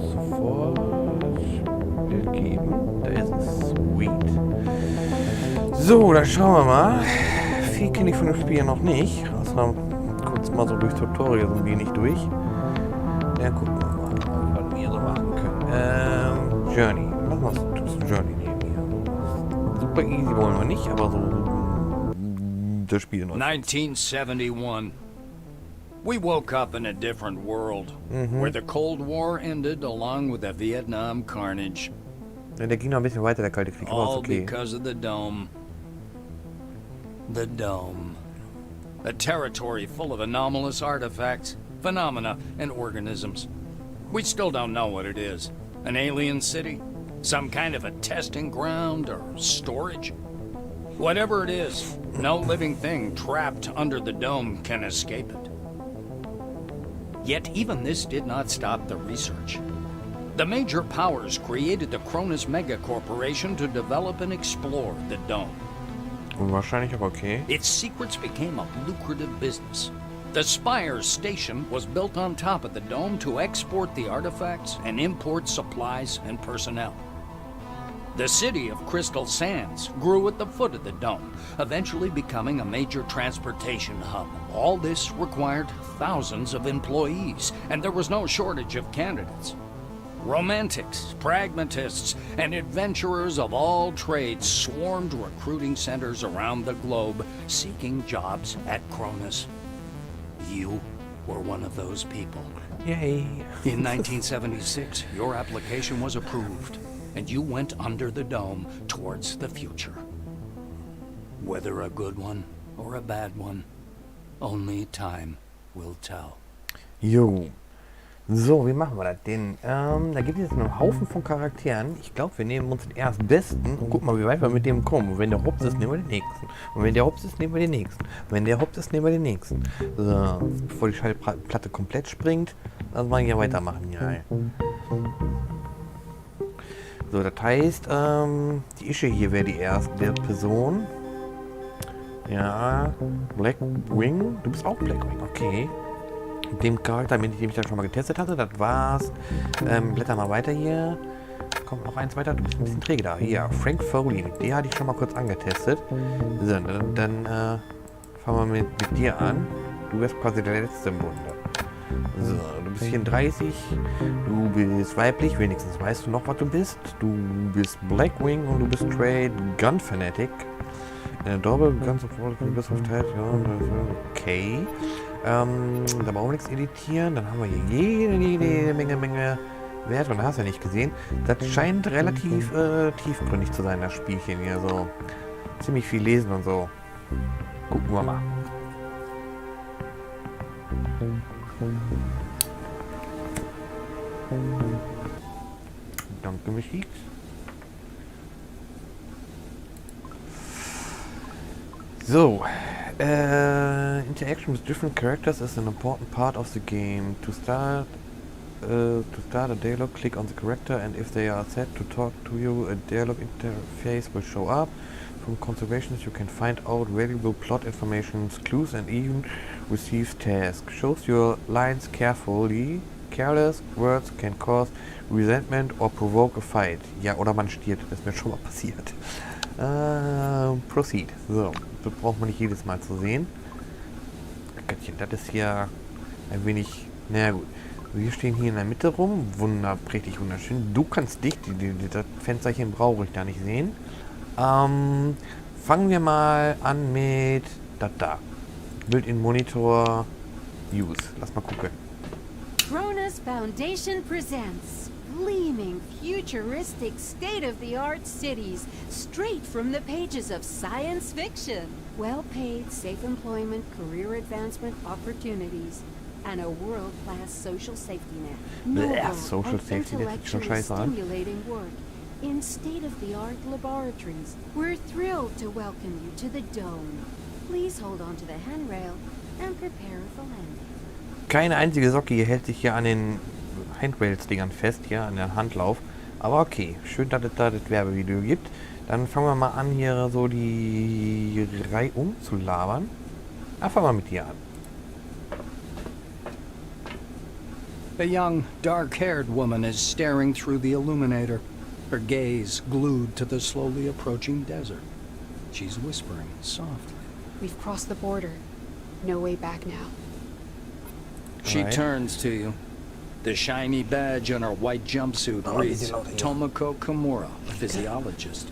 sofort Bild geben. Da ist es. Sweet. So, dann schauen wir mal. Viel kenne ich von dem Spiel noch nicht. Also kurz mal so durch Tutorial so ein wenig durch. Ja, gucken wir mal, was wir so machen können. Journey. Machen wir es Journey nehmen hier. Super easy wollen wir nicht, aber so das Spiel noch. 1971. We woke up in a different world, where the Cold War ended along with the Vietnam carnage. Ja, der ging noch ein bisschen weiter, der Kalte Krieg, aber ist All okay. because of the dome. The dome. A territory full of anomalous artifacts, phenomena, and organisms. We still don't know what it is. An alien city? Some kind of a testing ground or storage? Whatever it is, no living thing trapped under the dome can escape it. Yet even this did not stop the research. The major powers created the Cronus Mega Corporation to develop and explore the dome. Wahrscheinlich auch okay. Its secrets became a lucrative business. The Spire station was built on top of the dome to export the artifacts and import supplies and personnel. The city of Crystal Sands grew at the foot of the dome, eventually becoming a major transportation hub. All this required thousands of employees, and there was no shortage of candidates. Romantics, pragmatists, and adventurers of all trades swarmed recruiting centers around the globe, seeking jobs at Cronus. You were one of those people. Yay! In 1976, your application was approved, and you went under the dome towards the future. Whether a good one or a bad one, only time will tell. Jo. So, wie machen wir das denn? Da gibt es jetzt einen Haufen von Charakteren. Ich glaube, wir nehmen uns den erstbesten und gucken mal, wie weit wir mit dem kommen. Und wenn der Hops ist, nehmen wir den nächsten. Und wenn der Hops ist, nehmen wir den nächsten. Und wenn der Hops ist, nehmen wir den nächsten. So, bevor die Schallplatte komplett springt, lassen wir hier weitermachen. Ja. So, das heißt, die Ische hier wäre die erste Person. Ja, Blackwing. Du bist auch Blackwing, okay. Mit dem Charakter, mit dem ich das schon mal getestet hatte, das war's. Blätter mal weiter hier. Kommt noch eins weiter, du bist ein bisschen träge da. Hier, Frank Foley, mit der hatte ich schon mal kurz angetestet. So, dann fangen wir mit dir an. Du wärst quasi der letzte im Bunde. So, du bist 34, du bist weiblich, wenigstens weißt du noch, was du bist. Du bist Blackwing und du bist Trade Gun Fanatic. Doppel, ganz sofort, du bist verteilt, ja, okay. Da brauchen wir nichts editieren, dann haben wir hier jede Menge Werte und hast ja nicht gesehen. Das scheint relativ tiefgründig zu sein, das Spielchen hier, so ziemlich viel lesen und so. Gucken wir mal. Danke, Musik. So, interaction with different characters is an important part of the game. To start a dialogue, click on the character, and if they are set to talk to you, a dialogue interface will show up. From conservations you can find out valuable plot information, clues, and even receive tasks. Choose your lines carefully. Careless words can cause resentment or provoke a fight. Ja, oder man stirbt, das ist mir schon mal passiert. Proceed. So, das braucht man nicht jedes Mal zu sehen. Göttchen, das ist hier ein wenig... Naja gut. Wir stehen hier in der Mitte rum. Richtig wunderschön. Du kannst dich, das Fensterchen brauche ich da nicht sehen. Fangen wir mal an mit da. Bild in Monitor Use. Lass mal gucken. Cronus Foundation presents gleaming, futuristic, state-of-the-art cities straight from the pages of science fiction. Well-paid, safe employment, career advancement opportunities, and a world-class social safety net. Noble social and safety net ist schon intellectually scheiße an. stimulating work in state-of-the-art laboratories. We're thrilled to welcome you to the Dome. Please hold on to the handrail and prepare for landing. Keine einzige Socke hier hält sich hier an den Handrails-Dingern fest, hier an der Handlauf. Aber okay, schön, dass es da das Werbevideo gibt. Dann fangen wir mal an, hier so die Reihe umzulabern. Fangen wir mit dir an. A young, dark-haired woman is staring through the illuminator, her gaze glued to the slowly approaching desert. She's whispering softly. We've crossed the border. No way back now. She Right. turns to you. The shiny badge on her white jumpsuit reads Tomoko Kimura, physiologist.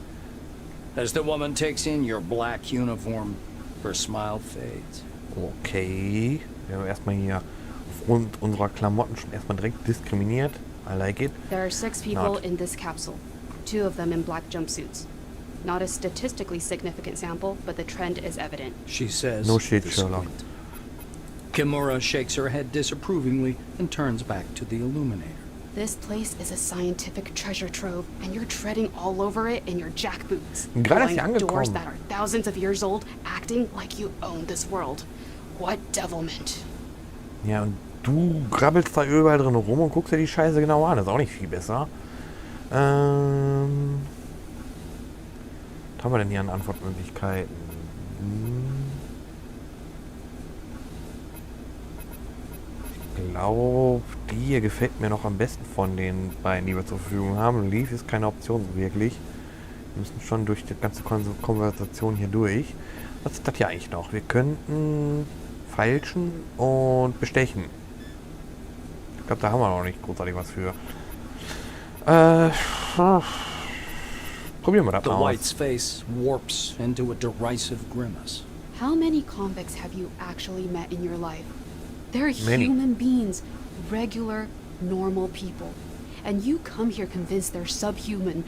As the woman takes in your black uniform, her smile fades. Okay. Wir haben erstmal hier aufgrund unserer Klamotten schon erstmal direkt diskriminiert. I like it. There are 6 people Not. in this capsule. 2 of them in black jumpsuits. Not a statistically significant sample, but the trend is evident. She says, No shit, with a Sherlock. squint. Kimura shakes her head disapprovingly and turns back to the illuminator. This place is a scientific treasure trove, and you're treading all over it in your jackboots. Gerade ist sie Blind doors angekommen. that are thousands of years old, acting like you own this world. What devilment. Ja, und du grabbelst da überall drin rum und guckst dir die Scheiße genau an. Das ist auch nicht viel besser. Was haben wir denn hier an Antwortmöglichkeiten? Ich glaube, die hier gefällt mir noch am besten von den beiden, die wir zur Verfügung haben. Leave ist keine Option so wirklich. Wir müssen schon durch die ganze Konversation hier durch. Was ist das hier eigentlich noch? Wir könnten feilschen und bestechen. Ich glaube, da haben wir noch nicht großartig was für. Probieren wir das The mal white's aus. face warps into a derisive grimace. How many convicts have you actually met in your life? They're Many. human beings, regular, normal people. And you come here convinced they're subhuman,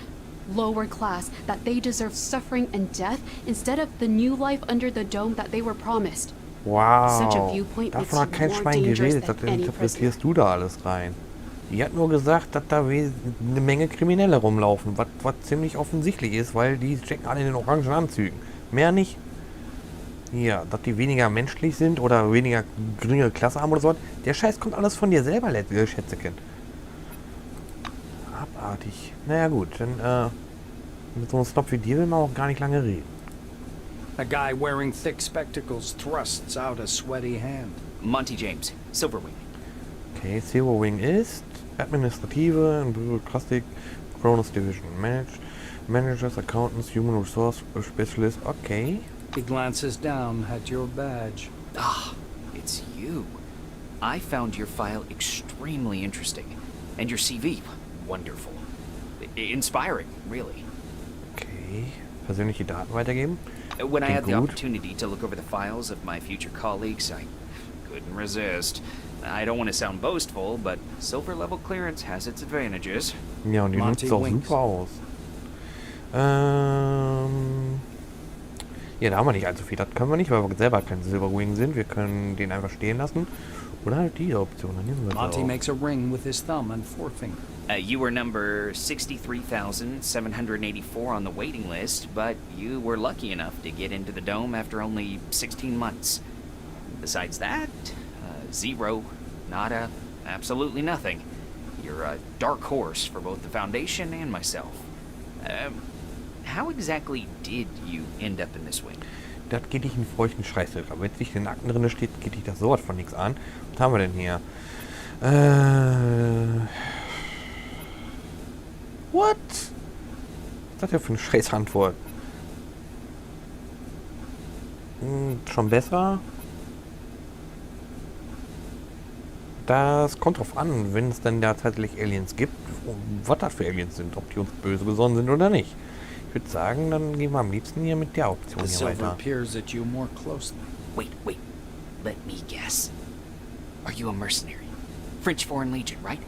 lower class, that they deserve suffering and death instead of the new life under the dome that they were promised. Such a Wow, viewpoint davon hat makes kein you more Schwein dangerous geredet. Das than any interpretierst du da alles rein. Die hat nur gesagt, dass da eine Menge Kriminelle rumlaufen, was ziemlich offensichtlich ist, weil die stecken alle in den orangen Anzügen. Mehr nicht. Hier, dass die weniger menschlich sind oder weniger geringere Klasse haben oder so. Der Scheiß kommt alles von dir selber, Schätzekind. Abartig. Naja gut, dann mit so einem Snob wie dir will man auch gar nicht lange reden. A guy wearing thick spectacles thrusts out a sweaty hand. Monty James, Silverwing. Okay, Silverwing ist Administrative und Bürokratik, Cronus Division, Managers, Accountants, Human Resource Specialist, okay. He glances down at your badge. Ah, it's you. I found your file extremely interesting. And your CV, wonderful. Inspiring, really. Okay, persönliche Daten weitergeben. When I Klingt had the gut. opportunity to look over the files of my future colleagues, I couldn't resist. I don't want to sound boastful, but silver level clearance has its advantages. Ja, und die Monty nutzt auch winks. super aus. Ja, da haben wir nicht allzu viel. Das können wir nicht, weil wir selber kein Silverwing sind. Wir können den einfach stehen lassen. Oder halt die Option. Dann nehmen wir sie Monty auch. makes a ring with his thumb and forefinger. You were number 63,784 on the waiting list, but you were lucky enough to get into the dome after only 16 months. Besides that, zero, nada, absolutely nothing. You're a dark horse for both the Foundation and myself. How exactly did you end up in this wing? Das geht dich in feuchten Scheiß. Aber wenn es nicht in den Akten drin steht, geht dich das sowas von nichts an. Was haben wir denn hier? What? Was ist das denn für eine scheiß Antwort? Schon besser? Das kommt drauf an, wenn es dann da tatsächlich Aliens gibt, was das für Aliens sind, ob die uns böse gesonnen sind oder nicht. Ich würde sagen, dann gehen wir am liebsten hier mit der Option The hier silver weiter. peers at you more closely. Wait. Let me guess. Are you a mercenary? French Foreign Legion, right?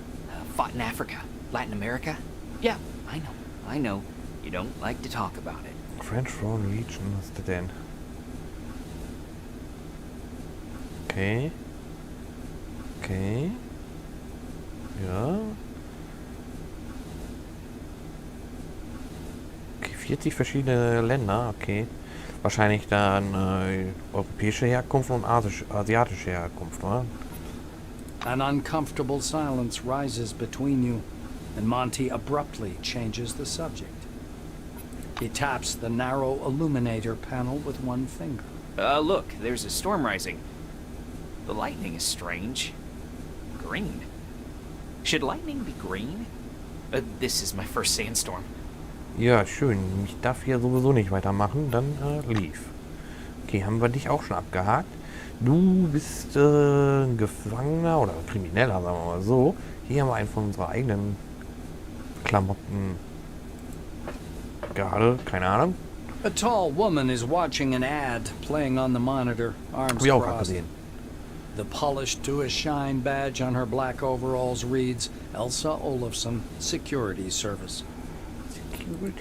Fought in Africa, Latin America? Yeah, I know. You don't like to talk about it. French Foreign Legion, was ist das denn? Okay. Ja. Okay, 40 verschiedene Länder, okay. Wahrscheinlich dann europäische Herkunft und asiatische Herkunft, oder? An uncomfortable silence rises between you, and Monty abruptly changes the subject. He taps the narrow illuminator panel with one finger. Look, there's a storm rising. The lightning is strange. Green. Should lightning be green? This is my first sandstorm. Ja, schön. Ich darf hier sowieso nicht weitermachen. Dann lief. Okay, haben wir dich auch schon abgehakt. Du bist ein Gefangener oder Krimineller, sagen wir mal so. Hier haben wir einen von unserer eigenen Klamotten. Gerade, keine Ahnung. A tall woman is watching an ad playing on the monitor, arms Hab ich auch gerade crossed. gesehen. The polished to a shine badge on her black overalls reads Elsa Olafson, Security Service.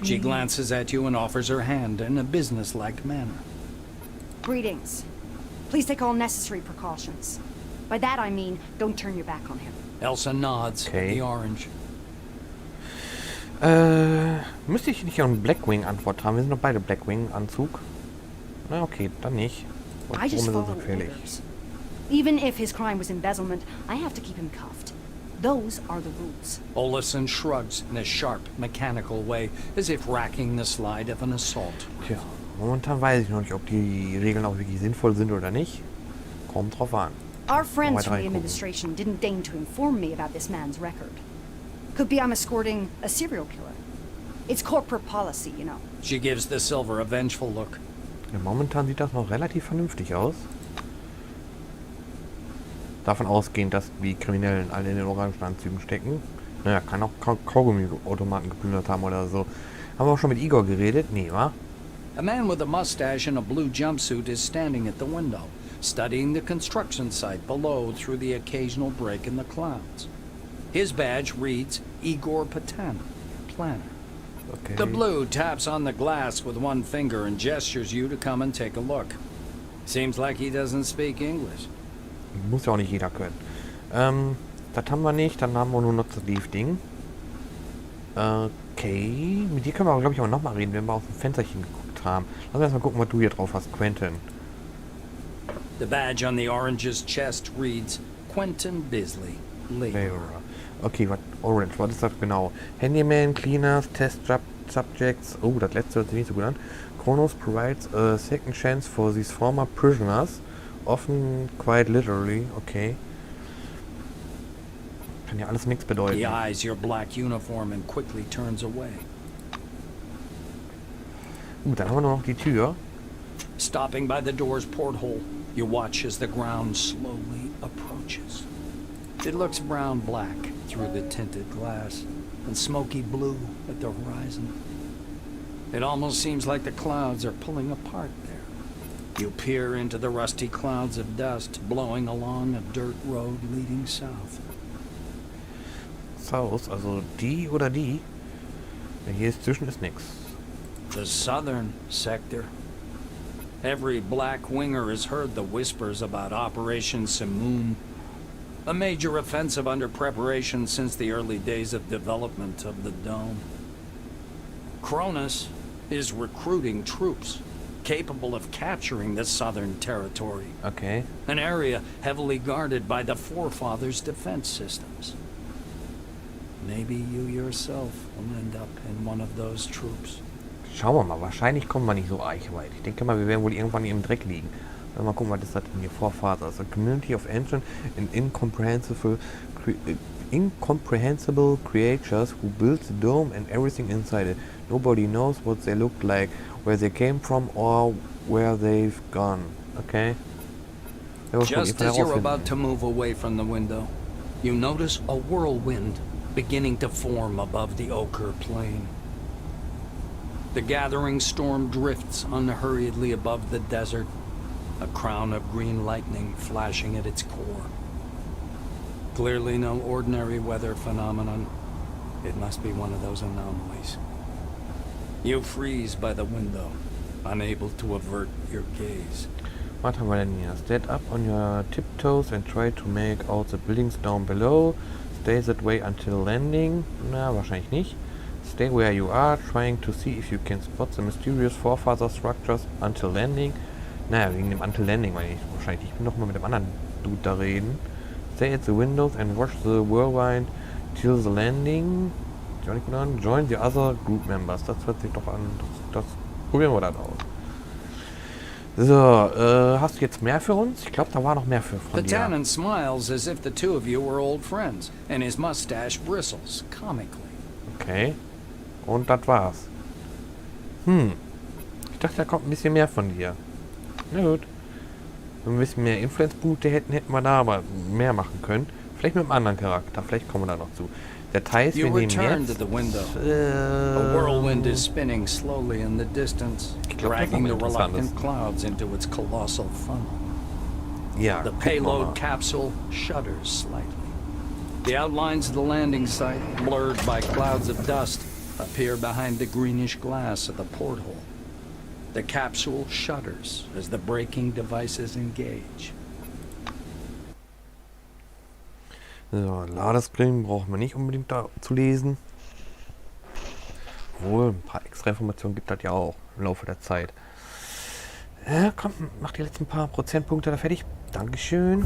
She glances at you and offers her hand in a businesslike manner. Greetings. Please take all necessary precautions. By that I mean, don't turn your back on him. Elsa nods Okay. at the orange. Müsste ich nicht einen Blackwing-Antwort haben? Wir sind doch beide Blackwing-Anzug. Na okay, dann nicht. Und I just warum ist follow er so gefährlich? orders. Even if his crime was embezzlement, I have to keep him cuffed. Those are the rules. Olafson shrugs in a sharp, mechanical way, as if racking the slide of an assault. Tja, momentan weiß ich noch nicht, ob die Regeln auch wirklich sinnvoll sind oder nicht. Kommt drauf an. Our friends from the reingucken. administration didn't deign to inform me about this man's record. Could be I'm escorting a serial killer. It's corporate policy, you know. She gives the silver a vengeful look. Ja, momentan sieht das noch relativ vernünftig aus. Davon ausgehend, dass die Kriminellen alle in den orangen Anzügen stecken. Naja, kann auch Kaugummi-Automaten geplündert haben oder so. Haben wir auch schon mit Igor geredet? Nee, wa? A man with a mustache and a blue jumpsuit is standing at the window, studying the construction site below through the occasional break in the clouds. His badge reads Igor Patana, planner. Okay. The blue taps on the glass with one finger and gestures you to come and take a look. Seems like he doesn't speak English. Muss ja auch nicht jeder können. Das haben wir nicht. Dann haben wir nur noch das Leaf-Ding. Okay. Mit dir können wir, glaube ich, auch nochmal reden, wenn wir aus dem Fensterchen geguckt haben. Lass uns erstmal gucken, was du hier drauf hast, Quentin. The badge on the orange's chest reads Quentin Bisley, laborer. Okay, was Orange, was ist das genau? Handyman, Cleaners, Test Subjects. Oh, das letzte hört sich nicht so gut an. Kronos provides a second chance for these former prisoners. Often quite literally, okay. Kann ja alles nichts bedeuten. He eyes your black uniform and quickly turns away. Gut, dann haben wir nur noch die Tür. Stopping by the door's porthole, you watch as the ground slowly approaches. It looks brown-black through the tinted glass and smoky blue at the horizon. It almost seems like the clouds are pulling apart there. You peer into the rusty clouds of dust blowing along a dirt road leading south. South, also die oder die. Hier ist zwischen ist nix. The southern sector. Every black winger has heard the whispers about Operation Simoon, a major offensive under preparation since the early days of development of the dome. Cronus is recruiting troops capable of capturing the southern territory, Okay. an area heavily guarded by the forefathers' defense systems. Maybe you yourself will end up in one of those troops. Schauen wir mal, wahrscheinlich kommen wir nicht so eichweit. Ich denke mal, wir werden wohl irgendwann hier im Dreck liegen. Mal gucken, was ist das denn hier? Forefathers. A community of ancient and incomprehensible creatures who built the dome and everything inside it. Nobody knows what they look like, where they came from or where they've gone. Okay? Just as you're about to move away from the window, you notice a whirlwind beginning to form above the ochre plain. The gathering storm drifts unhurriedly above the desert, a crown of green lightning flashing at its core. Clearly no ordinary weather phenomenon. It must be one of those anomalies. You freeze by the window, unable to avert your gaze. Was haben wir denn hier? Stand up on your tiptoes and try to make out the buildings down below. Stay that way until landing. Na, wahrscheinlich nicht. Stay where you are, trying to see if you can spot the mysterious forefather structures until landing. Naja, wegen dem Until Landing meine ich wahrscheinlich. Ich bin noch mal mit dem anderen Dude da reden. Stay at the windows and watch the whirlwind till the landing. Join the other group members. Das hört sich doch an. Das probieren wir dann aus. So, hast du jetzt mehr für uns? Ich glaube, da war noch mehr von The dir. Tannen smiles as if the two of you were old friends, and his mustache bristles comically. Okay. Und das war's. Ich dachte, da kommt ein bisschen mehr von dir. Na gut. Wenn wir ein bisschen mehr Influence-Punkte hätten, hätten wir da aber mehr machen können. Vielleicht mit einem anderen Charakter. Vielleicht kommen wir da noch zu. Details, wir You nehmen return jetzt... to the window. A whirlwind is spinning slowly in the distance, glaub, das dragging the ist noch reluctant Interessantes. clouds into its colossal funnel. Ja, The gucken wir mal. payload capsule shudders slightly. The outlines of the landing site, blurred by clouds of dust, appear behind the greenish glass of the porthole. The capsule shudders as the braking devices engage. So, Ladescreen brauchen wir nicht unbedingt da zu lesen. Obwohl, ein paar extra Informationen gibt das ja auch im Laufe der Zeit. Komm, mach die letzten paar Prozentpunkte da fertig. Dankeschön.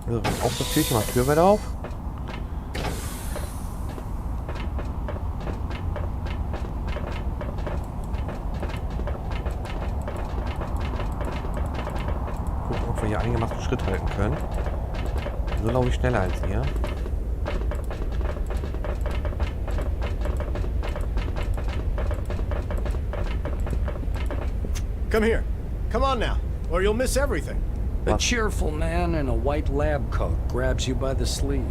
So, auf das Türchen, mal Tür wieder auf. Gucken, ob wir hier einigermaßen Schritt halten können. So laufe ich schneller als ihr. Come here. Come on now, or you'll miss everything. A cheerful man in a white lab coat grabs you by the sleeve.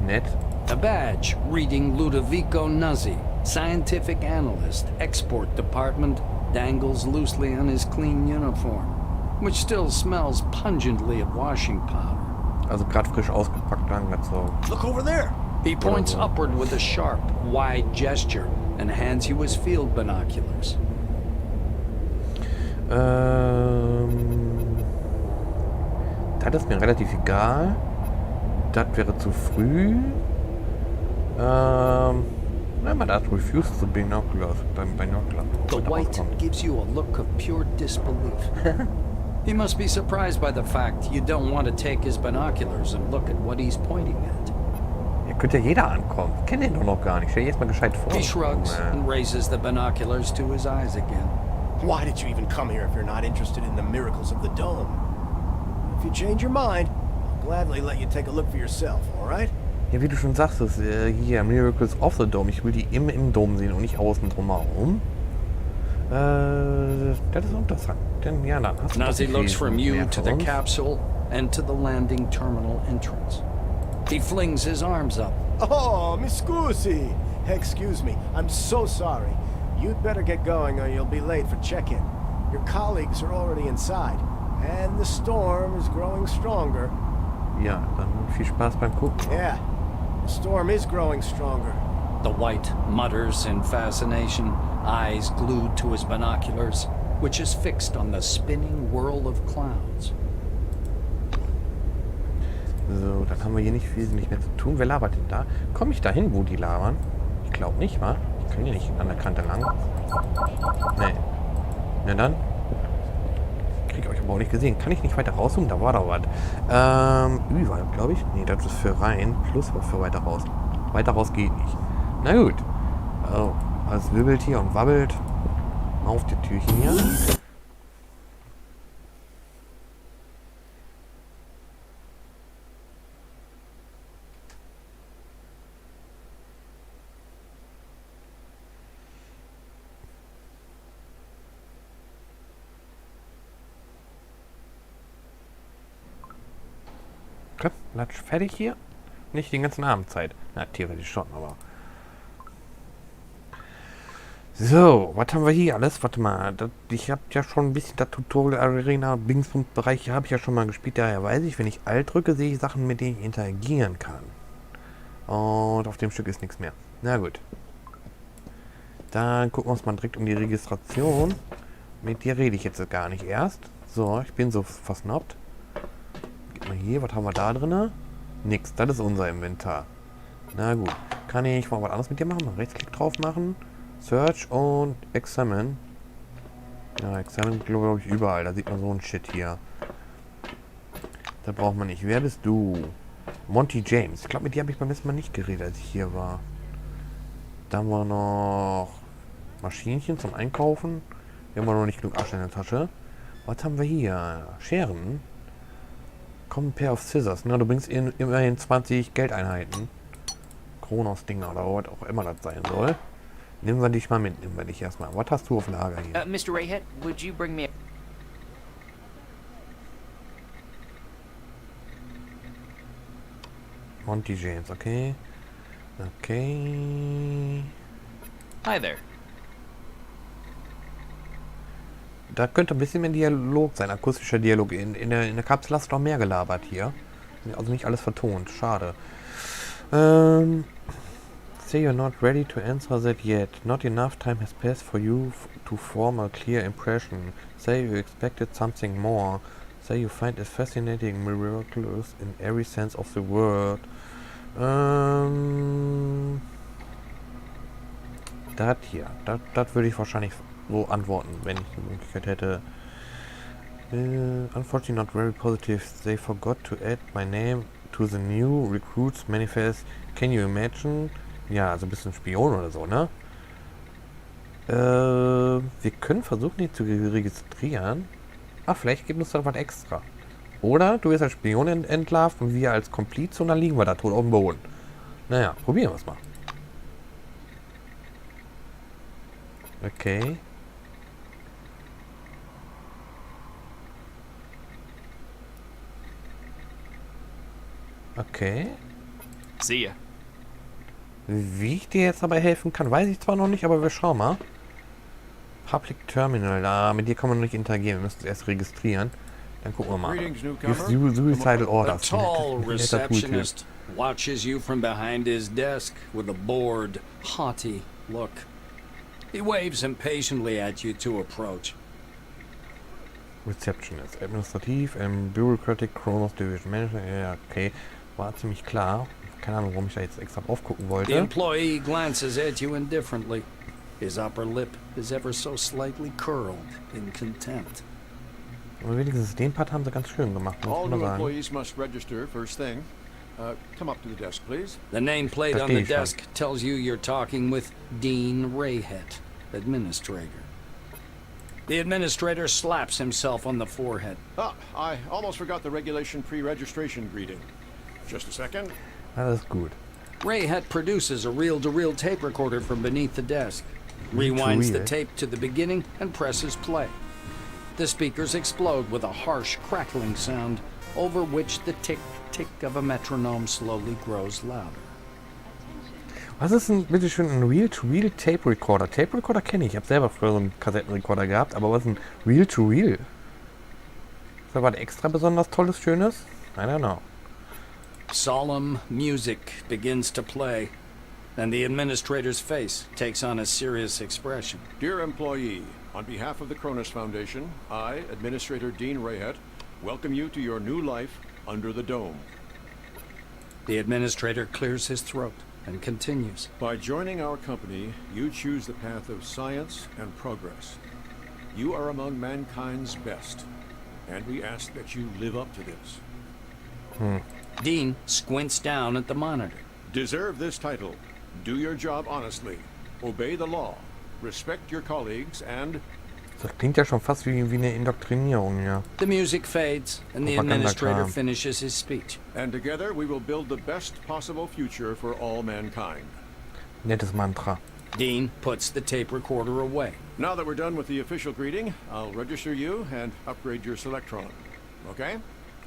Nett. A badge reading Ludovico Nuzzi, scientific analyst, export department, dangles loosely on his clean uniform, which still smells pungently of washing powder. Also gerade frisch ausgepackt, angezogen. Look over there. He points upward with a sharp, wide gesture and hands you his field binoculars. Das ist mir relativ egal. Das wäre zu früh. Nein, man hat refused to binoculars. Beim Binocular. The white gives you a look of pure disbelief. He must be surprised by the fact you don't want to take his binoculars and look at what he's pointing at. Ja, könnte ja jeder ankommen. Ich kenne den doch noch gar nicht. Stell dir jetzt mal gescheit vor. He shrugs and raises the binoculars to his eyes again. Why did you even come here if you're not interested in the miracles of the dome? If you change your mind, I'll gladly let you take a look for yourself, alright? Ja, wie du schon sagst, das, hier, Miracles of the Dome. Ich will die immer im Dom sehen und nicht außen drumherum. Das ist interessant. Denn, ja, dann hast du Nazi das looks from you mehr to für the uns. capsule and to the landing terminal entrance. He flings his arms up. Oh, mi scusi. Excuse me, I'm so sorry. You'd better get going or you'll be late for check-in. Your colleagues are already inside, and the storm is growing stronger. Ja, dann viel Spaß beim Gucken. Yeah, the storm is growing stronger. The white mutters in fascination, eyes glued to his binoculars, which is fixed on the spinning whirl of clouds. So, dann haben wir hier nicht wesentlich mehr zu tun. Wer labert denn da? Komme ich da hin, wo die labern? Ich glaube nicht, wa? Ich kann hier nicht an der Kante lang. Nee. Na dann. Krieg ich euch aber auch nicht gesehen. Kann ich nicht weiter rauszoomen? Da war doch was. Ü war das, glaube ich. Nee, das ist für rein. Plus was für weiter raus. Weiter raus geht nicht. Na gut. Oh, alles wibbelt hier und wabbelt. Auf die Türchen hier. Okay, Latsch fertig hier. Nicht den ganzen Abend Zeit. Na, theoretisch schon, aber... So, was haben wir hier alles? Warte mal, ich habe ja schon ein bisschen das Tutorial Arena Bingspunkt-Bereich habe ich ja schon mal gespielt. Daher weiß ich, wenn ich Alt drücke, sehe ich Sachen, mit denen ich interagieren kann. Und auf dem Stück ist nichts mehr. Na gut. Dann gucken wir uns mal direkt um die Registration. Mit dir rede ich jetzt gar nicht erst. So, ich bin so versnobbt. Gib mal hier, was haben wir da drin? Nix, das ist unser Inventar. Na gut. Kann ich mal was anderes mit dir machen? Mal Rechtsklick drauf machen. Search und Examine. Ja, Examine glaube ich überall. Da sieht man so ein Shit hier. Da braucht man nicht. Wer bist du? Monty James. Ich glaube, mit dir habe ich beim letzten Mal nicht geredet, als ich hier war. Dann haben wir noch Maschinchen zum Einkaufen. Wir haben aber noch nicht genug Asche in der Tasche. Was haben wir hier? Scheren. Compare of Scissors. Na, du bringst immerhin 20 Geldeinheiten. Kronos-Dinger oder was auch immer das sein soll. Nehmen wir dich mal mit. Nehmen wir dich erstmal. Was hast du auf Lager hier? Mr. Rayhead, would you bring me Monty James, okay. Okay. Hi there. Da könnte ein bisschen mehr Dialog sein, akustischer Dialog. In der Kapsel hast du doch mehr gelabert hier. Also nicht alles vertont, schade. Say you're not ready to answer that yet. Not enough time has passed for you to form a clear impression. Say you expected something more. Say you find it fascinating, miraculous in every sense of the word. Das hier, das würde ich wahrscheinlich so antworten, wenn ich die Möglichkeit hätte. Unfortunately not very positive. They forgot to add my name to the new recruits manifest. Can you imagine? Ja, also ein bisschen Spion oder so, ne? Wir können versuchen, die zu registrieren. Ach, vielleicht gibt uns da was extra. Oder du wirst als Spion entlarvt und wir als Komplize und dann liegen wir da tot auf dem Boden. Naja, probieren wir es mal. Okay. Okay. See ya. Wie ich dir jetzt dabei helfen kann, weiß ich zwar noch nicht, aber wir schauen mal. Public Terminal, mit dir kann man noch nicht interagieren, wir müssen es erst registrieren. Dann gucken wir mal. Suicidal Orders. A tall receptionist watches you from behind his desk with a bored, haughty look. He waves impatiently at you to approach. Receptionist, Administrativ, Bureaucratic Kronos Division Manager, ja, okay. War ziemlich klar. Keine Ahnung, warum ich da jetzt extra drauf gucken The wollte. employee glances at you indifferently. His upper lip is ever so slightly curled in contempt. Aber wenigstens den Part haben sie ganz schön gemacht, muss All ich mal new sagen. employees must register first thing. Come up to the desk, please. The nameplate on the desk tells you you're talking with Dean Rayhead, administrator. The administrator slaps himself on the forehead. Ah, I almost forgot the regulation pre-registration greeting. Just a second. Alles gut. Rayhead produces a reel-to-reel tape recorder from beneath the desk, rewinds the tape to the beginning, and presses play. The speakers explode with a harsh, crackling sound, over which the tick-tick of a metronome slowly grows louder. Was ist denn bitteschön ein Reel-to-Reel Tape Recorder? Tape Recorder kenne ich. Ich habe selber früher so einen Kassettenrekorder gehabt, aber was ist ein Reel-to-Reel? Ist da was extra besonders Tolles, Schönes? I don't know. Solemn music begins to play, and the administrator's face takes on a serious expression. Dear employee, on behalf of the Cronus Foundation, I, Administrator Dean Rayhead, welcome you to your new life under the dome. The administrator clears his throat and continues. By joining our company, you choose the path of science and progress. You are among mankind's best, and we ask that you live up to this. Dean squints down at the monitor. Deserve this title. Do your job honestly. Obey the law. Respect your colleagues and... Das klingt ja schon fast wie eine Indoktrinierung, ja. The music fades, and the administrator finishes his speech. And together we will build the best possible future for all mankind. Nettes Mantra. Dean puts the tape recorder away. Now that we're done with the official greeting, I'll register you and upgrade your Selectron. Okay?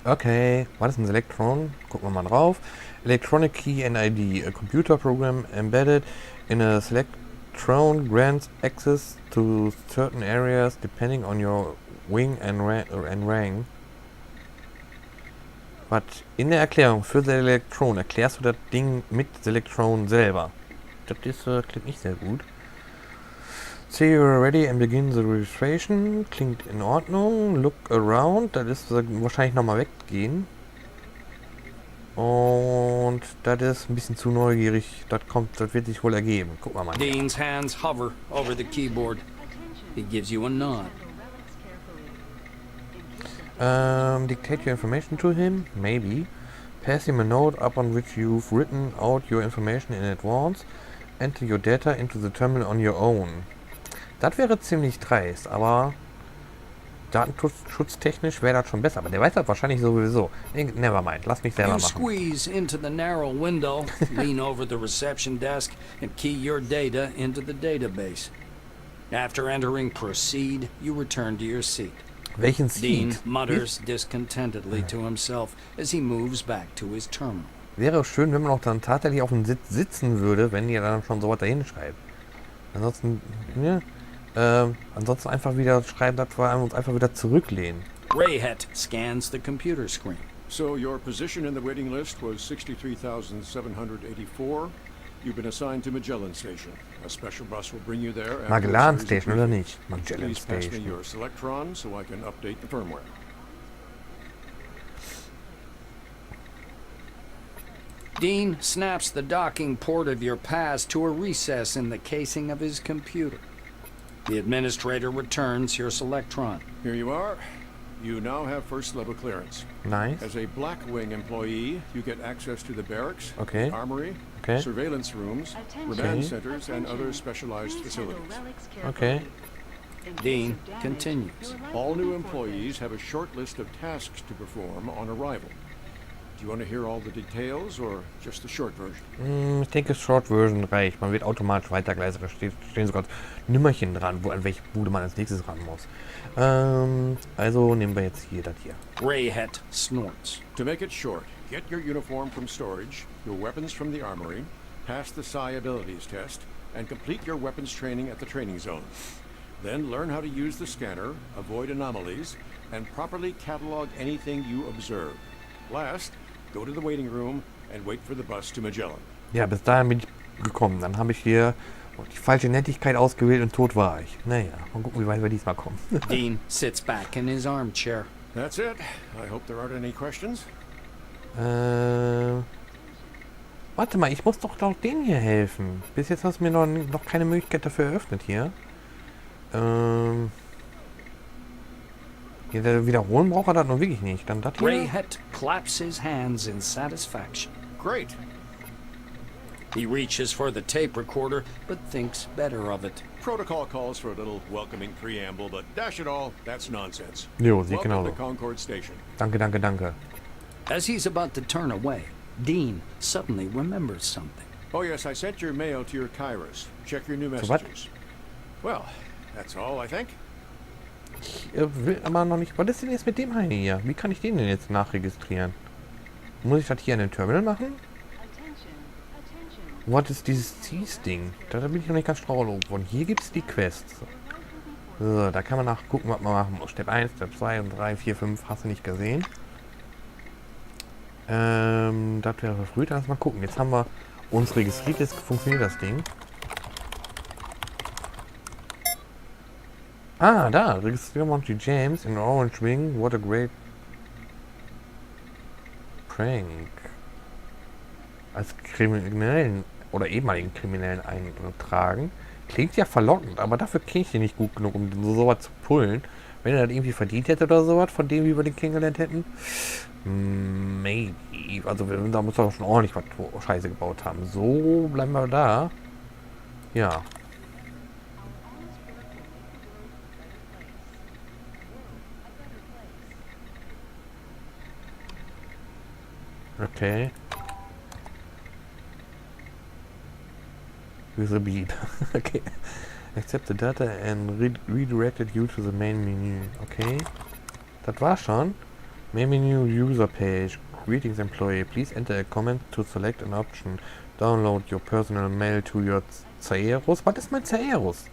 Okay, was ist ein Selectron? Gucken wir mal drauf. Electronic Key and ID. A computer program embedded in a Selectron grants access to certain areas depending on your wing and rank. Was in der Erklärung für Selectron erklärst du das Ding mit Selectron selber? Das ist, klingt nicht sehr gut. Say you're ready and begin the registration. Klingt in Ordnung. Look around. Das ist wahrscheinlich nochmal weggehen. Und das ist ein bisschen zu neugierig. Das wird sich wohl ergeben. Gucken wir mal. Dean's hands hover over the keyboard. He gives you a nod. Dictate your information to him? Maybe. Pass him a note upon which you've written out your information in advance. Enter your data into the terminal on your own. Das wäre ziemlich dreist, aber datenschutztechnisch wäre das schon besser. Aber der weiß das wahrscheinlich sowieso. Nevermind, lass mich selber You machen. squeeze into the narrow window, lean over the reception desk, and key your data into the database. After entering Proceed, you return to your seat. Welchen Dean Seat? mutters discontentedly to himself as he moves back to his terminal. Wäre schön, wenn man auch dann tatsächlich auf dem Sitz sitzen würde, wenn ihr dann schon sowas dahin schreibt. Ansonsten, ja, ansonsten einfach wieder schreiben, dass wir uns einfach wieder zurücklehnen. Rayhet scans the computer screen. So your position in the waiting list was 63,784. You've been assigned to Magellan Station. A special bus will bring you there. after a Magellan series of Station oder briefings. nicht? Magellan Please pass me Station. your Selectron so I can update the firmware. Dean snaps the docking port of your pass to a recess in the casing of his computer. The administrator returns your Selectron. Here you are. You now have first level clearance. Nice. As a Blackwing employee, you get access to the barracks, Okay. armory, Okay. surveillance rooms, remand centers, and other specialized facilities. Okay. Dean continues. All new employees have a short list of tasks to perform on arrival. Do you want to hear all the details or just the short version? Ich denke, Short Version reicht. Man wird automatisch weitergleisig. Da stehen sogar Nümmerchen dran, an welche Bude man als nächstes ran muss. Also nehmen wir jetzt hier das hier. Rayhet snorts. To make it short, get your uniform from storage, your weapons from the armory, pass the Psi abilities test, and complete your weapons training at the training zone. Then learn how to use the scanner, avoid anomalies, and properly catalog anything you observe. Last, go to the waiting room and wait for the bus to Magellan. Ja, bis dahin bin ich gekommen. Dann habe ich hier die falsche Nettigkeit ausgewählt und tot war ich. Naja, mal gucken, wie weit wir diesmal kommen. Dean sits back in his armchair. That's it. I hope there aren't any questions. Warte mal, ich muss doch denen hier helfen. Bis jetzt hast du mir noch keine Möglichkeit dafür eröffnet hier. Hier wiederholen braucht er das noch wirklich nicht. Dann das hier. Rayhet claps his hands in satisfaction. Great. He reaches for the tape recorder, but thinks better of it. Protocol calls for a little welcoming preamble, but dash it all, that's nonsense. Jo, sehe ich Welcome genauso. to Concord Station. Danke, danke, danke. As he's about to turn away, Dean suddenly remembers something. Oh yes, I sent your mail to your Kairos. Check your new So what? messages. Well, that's all, I think. Ich will aber noch nicht. Was ist denn jetzt mit dem Heini hier? Wie kann ich den denn jetzt nachregistrieren? Muss ich das hier an dem Terminal machen? Was ist dieses Cease-Ding? Da bin ich noch nicht ganz schlau geworden. Hier gibt es die Quests. So, da kann man nachgucken, was man machen muss. Step 1, Step 2 und 3, 4, 5. Hast du nicht gesehen? Das wäre verfrüht. Lass mal gucken. Jetzt haben wir uns registriert. Jetzt funktioniert das Ding. Ah, da. Registrieren wir uns die James in Orange Wing. What a great prank. Als Kriminellen oder ehemaligen Kriminellen eintragen. Klingt ja verlockend, aber dafür kenne ich den nicht gut genug, um sowas zu pullen. Wenn er das irgendwie verdient hätte oder sowas, von dem, wie wir den kennengelernt hätten. Maybe. Also da muss er schon ordentlich was Scheiße gebaut haben. So, bleiben wir da. Ja. Okay. With a beep. Okay. Accept the data and redirected you to the main menu. Okay. Das war schon. Main menu user page. Greetings employee. Please enter a comment to select an option. Download your personal mail to your Zeros. Was ist mein Zeros?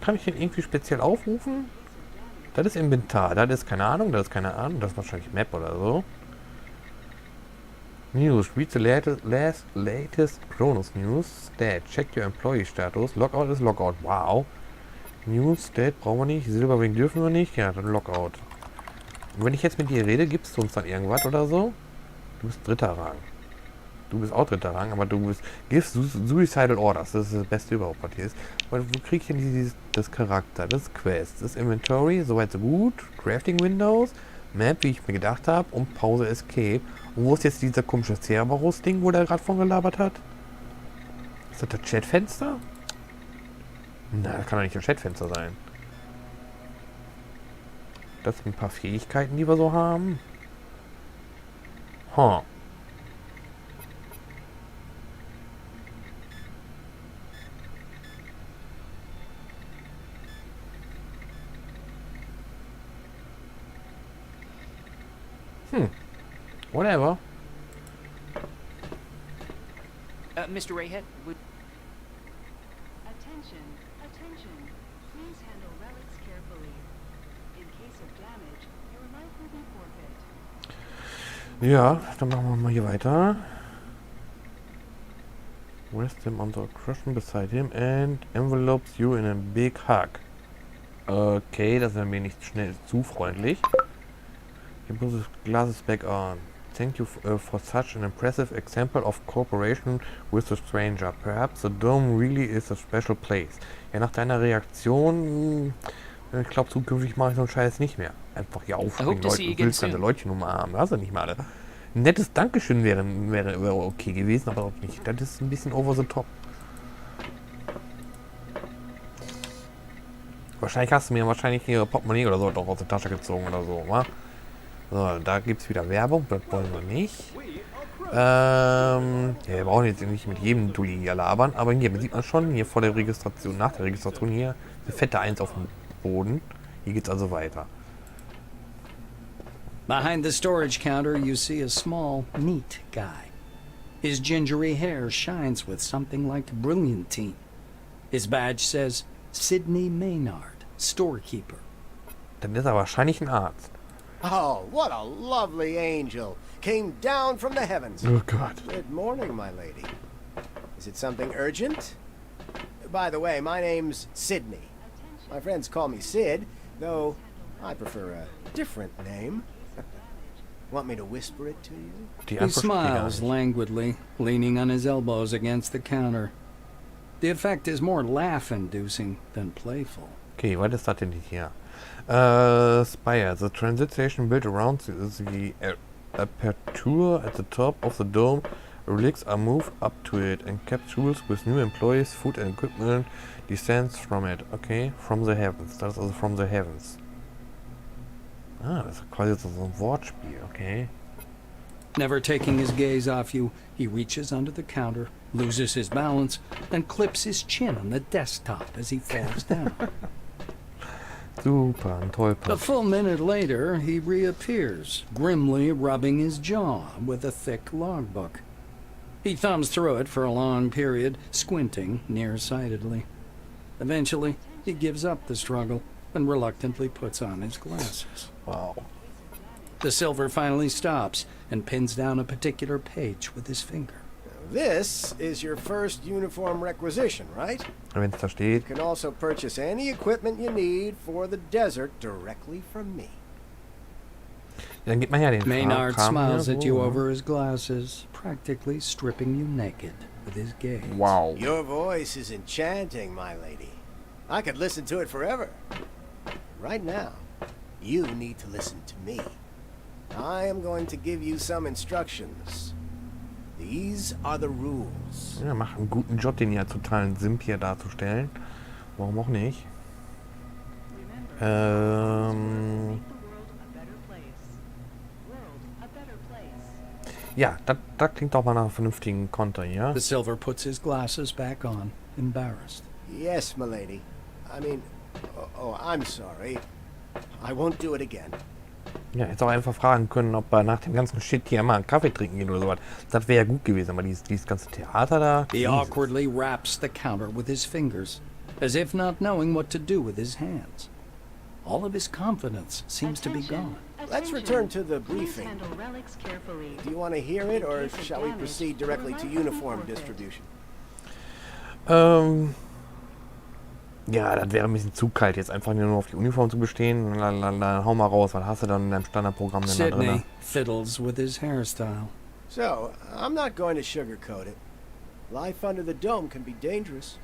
Kann ich den irgendwie speziell aufrufen? Das ist Inventar. Das ist keine Ahnung. Das ist keine Ahnung. Das ist wahrscheinlich Map oder so. News. Read the latest Kronos News. Stat. Check your employee status. Logout ist Logout. Wow. News. Stat brauchen wir nicht. Silberwing dürfen wir nicht. Ja, dann Logout. Und wenn ich jetzt mit dir rede, gibst du uns dann irgendwas oder so? Du bist dritter Rang. Du bist auch dritter Rang, aber du bist... Gibst Suicidal Orders. Das ist das Beste überhaupt, was hier ist. Aber wo krieg ich denn das Charakter? Das ist Quest. Das ist Inventory. Soweit so gut. Crafting Windows. Map, wie ich mir gedacht habe. Und Pause Escape. Und wo ist jetzt dieser komische Cerberus-Ding, wo der gerade von gelabert hat? Ist das das Chatfenster? Na, das kann doch nicht das Chatfenster sein. Das sind ein paar Fähigkeiten, die wir so haben. Huh. Whatever. Mr. Rayhead, would... Attention, attention. Please handle relics carefully. In case of damage, your life will be forfeit. Ja, dann machen wir mal hier weiter. Rest him on the cushion beside him and envelopes you in a big hug. Okay, das ist ein wenig schnell zu freundlich. He puts his glasses back on. Thank you for such an impressive example of cooperation with a stranger. Perhaps the dome really is a special place. Ja, nach deiner Reaktion, ich glaube zukünftig mache ich so einen Scheiß nicht mehr. Einfach hier aufspringen, Leute, willst ganze Leutchen umarmen. Hast du nicht mal alle. Ein nettes Dankeschön wäre okay gewesen, aber auch nicht. Das ist ein bisschen over the top. Wahrscheinlich hast du mir hier Portemonnaie oder so doch aus der Tasche gezogen oder so, wa? So, da gibt es wieder Werbung, das wollen wir nicht. Ja, wir brauchen jetzt nicht mit jedem Dulli hier labern, aber hier sieht man schon, hier vor der Registration, nach der Registration hier, eine fette 1 auf dem Boden. Hier geht's also weiter. Behind the storage counter, you see a small, neat guy. His gingery hair shines with something like brilliantine. His badge says, Sidney Maynard, storekeeper. Dann ist er wahrscheinlich ein Arzt. Oh, what a lovely angel. Came down from the heavens. Oh God. Good morning, my lady. Is it something urgent? By the way, my name's Sidney. My friends call me Sid, though I prefer a different name. Want me to whisper it to you? He smiles languidly, leaning on his elbows against the counter. The effect is more laugh-inducing than playful. Okay, was ist das denn hier? Spire. The transit built around the aperture at the top of the dome. Relics are moved up to it and capsules with new employees, food and equipment descends from it. Okay, from the heavens. Das ist also from the heavens. Ah, das ist quasi so ein Wortspiel, okay. Never taking his gaze off you, he reaches under the counter, loses his balance, and clips his chin on the desktop as he falls down. Super, ein Tollpatsch. A full minute later, he reappears, grimly rubbing his jaw with a thick logbook. He thumbs through it for a long period, squinting nearsightedly. Eventually, he gives up the struggle and reluctantly puts on his glasses. Wow. The silver finally stops and pins down a particular page with his finger. This is your first uniform requisition, right? Wenn es da steht. You can also purchase any equipment you need for the desert directly from me. Dann gibt man ja den Maynard Kram smiles hier at so, you ne? over his glasses, practically stripping you naked with his gaze. Wow. Your voice is enchanting, my lady. I could listen to it forever. Right now, you need to listen to me. I am going to give you some instructions. These are the rules. Ja, macht einen guten Job, den ja totalen Simp hier darzustellen. Warum auch nicht? Ja, das klingt doch mal nach einem vernünftigen Konter, ja? The silver puts his glasses back on, embarrassed. Yes, my lady. I mean, I'm sorry. I won't do it again. Ja, hätte auch einfach fragen können, ob er nach dem ganzen Shit hier mal einen Kaffee trinken geht oder sowas. Das wäre ja gut gewesen, aber dieses ganze Theater da... He Jesus. awkwardly raps the counter with his fingers, as if not knowing what to do with his hands. All of his confidence seems to be gone. Let's return to the briefing. Handle relics carefully. Do you want to hear it, or shall we proceed directly to uniform distribution? Ja, das wäre ein bisschen zu kalt, jetzt einfach nur auf die Uniform zu bestehen. Dann hau mal raus, was hast du dann in deinem Standardprogramm denn da Sidney drin? fiddles with his hairstyle. So, I'm not going to sugarcoat it. Life under the dome can be dangerous.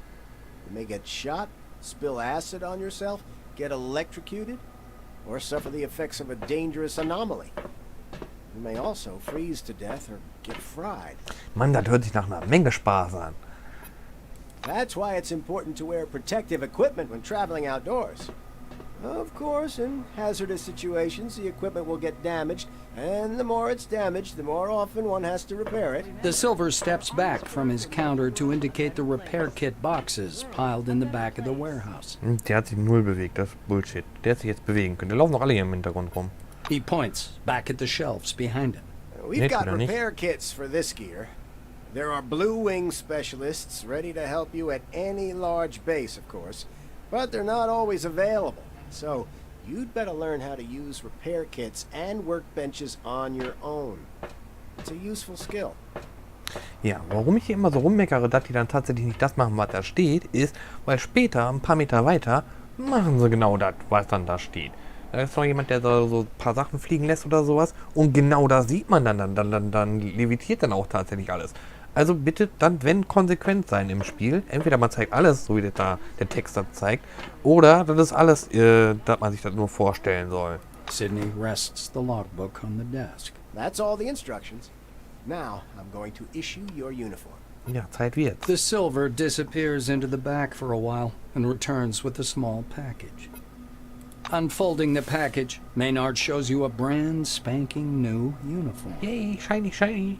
You may get shot, spill acid on yourself, get electrocuted, or suffer the effects of a dangerous anomaly. You may also freeze to death or get fried. Mann, das hört sich nach einer Menge Spaß an. That's why it's important to wear protective equipment when traveling outdoors. Of course, in hazardous situations, the equipment will get damaged, and the more it's damaged, the more often one has to repair it. The Silver steps back from his counter to indicate the repair kit boxes piled in the back of the warehouse. Der hat sich null bewegt, das ist Bullshit. Der hätte sich jetzt bewegen können. Die laufen doch alle hier im Hintergrund rum. He points back at the shelves behind him. We've got repair kits for this gear. There are Blue Wing specialists ready to help you at any large base, of course, but they're not always available. So, you'd better learn how to use repair kits and workbenches on your own. It's a useful skill. Ja, warum ich hier immer so rummeckere, dass die dann tatsächlich nicht das machen, was da steht, ist, weil später, ein paar Meter weiter, machen sie genau das, was dann da steht. Da ist noch jemand, der so ein paar Sachen fliegen lässt oder sowas, und genau da sieht man dann levitiert dann auch tatsächlich alles. Also bitte dann, wenn, konsequent sein im Spiel. Entweder man zeigt alles, so wie der Text das zeigt, oder das ist alles, dass man sich das nur vorstellen soll. Sydney rests the logbook on the desk. That's all the instructions. Now, I'm going to issue your uniform. Ja, Zeit wird's. The Silver disappears into the back for a while and returns with a small package. Unfolding the package, Maynard shows you a brand spanking new uniform. Yay, shiny, shiny.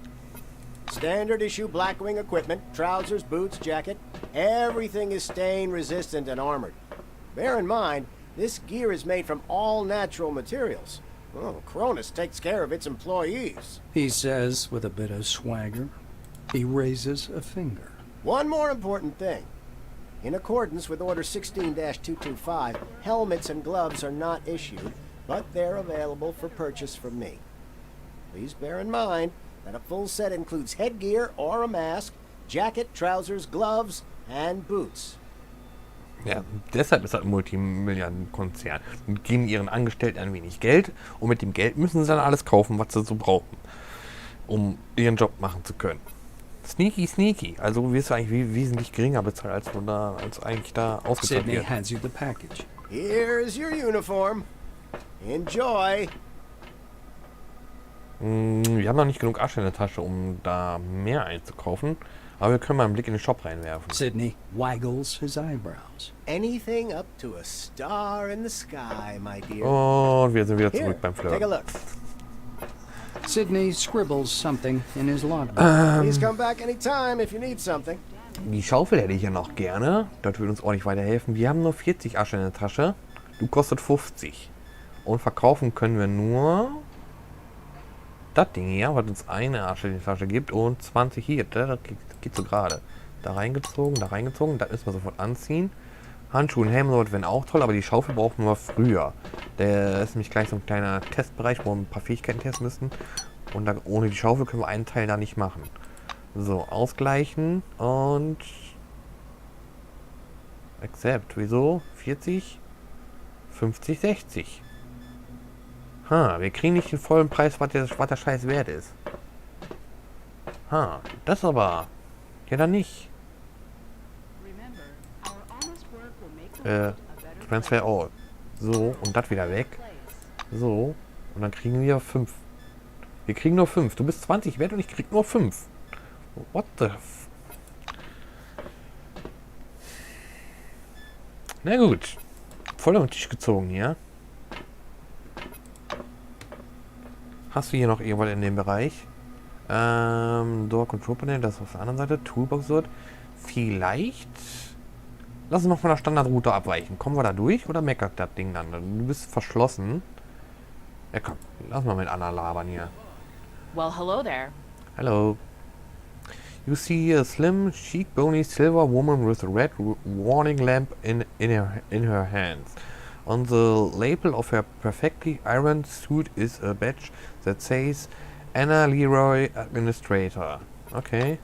Standard issue Blackwing equipment, trousers, boots, jacket. Everything is stain resistant and armored. Bear in mind, this gear is made from all natural materials. Oh, Cronus takes care of its employees. He says with a bit of swagger. He raises a finger. One more important thing. In accordance with Order 16-225, helmets and gloves are not issued, but they're available for purchase from me. Please bear in mind that a full set includes headgear or a mask, jacket, trousers, gloves, and boots. Ja, deshalb ist das ein Multimilliardenkonzern. Und geben ihren Angestellten ein wenig Geld und mit dem Geld müssen sie dann alles kaufen, was sie so brauchen, um ihren Job machen zu können. Sneaky, sneaky. Also wirst du eigentlich wesentlich geringer bezahlt, als eigentlich da ausgezahlt Sydney wird. hands you the package. Here's your uniform. Enjoy. Wir haben noch nicht genug Asche in der Tasche, um da mehr einzukaufen. Aber wir können mal einen Blick in den Shop reinwerfen. Sydney waggles his eyebrows. Anything up to a star in the sky, my dear. Und wir sind wieder zurück Here, beim take a Flirten. look. Sydney scribbles something in his logbook. Please come back anytime if you need something. Die Schaufel hätte ich ja noch gerne. Das würde uns ordentlich weiterhelfen. Wir haben nur 40 Asche in der Tasche. Du kostet 50. Und verkaufen können wir nur das Ding hier, was uns eine Asche in die Tasche gibt. Und 20 hier. Das geht so gerade. Da reingezogen. Das müssen wir sofort anziehen. Handschuhe und Helm wären auch toll, aber die Schaufel brauchen wir früher. Der ist nämlich gleich so ein kleiner Testbereich, wo wir ein paar Fähigkeiten testen müssen. Und dann, ohne die Schaufel können wir einen Teil da nicht machen. So, ausgleichen und Accept. Wieso? 40? 50, 60. Wir kriegen nicht den vollen Preis, was der Scheiß wert ist. Das aber. Ja, dann nicht. Transfer all. So, und das wieder weg. So, und dann kriegen wir 5. Wir kriegen nur 5. Du bist 20 wert und ich krieg nur 5. What the f... Na gut. Voll am Tisch gezogen hier. Hast du hier noch irgendwas in dem Bereich? Door Control Panel, das ist auf der anderen Seite. Toolbox wird. Vielleicht... Lass uns mal von der Standardroute abweichen. Kommen wir da durch oder meckert das Ding dann? Du bist verschlossen. Ja komm, lass mal mit Anna labern hier. Well, hello there. Hello. You see a slim, chic, bony silver woman with a red warning lamp in her hands. On the label of her perfectly ironed suit is a badge that says Anna Leroy Administrator. Okay.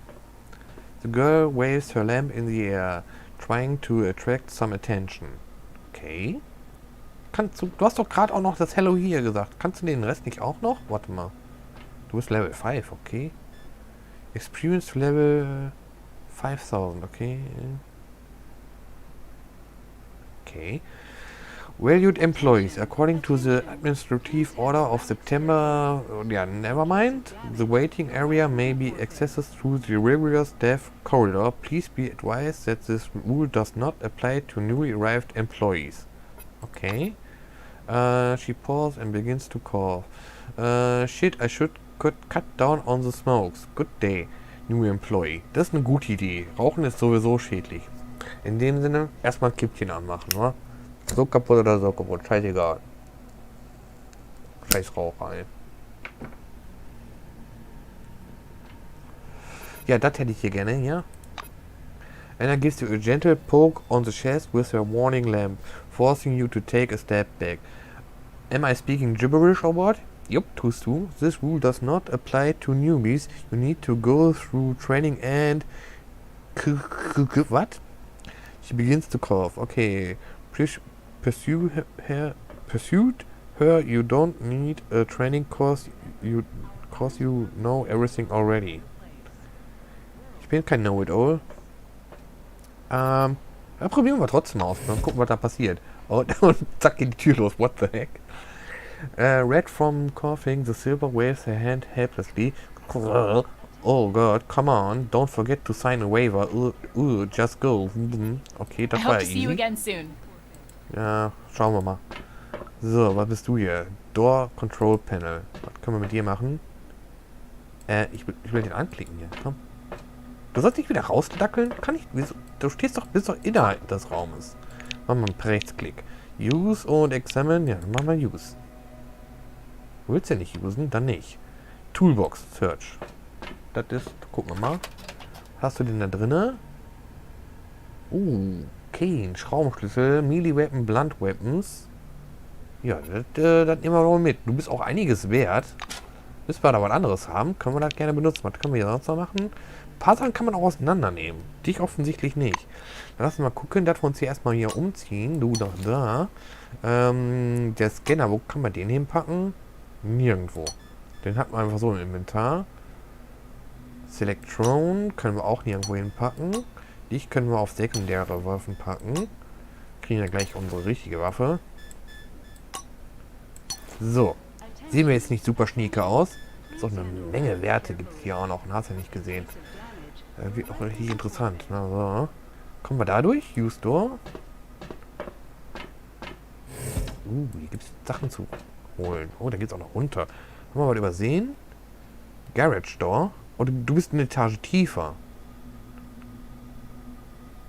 The girl waves her lamp in the air, trying to attract some attention. Okay. Du hast doch gerade auch noch das Hello hier gesagt. Kannst du den Rest nicht auch noch? Warte mal. Du bist Level 5, okay. Experience Level 5000, okay. Okay. Valued employees, according to the administrative order of September, yeah, never mind. The waiting area may be accessed through the regular staff corridor. Please be advised that this rule does not apply to newly arrived employees. Okay. She pauses and begins to cough. Shit, I should cut down on the smokes. Good day, new employee. Das ist eine gute Idee. Rauchen ist sowieso schädlich. In dem Sinne, erstmal ein Kippchen anmachen, wa? So kaputt oder so kaputt, scheißegal. Scheiß Raucher, ey. Ja, das hätte ich hier gerne, ja. Anna gives you a gentle poke on the chest with her warning lamp, forcing you to take a step back. Am I speaking gibberish or what? Yup, tust du. This rule does not apply to newbies. You need to go through training and... What? She begins to cough. Okay. Pursued her. You don't need a training course. You know everything already. Ich bin kein Know-it-all. Ja, probieren wir trotzdem aus. Dann gucken, was da passiert. Und zack, geht die Tür los. What the heck? Red from coughing, the silver waves her hand helplessly. Oh God, come on. Don't forget to sign a waiver. Just go. Okay, das war easy. See you again soon. Ja, schauen wir mal. So, was bist du hier? Door Control Panel. Was können wir mit dir machen? Ich will den anklicken hier. Komm. Du sollst nicht wieder rausdackeln? Kann ich? Wieso? Du bist doch innerhalb des Raumes. Machen wir einen Rechtsklick. Use und Examine. Ja, dann machen wir Use. Du willst ja nicht usen? Dann nicht. Toolbox Search. Das ist, gucken wir mal. Hast du den da drinne? Okay, ein Schraubenschlüssel, Melee Weapon, Blunt Weapons. Ja, das nehmen wir mal mit. Du bist auch einiges wert. Bis wir da was anderes haben, können wir das gerne benutzen. Was können wir hier sonst noch machen? Ein paar Sachen kann man auch auseinandernehmen. Dich offensichtlich nicht. Dann lass uns mal gucken, dass wir uns hier erstmal hier umziehen. Du doch da. Der Scanner, wo kann man den hinpacken? Nirgendwo. Den hat man einfach so im Inventar. Selectron können wir auch nirgendwo hinpacken. Dich können wir auf sekundäre Waffen packen. Kriegen ja gleich unsere richtige Waffe. So. Sehen wir jetzt nicht super schnieke aus. So eine Menge Werte gibt es hier auch noch. Hast du ja nicht gesehen. Wird auch richtig interessant. Na, so. Kommen wir da durch? Use Door. Hier gibt es Sachen zu holen. Oh, da geht es auch noch runter. Haben wir was übersehen? Garage Door. Oh, du bist eine Etage tiefer.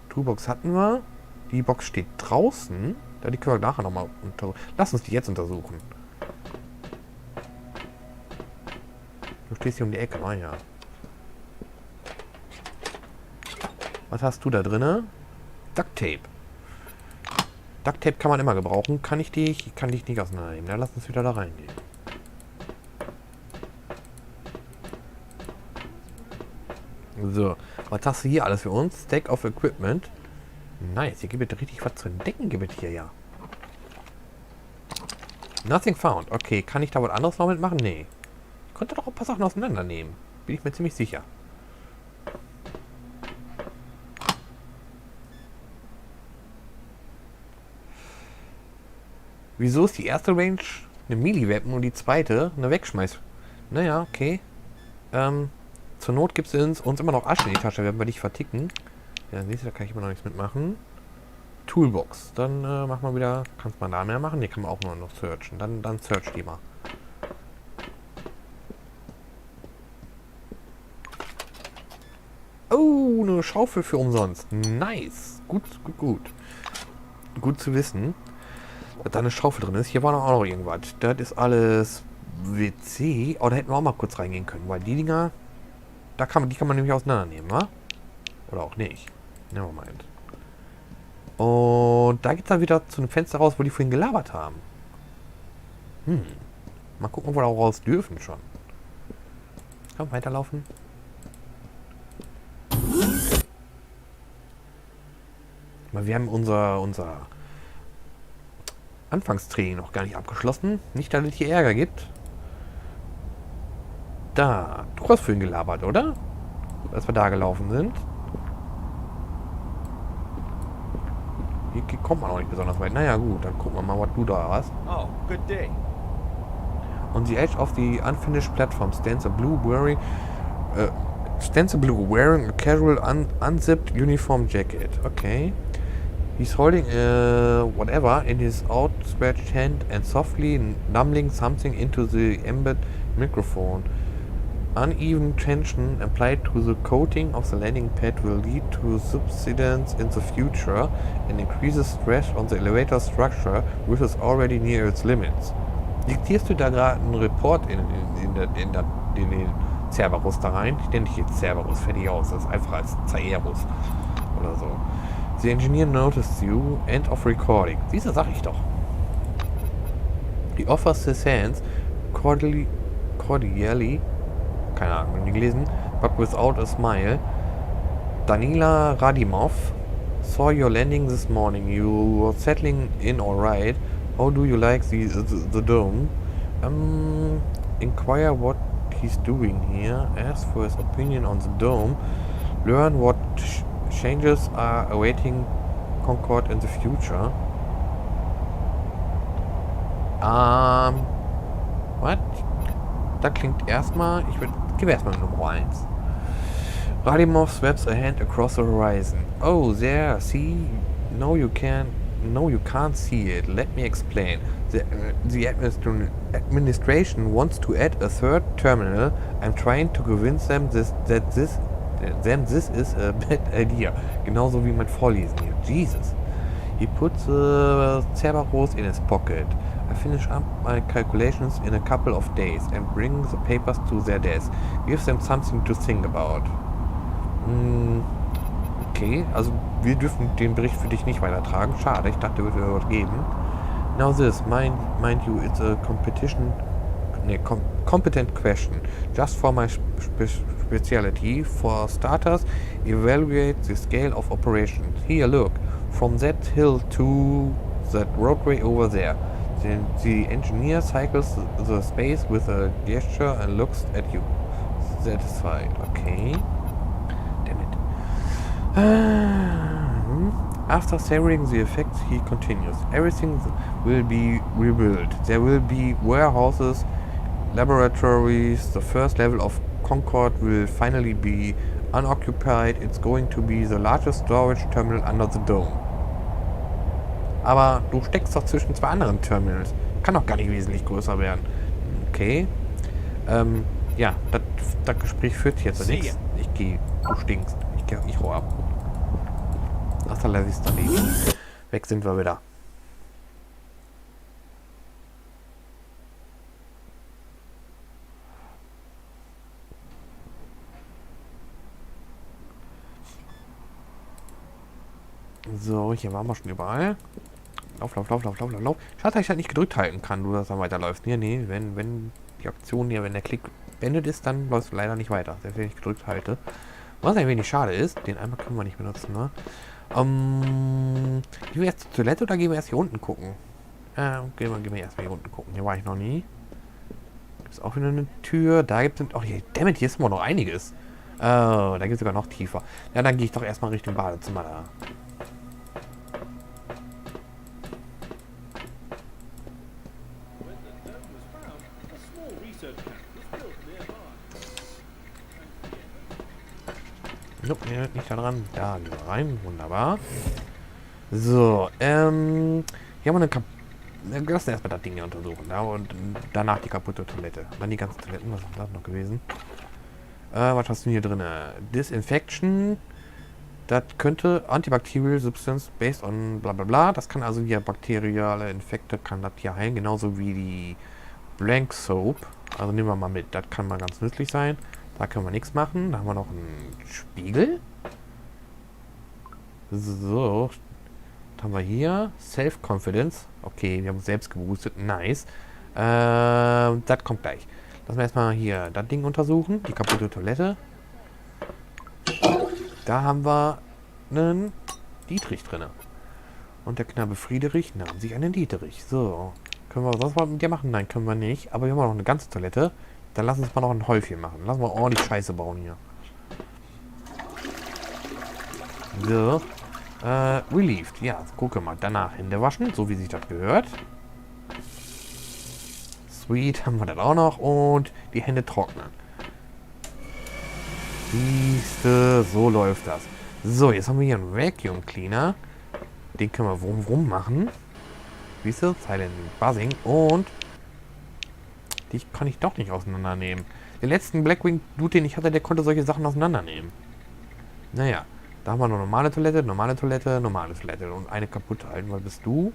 Toolbox hatten wir. Die Box steht draußen. Die können wir nachher nochmal untersuchen. Lass uns die jetzt untersuchen. Du stehst hier um die Ecke. Ah ja. Was hast du da drinne? Duct Tape. Duct Tape kann man immer gebrauchen. Kann ich dich nicht auseinandernehmen. Dann lass uns wieder da reingehen. So, was hast du hier alles für uns? Stack of Equipment. Nice, hier gibt es richtig was zu entdecken, gibt es hier ja. Nothing found. Okay, kann ich da was anderes noch mitmachen? Nee. Ich konnte doch ein paar Sachen auseinandernehmen. Bin ich mir ziemlich sicher. Wieso ist die erste Range eine Melee-Weapon und die zweite eine Wegschmeiß? Naja, okay. Zur Not gibt es uns immer noch Asche in die Tasche, werden wir dich verticken. Ja, siehst du, da kann ich immer noch nichts mitmachen. Toolbox. Dann machen wir wieder. Kannst man da mehr machen? Hier kann man auch nur noch searchen. Dann search die mal. Oh, eine Schaufel für umsonst. Nice. Gut. Gut zu wissen, dass da eine Schaufel drin ist. Hier war noch auch noch irgendwas. Das ist alles WC. Oh, da hätten wir auch mal kurz reingehen können, weil die Dinger. Die kann man nämlich auseinandernehmen, wa? Oder auch nicht. Nevermind. Und da geht es dann wieder zu einem Fenster raus, wo die vorhin gelabert haben. Mal gucken, ob wir da auch raus dürfen schon. Komm, weiterlaufen. Wir haben unser Anfangstraining noch gar nicht abgeschlossen. Nicht, dass es hier Ärger gibt. Da. Du hast vorhin gelabert, oder? Als wir da gelaufen sind. Hier kommt man auch nicht besonders weit. Naja, gut, dann gucken wir mal, was du da hast. Oh, good day. On the edge of the unfinished platform stands a blue wearing a casual unzipped uniform jacket. Okay. He's holding whatever in his outstretched hand and softly numbling something into the embedded microphone. Uneven tension applied to the coating of the landing pad will lead to subsidence in the future and increases stress on the elevator structure, which is already near its limits. Diktierst du da gerade einen Report in den Cerberus da rein? Ich nenne dich jetzt Cerberus, fertig aus. Das ist einfach als Cerberus oder so. The engineer noticed you. End of recording. Diese sag ich doch. He offers his hands cordially, keine Ahnung, nie gelesen, but without a smile. Danila Radimov saw your landing this morning. You were settling in all right. How do you like the dome? Inquire what he's doing here. Ask for his opinion on the dome. Learn what changes are awaiting Concord in the future. What? Das klingt erstmal... Gib erstmal Nummer 1. Radimov sweeps a hand across the horizon. Oh, there, see? No, you can't see it. Let me explain. The administration wants to add a third terminal. I'm trying to convince them this is a bad idea. Genauso wie mein Vorlesen hier. Jesus. He puts the Cerberus in his pocket. I finish up my calculations in a couple of days and bring the papers to their desk. Give them something to think about. Okay, also wir dürfen den Bericht für dich nicht weitertragen. Schade, ich dachte, er würde was geben. Now this, mind you, it's a competent question. Just for my specialty. For starters, evaluate the scale of operations. Here, look. From that hill to that roadway over there. Then the engineer cycles the space with a gesture and looks at you. Satisfied. Okay. Damn it. After savoring the effects, he continues. Everything will be rebuilt. There will be warehouses, laboratories. The first level of Concord will finally be unoccupied. It's going to be the largest storage terminal under the dome. Aber du steckst doch zwischen zwei anderen Terminals. Kann doch gar nicht wesentlich größer werden. Okay. Ja, das Gespräch führt jetzt nichts. Ich gehe. Du stinkst. Ich hau ab. Hasta la vista, baby. Weg sind wir wieder. So, hier waren wir schon überall. Lauf. Schade, dass ich halt nicht gedrückt halten kann, du das dann weiterläufst. Nee, wenn die Aktion hier, wenn der Klick beendet ist, dann läuft es leider nicht weiter. Selbst wenn ich gedrückt halte. Was ein wenig schade ist, den einmal können wir nicht benutzen, ne? Gehen wir erst zur Toilette oder gehen wir erst hier unten gucken? Gehen wir erst mal hier unten gucken. Hier war ich noch nie. Gibt es auch wieder eine Tür. Da gibt es... Oh, hier, dammit, hier ist immer noch einiges. Da geht es sogar noch tiefer. Ja, dann gehe ich doch erstmal Richtung Badezimmer da. Nope, nicht da dran. Da gehen wir rein. Wunderbar. So, hier haben wir eine lass erstmal das Ding hier untersuchen. Ja, und danach die kaputte Toilette. Dann die ganzen Toiletten. Was ist das noch gewesen? Was hast du hier drin? Disinfection. Das könnte Antibacterial Substance based on bla bla bla. Das kann also hier bakteriale Infekte, kann das hier heilen. Genauso wie die Blank Soap. Also nehmen wir mal mit. Das kann mal ganz nützlich sein. Da können wir nichts machen. Da haben wir noch einen Spiegel. So. Was haben wir hier? Self-Confidence. Okay, wir haben uns selbst geboostet. Nice. Das kommt gleich. Lassen wir erstmal hier das Ding untersuchen. Die kaputte Toilette. Da haben wir einen Dietrich drin. Und der Knabe Friedrich nahm sich einen Dietrich. So. Können wir sonst was mit dir machen? Nein, können wir nicht. Aber wir haben noch eine ganze Toilette. Dann lass uns mal noch ein Häufchen machen. Lass mal ordentlich Scheiße bauen hier. So. Relieved. Ja, gucke mal. Danach Hände waschen, so wie sich das gehört. Sweet, haben wir das auch noch. Und die Hände trocknen. Siehste, so läuft das. So, jetzt haben wir hier einen Vacuum Cleaner. Den können wir rum machen. Siehst du? Silent Buzzing. Und die kann ich doch nicht auseinandernehmen. Den letzten Blackwing-Dude, den ich hatte, der konnte solche Sachen auseinandernehmen. Naja, da haben wir noch normale Toilette, normale Toilette, normale Toilette. Und eine kaputt halten, weil bist du?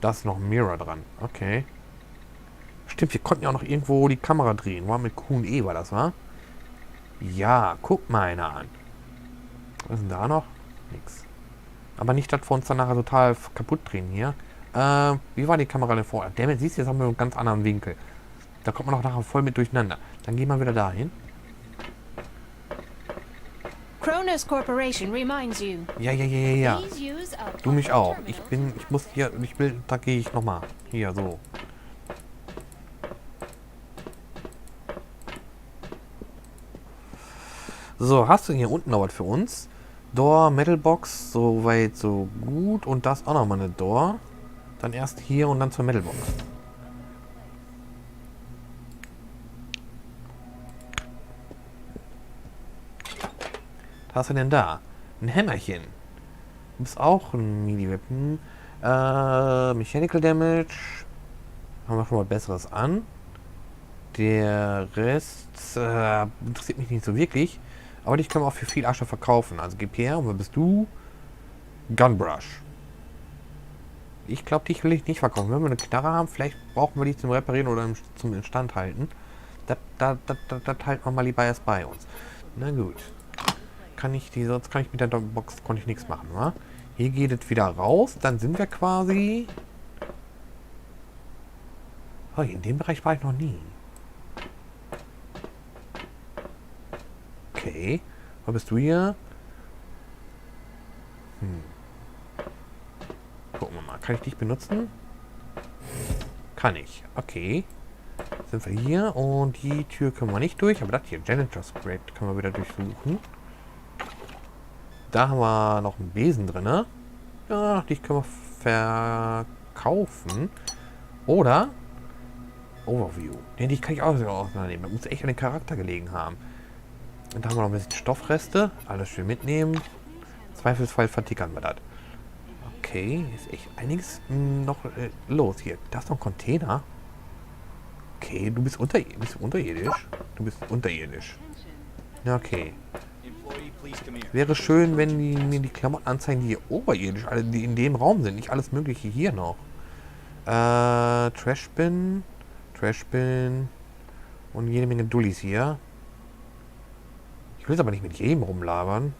Da ist noch ein Mirror dran. Okay. Stimmt, wir konnten ja auch noch irgendwo die Kamera drehen. War mit Q und E war das, wa? Ja, guck mal einer an. Was ist denn da noch? Nix. Aber nicht, dass wir uns dann nachher total kaputt drehen hier. Wie war die Kamera denn vorher? Damit siehst du, jetzt haben wir einen ganz anderen Winkel. Da kommt man auch nachher voll mit durcheinander. Dann gehen wir wieder dahin. Kronos Corporation reminds you. Ja. Please use a Du mich auch. terminal. Da gehe ich nochmal. Hier, so. So, hast du hier unten noch was für uns? Door, Metalbox, so weit, so gut. Und das auch nochmal eine Door. Dann erst hier und dann zur Metalbox. Was hast du denn da? Ein Hämmerchen. Du bist auch ein Mini-Weapon. Mechanical Damage. Haben wir schon mal Besseres an. Der Rest interessiert mich nicht so wirklich. Aber dich können wir auch für viel Asche verkaufen. Also gib her. Und wer bist du? Gunbrush. Ich glaube, dich will ich nicht verkaufen. Wenn wir eine Knarre haben, vielleicht brauchen wir die zum Reparieren oder zum Instandhalten. Das halten wir mal lieber erst bei uns. Na gut. Sonst kann ich mit der Box konnte ich nichts machen, wa? Hier geht es wieder raus. Dann sind wir quasi... Oh, in dem Bereich war ich noch nie. Okay. Wo bist du hier? Gucken wir mal. Kann ich dich benutzen? Kann ich. Okay. Sind wir hier. Und die Tür können wir nicht durch. Aber das hier, Janitor's Grate, können wir wieder durchsuchen. Da haben wir noch einen Besen drin. Ja, die können wir verkaufen. Oder Overview. Den die kann ich auch sogar auseinandernehmen. Da muss echt an den Charakter gelegen haben. Und da haben wir noch ein bisschen Stoffreste. Alles schön mitnehmen. Zweifelsfall vertickern wir das. Okay, ist echt einiges noch los hier. Da ist noch ein Container. Okay, du bist unterirdisch. Du bist unterirdisch. Ja, okay. Wäre schön, wenn die mir die Klamotten anzeigen, die hier oberirdisch, alle, die in dem Raum sind. Nicht alles Mögliche hier noch. Trashbin. Und jede Menge Dullis hier. Ich will es aber nicht mit jedem rumlabern.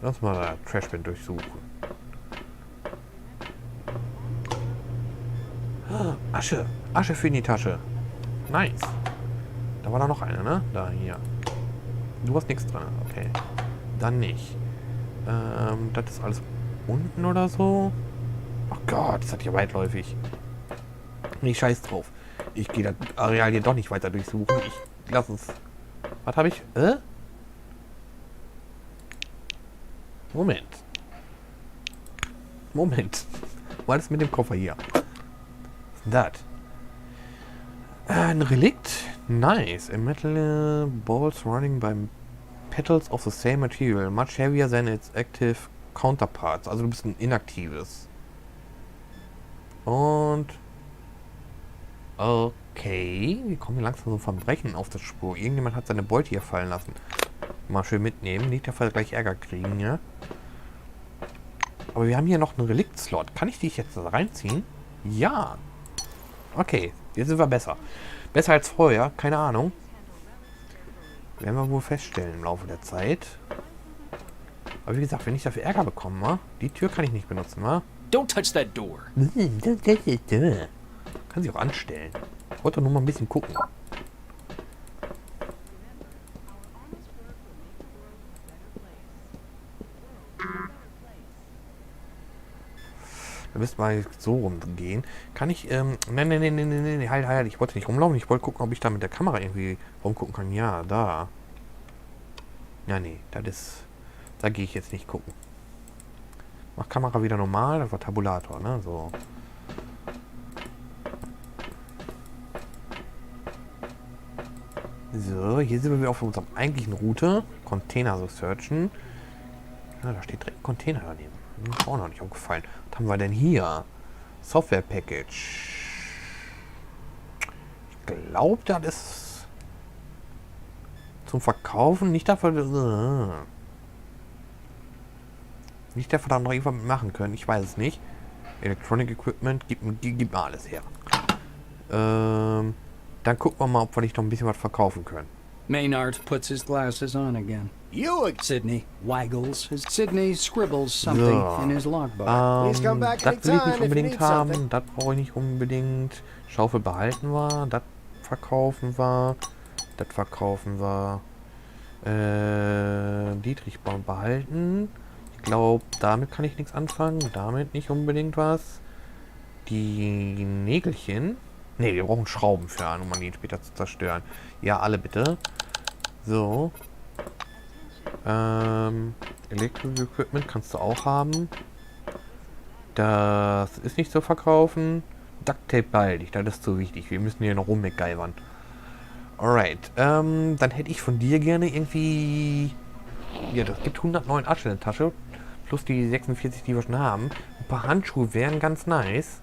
Lass mal da Trashbin durchsuchen. Asche. Asche für in die Tasche. Nice. Da war da noch eine, ne? Da, hier. Du hast nichts dran. Okay. Dann nicht. Das ist alles unten oder so. Oh Gott, das hat hier weitläufig. Nee, scheiß drauf. Ich gehe das Areal hier doch nicht weiter durchsuchen. Ich lass es. Was habe ich? Moment. Was ist mit dem Koffer hier? Was ist denn das? Ein Relikt? Nice. A metal balls running by petals of the same material. Much heavier than its active counterparts. Also du bist ein inaktives. Und... Okay. Wir kommen hier langsam so vom Verbrechen auf das Spur. Irgendjemand hat seine Beute hier fallen lassen. Mal schön mitnehmen. Nicht, dass wir gleich Ärger kriegen, ja? Aber wir haben hier noch einen Relikt-Slot. Kann ich dich jetzt reinziehen? Ja. Okay. Jetzt sind wir besser. Besser als vorher. Keine Ahnung. Werden wir wohl feststellen im Laufe der Zeit. Aber wie gesagt, wenn ich dafür Ärger bekomme, wa? Die Tür kann ich nicht benutzen, wa? Don't touch that door. Kann sie auch anstellen. Ich wollte nur mal ein bisschen gucken. Da müssen wir so rumgehen. Kann ich, nee, halt. Ich wollte nicht rumlaufen. Ich wollte gucken, ob ich da mit der Kamera irgendwie rumgucken kann. Ja, da. Ja, nee, das Da gehe ich jetzt nicht gucken. Mach Kamera wieder normal, das war Tabulator, ne? So. So, hier sind wir auf unserem eigentlichen Route. Container so searchen. Ja, da steht direkt ein Container daneben. Mir ist auch noch nicht aufgefallen. Was haben wir denn hier? Software Package. Ich glaube, das ist zum Verkaufen. Nicht dafür, nicht dafür, da noch irgendwas machen können. Ich weiß es nicht. Electronic Equipment, gib mir alles her. Dann gucken wir mal, ob wir nicht noch ein bisschen was verkaufen können. Maynard puts his glasses on again. You ag- Sydney waggles his... Sydney scribbles something So. in his logbook. Please come back Das will ich anytime nicht if you unbedingt need haben. something. Das brauche ich nicht unbedingt. Schaufel behalten wir. Das verkaufen wir. Das verkaufen wir. Dietrichbaum behalten. Ich glaube, damit kann ich nichts anfangen. Damit nicht unbedingt was. Die Nägelchen. Ne, wir brauchen Schrauben für, um die später zu zerstören. Ja, alle bitte. So. Electrical Equipment kannst du auch haben. Das ist nicht zu verkaufen. Duct Tape behalte ich, das ist zu wichtig. Wir müssen hier noch rummacgeivern. Alright. Dann hätte ich von dir gerne irgendwie... Ja, das gibt 109 Asche in der Tasche. Plus die 46, die wir schon haben. Ein paar Handschuhe wären ganz nice.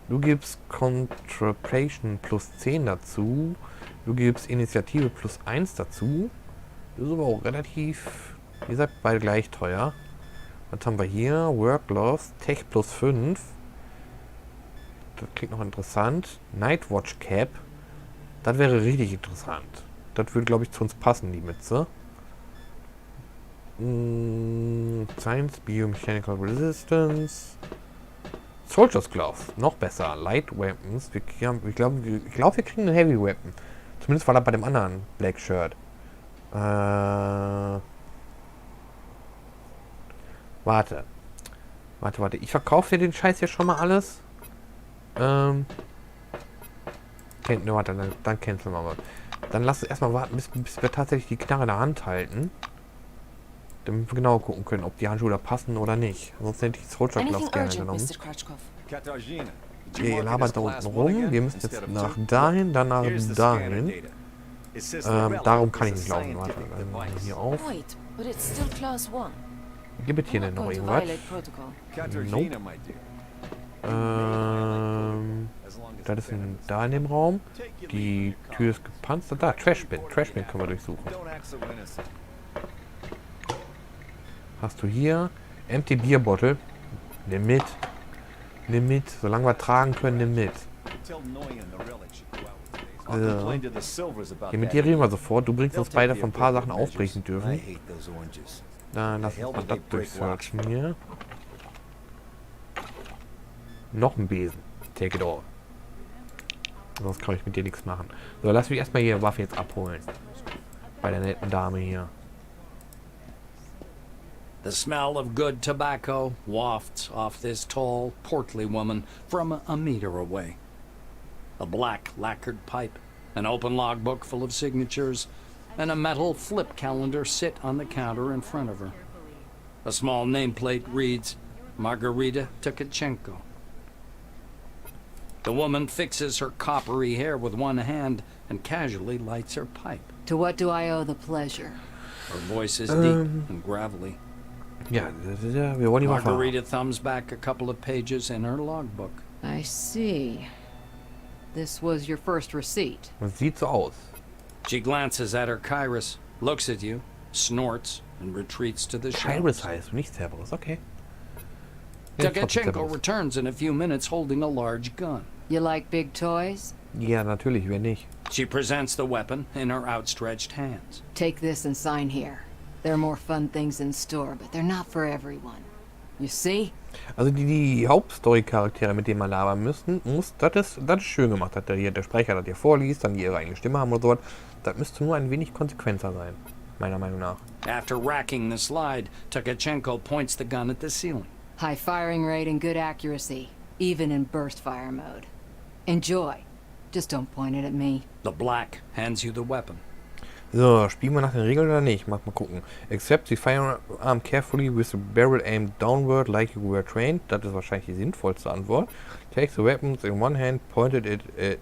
Du gibst Contraption plus 10 dazu. Du gibst Initiative plus 1 dazu. Das ist aber auch relativ... Wie gesagt, beide gleich teuer. Was haben wir hier? Work Loss, Tech plus 5. Das klingt noch interessant. Nightwatch Cap. Das wäre richtig interessant. Das würde, glaube ich, zu uns passen, die Mütze. Science, Biomechanical Resistance. Soldier's Glove. Noch besser. Light Weapons. Ich glaube, wir kriegen einen Heavy Weapon. Zumindest war das bei dem anderen Black Shirt. Warte. Ich verkaufe dir den Scheiß hier schon mal alles. Warte, dann canceln wir mal. Dann lass uns erstmal warten, bis wir tatsächlich die Knarre in der Hand halten. Damit wir genau gucken können, ob die Handschuhe da passen oder nicht. Sonst hätte ich das Soldier Glove gerne genommen. Ihr labert da unten rum. Wir müssen jetzt nach dahin, dann nach dahin. Darum kann ich nicht laufen. Warte, hier auf. Wait, but it's still class 1. Gibt es hier denn noch irgendwas? Nope. Das ist da in dem Raum. Die Tür ist gepanzert. Da, Trashbin. Trashbin können wir durchsuchen. Hast du hier Empty Beer Bottle? Nimm mit. Nimm mit. Solange wir tragen können, nimm mit. Hier mit dir reden wir sofort. Du bringst uns beide von ein paar Sachen aufbrechen dürfen. Dann lass uns mal das durchsearchen hier. Noch ein Besen. Take it all. Sonst kann ich mit dir nichts machen. So, lass mich erstmal hier Waffe jetzt abholen. Bei der netten Dame hier. The smell of good tobacco wafts off this tall, portly woman from a meter away. A black lacquered pipe, an open logbook full of signatures, and a metal flip calendar sit on the counter in front of her. A small nameplate reads, Margarita Tukachenko. The woman fixes her coppery hair with one hand and casually lights her pipe. To what do I owe the pleasure? Her voice is deep and gravelly. Ja, wir wollen die Waffe haben. Margarita thumbs back a couple of pages in her logbook. I see. This was your first receipt. Das sieht so aus. She glances at her Kairos, looks at you, snorts, and retreats to the Kairos shelves. heißt, nicht Cerberus, okay. Ja, Tukachenko returns in a few minutes holding a large gun. You like big toys? Ja, natürlich, wer nicht. She presents the weapon in her outstretched hands. Take this and sign here. There are more fun things in store, but they're not for everyone. You see? Also die Hauptstory-Charaktere, mit denen man labern muss, das ist schön gemacht, dass der Sprecher das hier vorliest, dann die ihre eigene Stimme haben oder sowas. Das müsste nur ein wenig konsequenter sein, meiner Meinung nach. After racking the slide, Tukachenko points the gun at the ceiling. High firing rate and good accuracy, even in burst fire mode. Enjoy. Just don't point it at me. The black hands you the weapon. So, spielen wir nach den Regeln oder nicht? Mal gucken. Accept the firearm carefully with the barrel aimed downward like you were trained. Das ist wahrscheinlich die sinnvollste Antwort. Take the weapons in one hand, pointed it at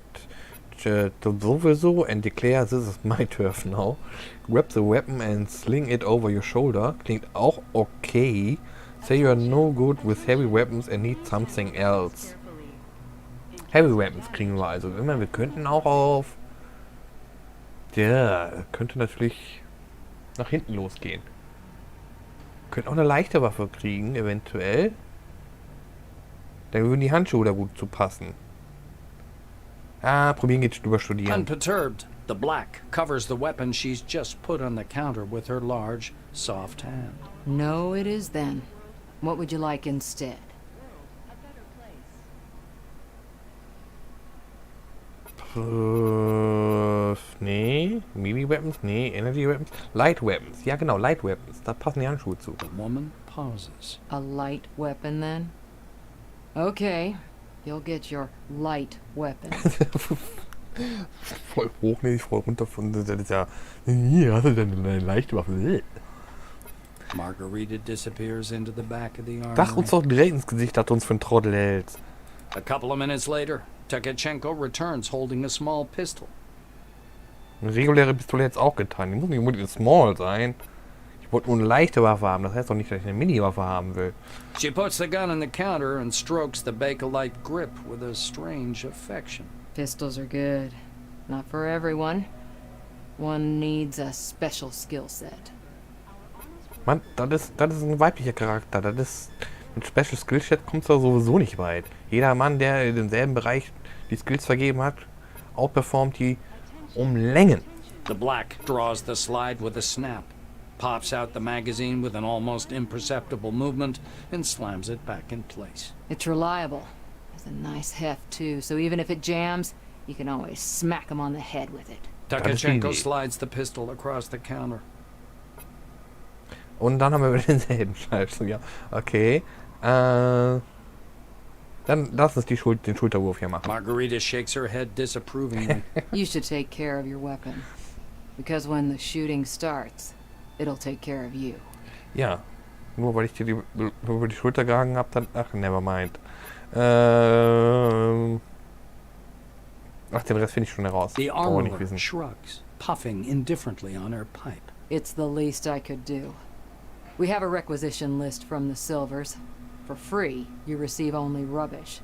sowieso and declare this is my turf now. Grab the weapon and sling it over your shoulder. Klingt auch okay. Say you are no good with heavy weapons and need something else. Heavy weapons kriegen wir also. Wir könnten auch auf... Der könnte natürlich nach hinten losgehen. Könnten auch eine leichte Waffe kriegen, eventuell. Dann würden die Handschuhe da gut zu passen. Ah, probieren geht überstudieren. Unperturbed, the black covers the weapon she's just put on the counter with her large, soft hand. No, it is then. What would you like instead? Nee. Melee Weapons? Nee. Energy Weapons? Light Weapons. Ja, genau. Light Weapons. Da passen die Handschuhe zu. The woman pauses. A light weapon then? Okay, you'll get your light weapon. Voll hochnäsig, voll runter von... Das ist ja... Hier hast du denn eine leichte Waffe. Margarita disappears into the back of the armory. Sag uns doch direkt ins Gesicht, dass du uns für einen Trottel hältst. A couple of minutes later, Tekachenko returns holding a small pistol. Eine reguläre Pistole jetzt auch getan. Die muss nicht unbedingt small sein. Ich wollte nur eine leichte Waffe haben. Das heißt doch nicht, dass ich eine Mini-Waffe haben will. She puts the gun on the counter and strokes the Bakelite grip with a strange affection. Pistols are good. Not for everyone. One needs a special skill set. Mann, das ist ein weiblicher Charakter. Das ist... Mit Special Skillset kommst du sowieso nicht weit. Jeder Mann, der in demselben Bereich die Skills vergeben hat, outperformt die um Längen. The black draws the slide with a snap, pops out the magazine with an almost imperceptible movement, and slams it back in place. It's reliable. Has a nice heft too, so even if it jams, you can always smack him on the head with it. Tekachenko slides the pistol across the counter. Und dann haben wir wieder denselben Scheiß. Ja, okay. Dann lass uns den Schulterwurf hier machen. Margarita shakes her head disapprovingly. You should take care of your weapon. Because when the shooting starts, it'll take care of you. Ja. Nur weil ich dir über die Schulter gehangen habe, dann... Ach, never mind. Ach, den Rest finde ich schon heraus. The armorer shrugs, puffing indifferently on her pipe. It's the least I could do. We have a requisition list from the Silvers. For free, you receive only rubbish.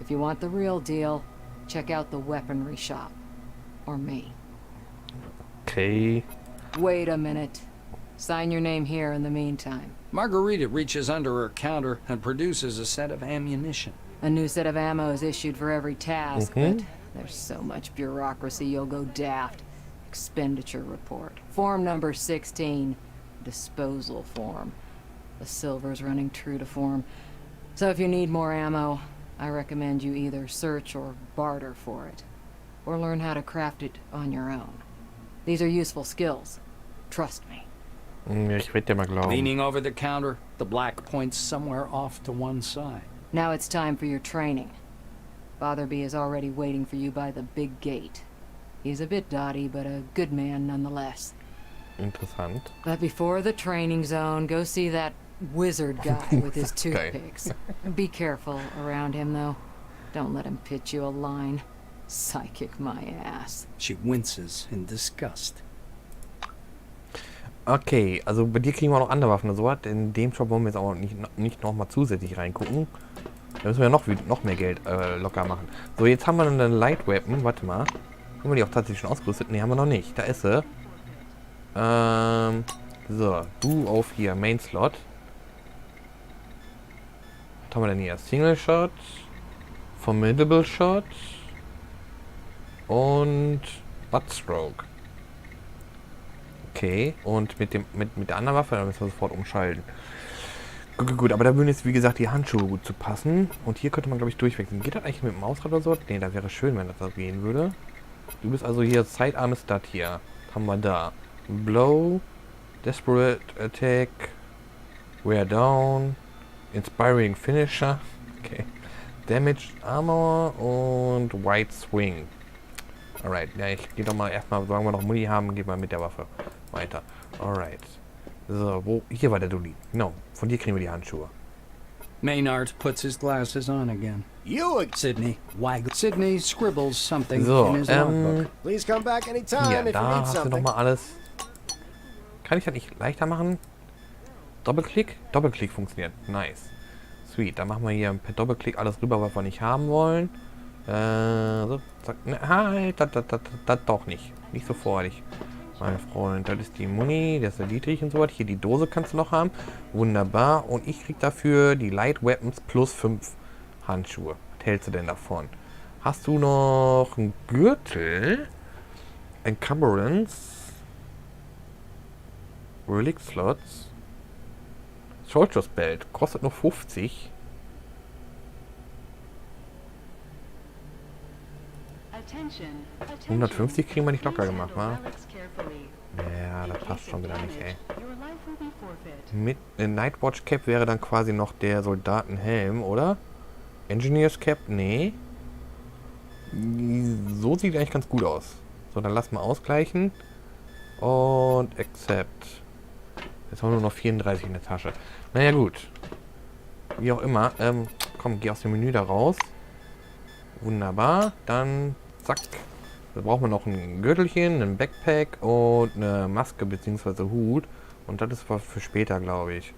If you want the real deal, check out the weaponry shop. Or me. Okay. Wait a minute. Sign your name here in the meantime. Margarita reaches under her counter and produces a set of ammunition. A new set of ammo is issued for every task, but there's so much bureaucracy you'll go daft. Expenditure report. Form number 16. Disposal form. The Silver's running true to form. So if you need more ammo, I recommend you either search or barter for it. Or learn how to craft it on your own. These are useful skills. Trust me. Ich werde dir mal glauben. Leaning over the counter, the black points somewhere off to one side. Now it's time for your training. Fatherby is already waiting for you by the big gate. He's a bit dotty, but a good man nonetheless. Interessant. But before the training zone, go see that wizard guy with his toothpicks. Be careful around him, though. Don't let him pitch you a line. Psychic my ass. She winces in disgust. Okay, also bei dir kriegen wir auch noch andere Waffen und so was. In dem Shop wollen wir jetzt auch nicht nochmal zusätzlich reingucken. Da müssen wir noch mehr Geld locker machen. So, jetzt haben wir eine Light Weapon. Warte mal. Haben wir die auch tatsächlich schon ausgerüstet? Ne, haben wir noch nicht. Da ist sie. So, du auf hier, Main Slot. Was haben wir denn hier? Single Shot, Formidable Shot und Buttstroke. Okay, und mit der anderen Waffe, da müssen wir sofort umschalten. Gut, aber da würden jetzt wie gesagt die Handschuhe gut zu passen. Und hier könnte man glaube ich durchwechseln. Geht das eigentlich mit dem Mausrad oder so? Ne, da wäre schön, wenn das so gehen würde. Du bist also hier Sidearm ist das hier. Was haben wir da? Blow, Desperate Attack, Wear Down, Inspiring Finisher, okay, Damaged Armor und White Swing. Alright, ja, ich gehe doch mal erstmal, solange wir noch Muni haben, gehen wir mit der Waffe weiter. Alright. So, hier war der Dulli. Genau, von dir kriegen wir die Handschuhe. Maynard puts his glasses on again. You Sydney waggles. Sydney scribbles something So, in his logbook. please come back anytime Hier, if you da need hast du something. nochmal alles. Kann ich das nicht leichter machen? Doppelklick? Doppelklick funktioniert. Nice. Sweet. Dann machen wir hier per Doppelklick alles rüber, was wir nicht haben wollen. So, zack. Halt, das doch nicht. Nicht so freudig. Mein Freund, das ist die Muni, das ist der Dietrich und so weiter. Hier die Dose kannst du noch haben. Wunderbar. Und ich krieg dafür die Light Weapons plus 5 Handschuhe. Was hältst du denn davon? Hast du noch einen Gürtel? Encumbrance? Relic Slots? Soldiers Belt. Kostet nur 50. Attention. 150 kriegen wir nicht locker gemacht, wa? Ja, das passt schon wieder nicht, ey. Mit Nightwatch Cap wäre dann quasi noch der Soldatenhelm, oder? Engineers Cap? Nee. So sieht eigentlich ganz gut aus. So, dann lass mal ausgleichen. Und Accept. Jetzt haben wir nur noch 34 in der Tasche. Naja, gut. Wie auch immer. Komm, geh aus dem Menü da raus. Wunderbar. Dann, zack. Da brauchen wir noch ein Gürtelchen, ein Backpack und eine Maske bzw. Hut. Und das ist für später, glaube ich.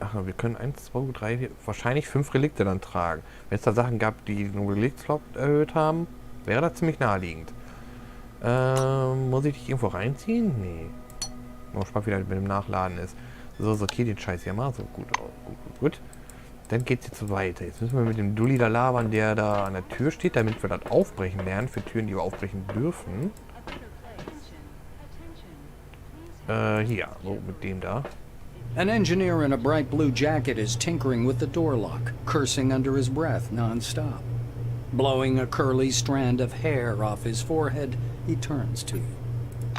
Ach, wir können 1, 2, 3, 4, wahrscheinlich 5 Relikte dann tragen. Wenn es da Sachen gab, die den Relikt-Slot erhöht haben, wäre das ziemlich naheliegend. Muss ich dich irgendwo reinziehen? Nee. Mal spannend, wie das mit dem Nachladen ist. So, sortier den Scheiß hier mal. So, gut. Dann geht's jetzt weiter. Jetzt müssen wir mit dem Dulli da labern, der da an der Tür steht, damit wir das aufbrechen lernen, für Türen, die wir aufbrechen dürfen. Hier, so mit dem da. An engineer in a bright blue jacket is tinkering with the door lock, cursing under his breath non-stop. Blowing a curly strand of hair off his forehead, he turns to you.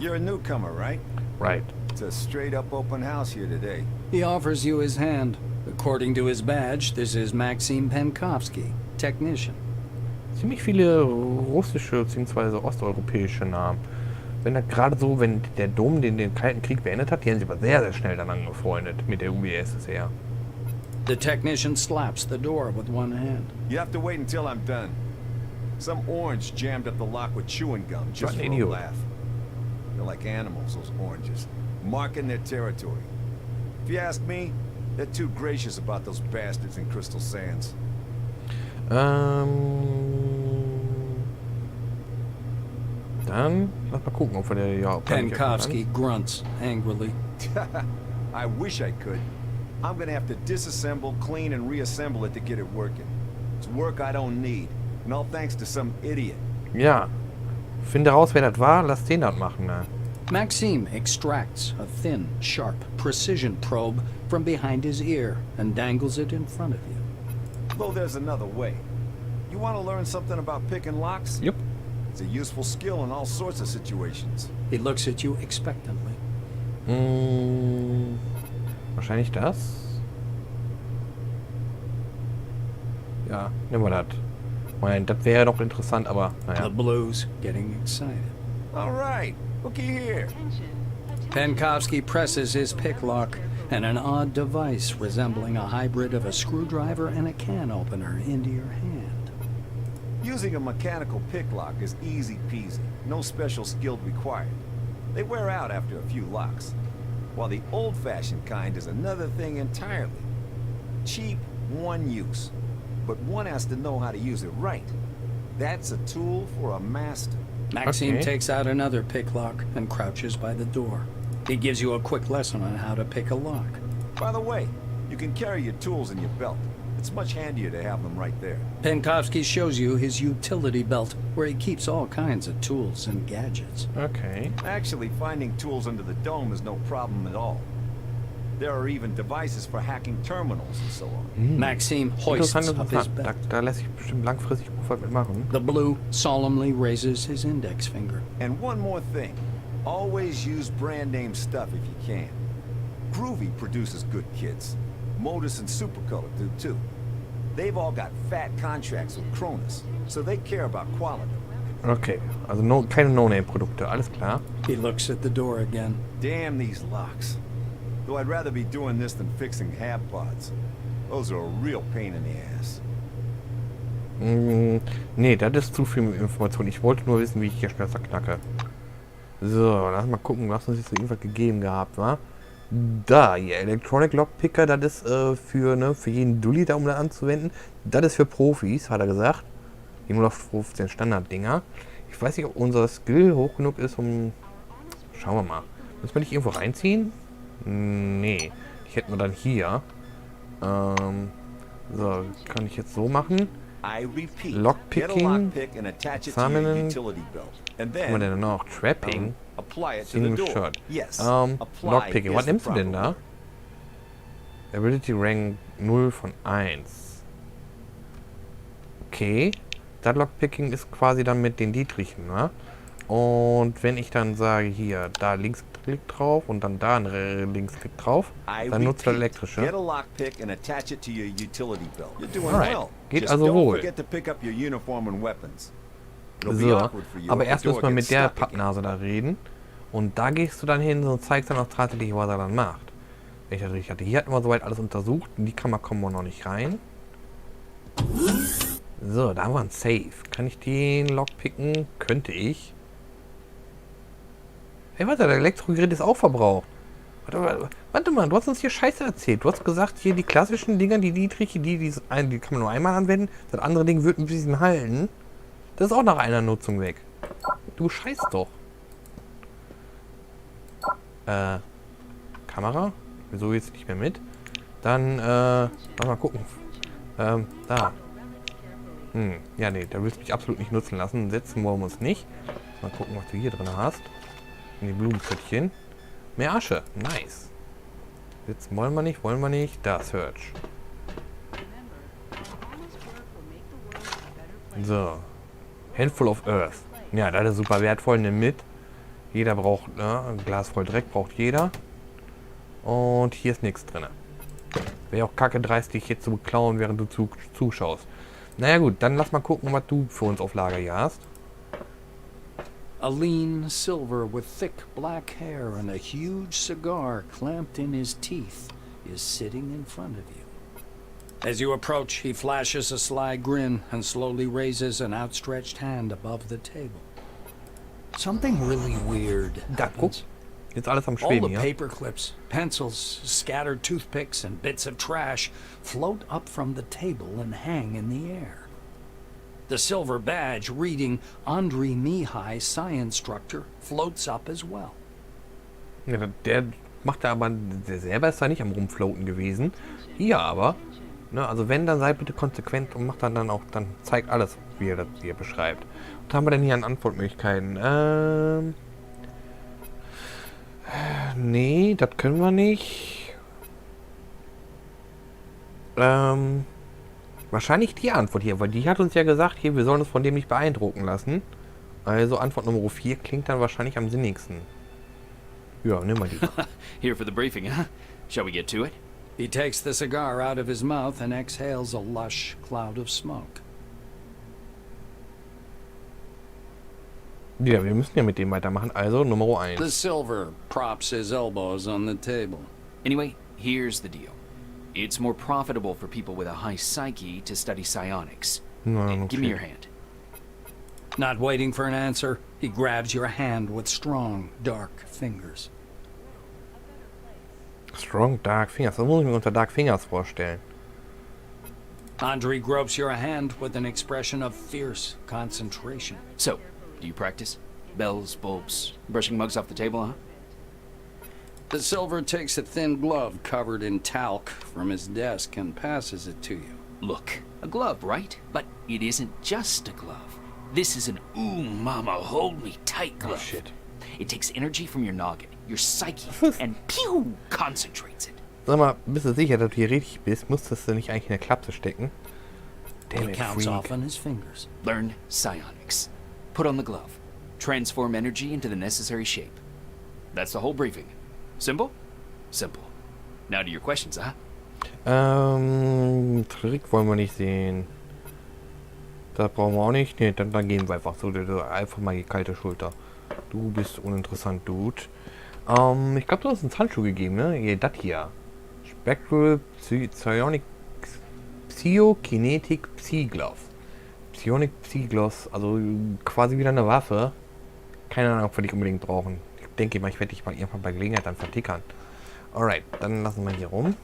You're a newcomer, right? Right. It's a straight-up open house here today. He offers you his hand. According to his badge, this is Maxim Penkovsky, technician. Ziemlich viele russische bzw. osteuropäische Namen. Wenn das gerade so, wenn der Dom den Kalten Krieg beendet hat, die haben sich aber sehr, sehr schnell dann angefreundet mit der UdSSR. The technician slaps the door with one hand. You have to wait until I'm done. Some orange jammed up the lock with chewing gum just for a laugh. They're like animals, those oranges, marking their territory. If you ask me, they're too gracious about those bastards in Crystal Sands. Dann lass mal gucken, ob wir der ja. Penkovsky grunts angrily. I wish I could. I'm gonna have to disassemble, clean, and reassemble it to get it working. It's work I don't need, and all thanks to some idiot. Ja. Finde raus, wer das war. Lass den das machen, ne? Maxime extracts a thin, sharp precision probe from behind his ear and dangles it in front of you. Though there's another way. You want to learn something about picking locks? Yep. It's a useful skill in all sorts of situations. He looks at you expectantly. Wahrscheinlich das. Ja, nehmen wir das. Mein, das wäre doch interessant, aber naja. The blues getting excited. All right, looky here. Penkovsky presses his pick lock, and an odd device resembling a hybrid of a screwdriver and a can opener into your hand. Using a mechanical pick lock is easy peasy, no special skill required. They wear out after a few locks, while the old-fashioned kind is another thing entirely. Cheap, one use, but one has to know how to use it right. That's a tool for a master. Maxime takes out another pick lock and crouches by the door. He gives you a quick lesson on how to pick a lock. By the way, you can carry your tools in your belt. It's much handier to have them right there. Penkovsky shows you his utility belt, where he keeps all kinds of tools and gadgets. Okay. Actually, finding tools under the dome is no problem at all. There are even devices for hacking terminals and so on. Maxime hoists up his belt. Da lässt sich bestimmt langfristig gut was mitmachen. The blue solemnly raises his index finger. And one more thing. Always use brand name stuff if you can. Groovy produces good kits. Modus and Supercolor do too. They've all got fat contracts with Cronus, so they care about quality. Okay, also keine No-Name-Produkte, alles klar. He looks at the door again. Damn these locks. Though I'd rather be doing this than fixing hab pods. Those are a real pain in the ass. Nee, das ist zu viel Information. Ich wollte nur wissen, wie ich hier schnell verknacke. So, lass mal gucken, was uns jetzt so irgendwas gegeben gehabt, war. Da, hier, Electronic Lockpicker, das ist für jeden Dulli da, um das anzuwenden. Das ist für Profis, hat er gesagt. Die 0815 Standarddinger. Ich weiß nicht, ob unser Skill hoch genug ist, um... Schauen wir mal. Müssen wir nicht irgendwo reinziehen? Nee. Ich hätte nur dann hier. So, kann ich jetzt so machen. Lockpicking. Examinen. Was haben wir denn noch? Trapping. Single Shot. Lockpicking. Was nimmst du denn da? Ability Rank 0 von 1. Okay. Das Lockpicking ist quasi dann mit den Dietrichen, ne? Und wenn ich dann sage, hier, da Linksklick drauf und dann da ein Linksklick drauf, dann nutzt er elektrische. Alright. Geht also wohl. So, aber erst müssen wir mit der Pappnase da reden. Und da gehst du dann hin und zeigst dann auch tatsächlich, was er dann macht. Wenn ich das richtig hatte. Hier hatten wir soweit alles untersucht. In die Kammer kommen wir noch nicht rein. So, da haben wir ein Safe. Kann ich den lockpicken? Könnte ich. Hey, warte, der Elektrogerät ist auch verbraucht. Warte mal, du hast uns hier Scheiße erzählt. Du hast gesagt, hier die klassischen Dinger, die Dietriche, die kann man nur einmal anwenden. Das andere Ding wird ein bisschen halten. Das ist auch nach einer Nutzung weg. Du scheißt doch. Kamera? Wieso jetzt nicht mehr mit? Dann, mal gucken. Da. Ja, nee, da willst du mich absolut nicht nutzen lassen. Setzen wollen wir uns nicht. Mal gucken, was du hier drin hast. In die Blumenpöttchen. Mehr Asche. Nice. Setzen wollen wir nicht. Da, Search. So. Handful of Earth. Ja, das ist super wertvoll. Nimm mit. Jeder braucht, ein Glas voll Dreck braucht jeder. Und hier ist nichts drin. Wäre auch kacke dreist, dich jetzt zu beklauen, während du zuschaust. Naja gut, dann lass mal gucken, was du für uns auf Lager hier hast. A lean silver with thick black hair and a huge cigar clamped in his teeth is sitting in front of you. As you approach, he flashes a sly grin and slowly raises an outstretched hand above the table. Something really weird happens. Jetzt alles am All Schweben the hier. paper clips, pencils, scattered toothpicks, and bits of trash float up from the table and hang in the air. The silver badge reading Andrei Mihai, Science Instructor, floats up as well. Ja, der macht da aber, der selber ist da nicht am Rumfloaten gewesen. Hier aber, ne, also wenn, dann seid bitte konsequent und macht dann auch, dann zeigt alles, wie er das hier beschreibt. Was haben wir denn hier an Antwortmöglichkeiten? Nee, das können wir nicht. Wahrscheinlich die Antwort hier, weil die hat uns ja gesagt, hier, wir sollen uns von dem nicht beeindrucken lassen. Also Antwort Nummer 4 klingt dann wahrscheinlich am sinnigsten. Ja, nimm mal die. Here for the briefing, huh? Shall we get to it? He takes the cigar out of his mouth and exhales a lush cloud of smoke. Ja, wir müssen ja mit dem weitermachen. Also Nummer 1. The silver props his elbows on the table. Anyway, here's the deal. It's more profitable for people with a high psyche to study psionics. Give me your hand. Not waiting for an answer, he grabs your hand with strong, dark fingers. Strong Dark Fingers. Was muss ich mir unter Dark Fingers vorstellen? Andrei gropes your hand with an expression of fierce concentration. So, do you practice? Bells, bulbs, brushing mugs off the table, huh? The silver takes a thin glove covered in talc from his desk and passes it to you. Look, a glove, right? But it isn't just a glove. This is an ooh mama, hold me tight glove. Oh, shit. It takes energy from your noggin, your psyche, and pew, concentrates it. Sag mal, bist du sicher, dass du hier richtig bist? Musstest du nicht eigentlich in der Klapse stecken? Damn He it, counts freak. off on his fingers. Learn psionics. Put on the glove. Transform energy into the necessary shape. That's the whole briefing. Simple? Simple. Now to your questions, huh? Trick wollen wir nicht sehen. Das brauchen wir auch nicht. Ne, dann gehen wir einfach so. Einfach mal die kalte Schulter. Du bist uninteressant, Dude. Ich glaube, du hast uns Handschuh gegeben, ne? Hier, das hier. Spectral Psionic Psychokinetic Psygloss. Psionic Psygloss, also quasi wieder eine Waffe. Keine Ahnung, ob wir die unbedingt brauchen. Ich denke mal, ich werde dich mal irgendwann bei Gelegenheit dann vertickern. Alright, dann lassen wir hier rum.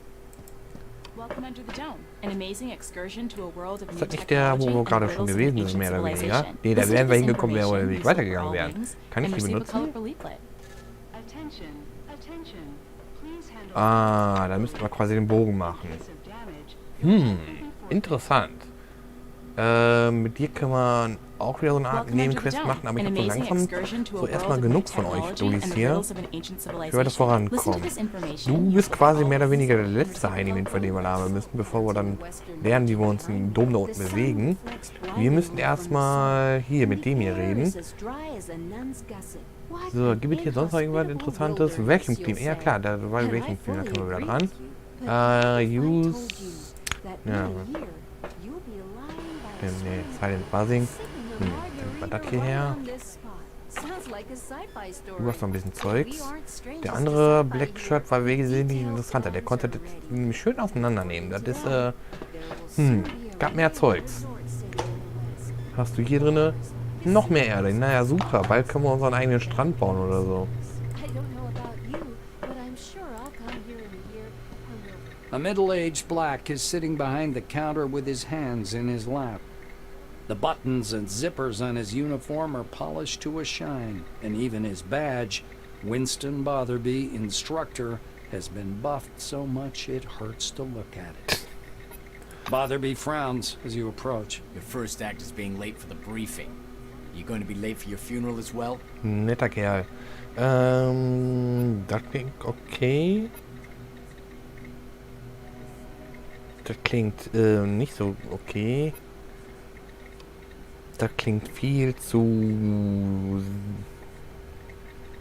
Ist das nicht der, wo wir gerade schon gewesen sind, mehr oder weniger? Ne, da wären wir hingekommen, wäre der Weg weitergegangen wären. Kann ich die benutzen? Ah, da müssten wir quasi den Bogen machen. Interessant. Mit dir können wir auch wieder so eine Art Nebenquest machen, aber ich habe so langsam so erstmal genug von euch, Dullis hier. Ich werde vorankommen. Du bist quasi mehr oder weniger der letzte Heini, von dem wir haben müssen, bevor wir dann lernen, wie wir uns im Dom da unten bewegen. Wir müssen erstmal hier mit dem hier reden. So, gibt es hier sonst noch irgendwas Interessantes? Vacuum Clean, ja klar, da war Vacuum Clean, da können wir wieder dran. Use... Ja. Nee, Silent Buzzing. Dann war das hierher. Du hast noch ein bisschen Zeugs. Der andere Black Shirt war wesentlich interessanter. Der konnte das nämlich schön auseinandernehmen. Das ist, gab mehr Zeugs. Hast du hier drinne noch mehr Erde? Naja, super. Bald können wir unseren eigenen Strand bauen oder so. A middle-aged black is sitting behind the counter with his hands in his lap. The buttons and zippers on his uniform are polished to a shine, and even his badge, Winston Botherby, instructor, has been buffed so much it hurts to look at it. Botherby frowns as you approach. Your first act is being late for the briefing. You going to be late for your funeral as well? Netter Kerl. Das klingt okay. Das klingt nicht so okay. Das klingt viel zu...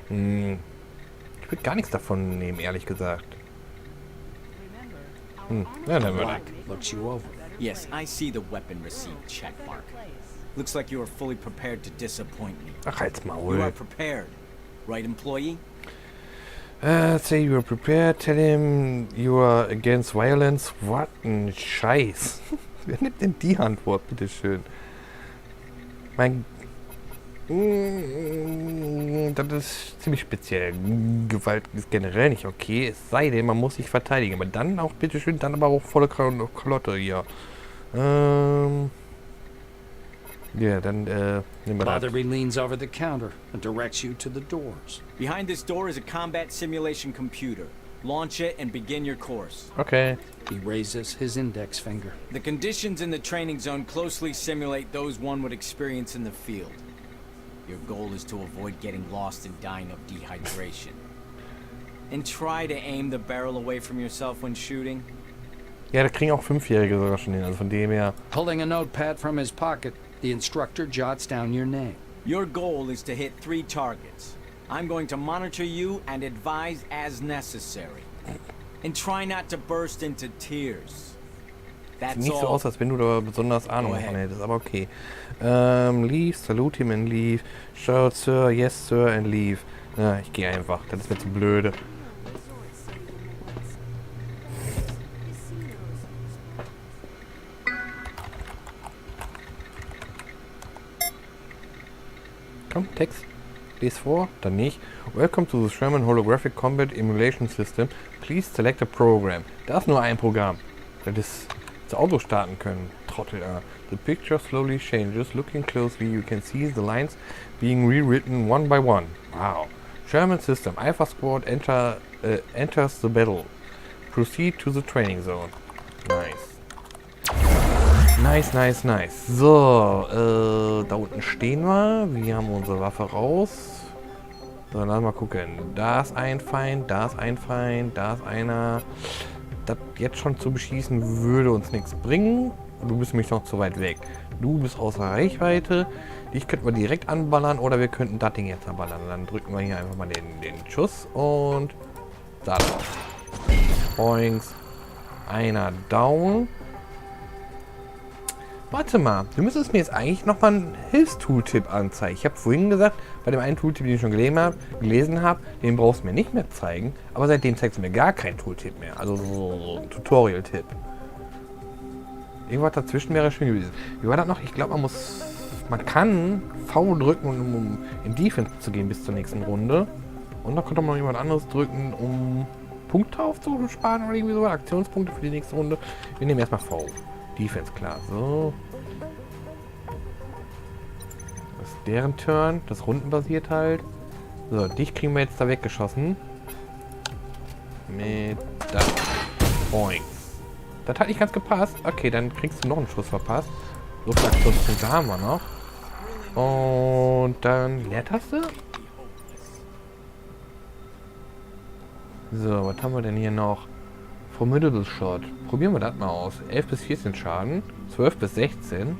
Ich würde gar nichts davon nehmen, ehrlich gesagt. Ja, dann würde ich. Looks you over. Yes, I see the weapon receipt checkmark. Looks like you are fully prepared to disappoint me. Ach, halt's You Maul. are prepared, right, employee? Say you are prepared, tell him you are against violence. What ein Scheiß. Wer nimmt denn die Antwort, bitteschön? Mein... Das ist ziemlich speziell. Gewalt ist generell nicht okay, es sei denn, man muss sich verteidigen. Aber dann auch, bitteschön, dann aber auch volle Kalotte hier. Ja, dann nehmen wir das. Botherby leans over the counter and directs you to the doors. Behind this door is a combat simulation computer. Launch it and begin your course. Okay. He raises his index finger. The conditions in the training zone closely simulate those one would experience in the field. Your goal is to avoid getting lost and dying of dehydration. And try to aim the barrel away from yourself when shooting. Ja, da kriegen auch Fünfjährige sogar schon hin, also von dem her. Pulling a notepad from his pocket, the instructor jots down your name. Your goal is to hit 3 targets. I'm going to monitor you and advise as necessary. And try not to burst into tears. That's Sieht nicht so all. aus, als wenn du da besonders Ahnung davon hättest, aber okay. Leave, salute him and leave. Shout, sir, yes, sir, and leave. Ja, ich gehe einfach, das ist mir zu blöde. Komm, Text. Lies vor, dann nicht. Welcome to the Sherman Holographic Combat Emulation System. Please select a program. Da ist nur ein Programm. Das Auto starten können. Trottel. The picture slowly changes. Looking closely, you can see the lines being rewritten one by one. Wow. Sherman System. Alpha Squad enters the battle. Proceed to the training zone. Nice. Nice, nice, nice. So, da unten stehen wir. Wir haben unsere Waffe raus. So, lass mal gucken. Da ist ein Feind, da ist ein Feind, da ist einer. Das jetzt schon zu beschießen würde uns nichts bringen. Du bist nämlich noch zu weit weg. Du bist außer Reichweite. Dich könnten wir direkt anballern oder wir könnten das Ding jetzt anballern. Dann drücken wir hier einfach mal den Schuss und da drauf. Boings. Einer down. Warte mal, du müsstest mir jetzt eigentlich nochmal einen Hilfstooltip anzeigen. Ich habe vorhin gesagt, bei dem einen Tooltip, den ich schon gelesen habe, den brauchst du mir nicht mehr zeigen. Aber seitdem zeigst du mir gar keinen Tooltip mehr. Also so ein Tutorial-Tipp. Irgendwas dazwischen wäre schön gewesen. Wie war das noch? Ich glaube, man kann V drücken, um in Defense zu gehen bis zur nächsten Runde. Und dann konnte man noch jemand anderes drücken, um Punkte aufzusparen oder irgendwie so. Aktionspunkte für die nächste Runde. Wir nehmen erstmal V. Defense, klar. So. Das ist deren Turn. Das rundenbasiert halt. So, dich kriegen wir jetzt da weggeschossen. Mit das. Boing. Das hat nicht ganz gepasst. Okay, dann kriegst du noch einen Schuss verpasst. So viele Aktionspunkte haben wir noch. Und dann Leertaste. So, was haben wir denn hier noch? Formidable Shot. Probieren wir das mal aus. 11 bis 14 Schaden. 12 bis 16.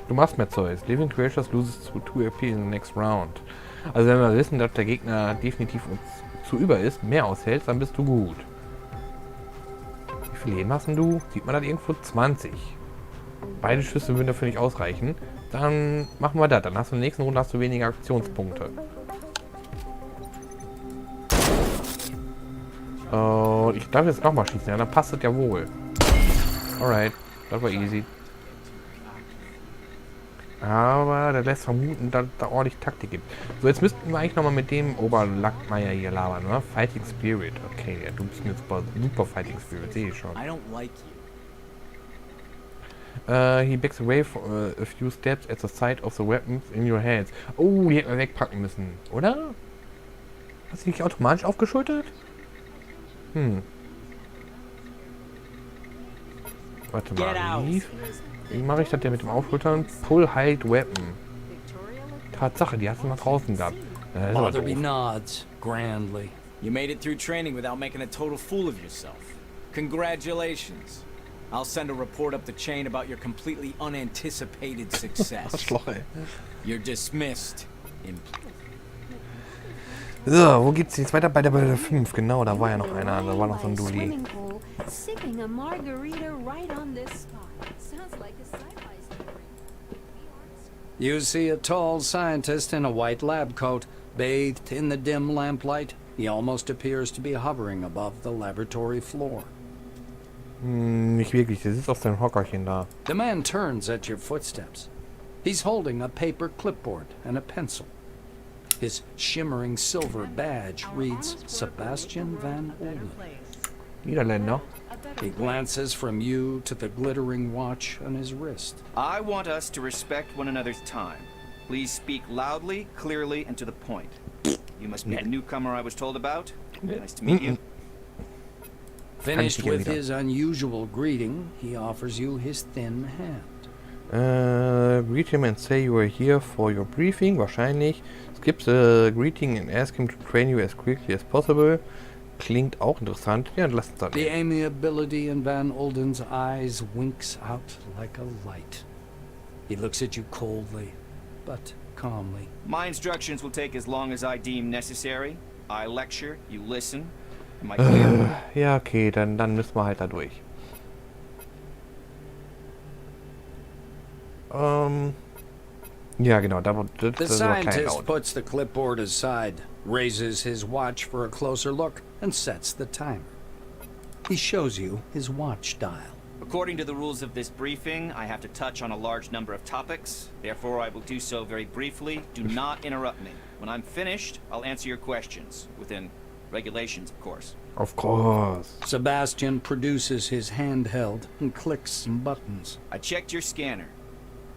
Du machst mehr Zeugs. Living Creatures loses to 2 AP in the next round. Also wenn wir wissen, dass der Gegner definitiv uns zu über ist, mehr aushält, dann bist du gut. Wie viel Leben hast denn du? Sieht man das irgendwo? 20. Beide Schüsse würden dafür nicht ausreichen. Dann machen wir das. Dann hast du in der nächsten Runde weniger Aktionspunkte. Und ich darf jetzt nochmal schießen. Ja, dann passt es ja wohl. Alright. Das war easy. Aber der lässt vermuten, dass da ordentlich Taktik gibt. So, jetzt müssten wir eigentlich nochmal mit dem Oberlackmeier hier labern, oder? Fighting Spirit. Okay, ja, du bist mir super Fighting Spirit, sehe ich schon. I don't like you. He backs away for a few steps at the sight of the weapons in your hands. Oh, die hätten wir wegpacken müssen, oder? Hast du nicht automatisch aufgeschultert? Warte mal, wie mache ich das denn mit dem Aufschultern? Pull Hide Weapon. Tatsache, die hast du nach draußen gehabt. Motherby nods grandly. You made it through training without making a total fool of yourself. Congratulations. I'll send a report up the chain about your completely unanticipated success. You're dismissed. So, wo geht's jetzt weiter? Bei der 5, genau, da war ja noch einer, da war noch so ein Dulli. You see a tall scientist in a white lab coat, bathed in the dim lamplight. He almost appears to be hovering above the laboratory floor. Nicht wirklich, der sitzt auf seinem Hockerchen da. The man turns at your footsteps. He's holding a paper clipboard and a pencil. His shimmering silver badge reads Sebastian van Olden. Niederländer. He glances from you to the glittering watch on his wrist. I want us to respect one another's time. Please speak loudly, clearly, and to the point. You must be the newcomer I was told about. Nice to meet you. Finished with his unusual greeting, he offers you his thin hand. Greet him and say you are here for your briefing. Wahrscheinlich. Skip the greeting and ask him to train you as quickly as possible. Klingt auch interessant. Ja, lass uns das. The amiability in Van Olden's eyes winks out like a light. He looks at you coldly, but calmly. My instructions will take as long as I deem necessary. I lecture, you listen. Am I clear? Ja, okay, dann müssen wir halt da durch. Ja, genau, das The war klein scientist laut. puts the clipboard aside, raises his watch for a closer look, and sets the timer. He shows you his watch dial. According to the rules of this briefing, I have to touch on a large number of topics. Therefore, I will do so very briefly. Do not interrupt me. When I'm finished, I'll answer your questions. Within regulations, of course. Of course. Sebastian produces his handheld and clicks some buttons. I checked your scanner.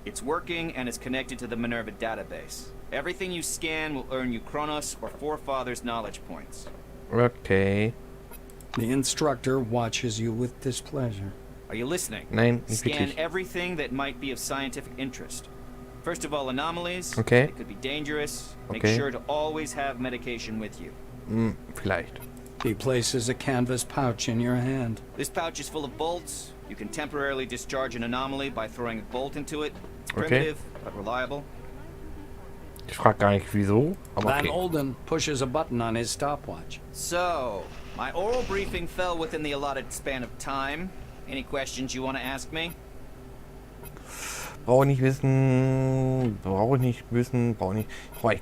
It's working and it's connected to the Minerva database. Everything you scan will earn you Kronos or Forefathers knowledge points. Okay. The instructor watches you with displeasure. Are you listening? Nein, nicht Scan wirklich. everything that might be of scientific interest. First of all, anomalies. Okay. It could be dangerous. Make Okay. sure to always have medication with you. Vielleicht. He places a canvas pouch in your hand. This pouch is full of bolts. You can temporarily discharge an anomaly by throwing a bolt into it. It's Okay. primitive, but reliable. Ich frage gar nicht wieso, aber Van okay. Olden pushes a button on his stopwatch. So, my oral briefing fell within the allotted span of time. Any questions you want to ask me? Brauche ich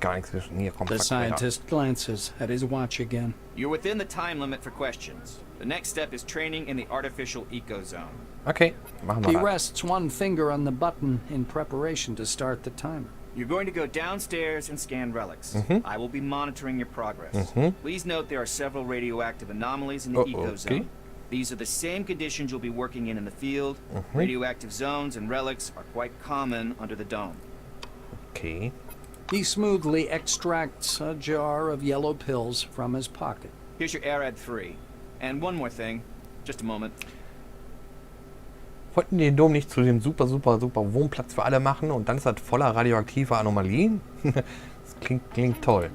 gar nichts wissen. Hier, komm, The pack weiter. scientist glances at his watch again. You're within the time limit for questions. The next step is training in the artificial ecozone. Okay, machen wir He das. rests one finger on the button in preparation to start the timer. You're going to go downstairs and scan relics. I will be monitoring your progress. Please note there are several radioactive anomalies in the ecozone. Okay. These are the same conditions you'll be working in the field. Radioactive zones and relics are quite common under the dome. Okay. He smoothly extracts a jar of yellow pills from his pocket. Here's your ARAD 3. And one more thing. Just a moment. Wollten die den Dom nicht zu dem super Wohnplatz für alle machen und dann ist das voller radioaktiver Anomalien? Das klingt toll.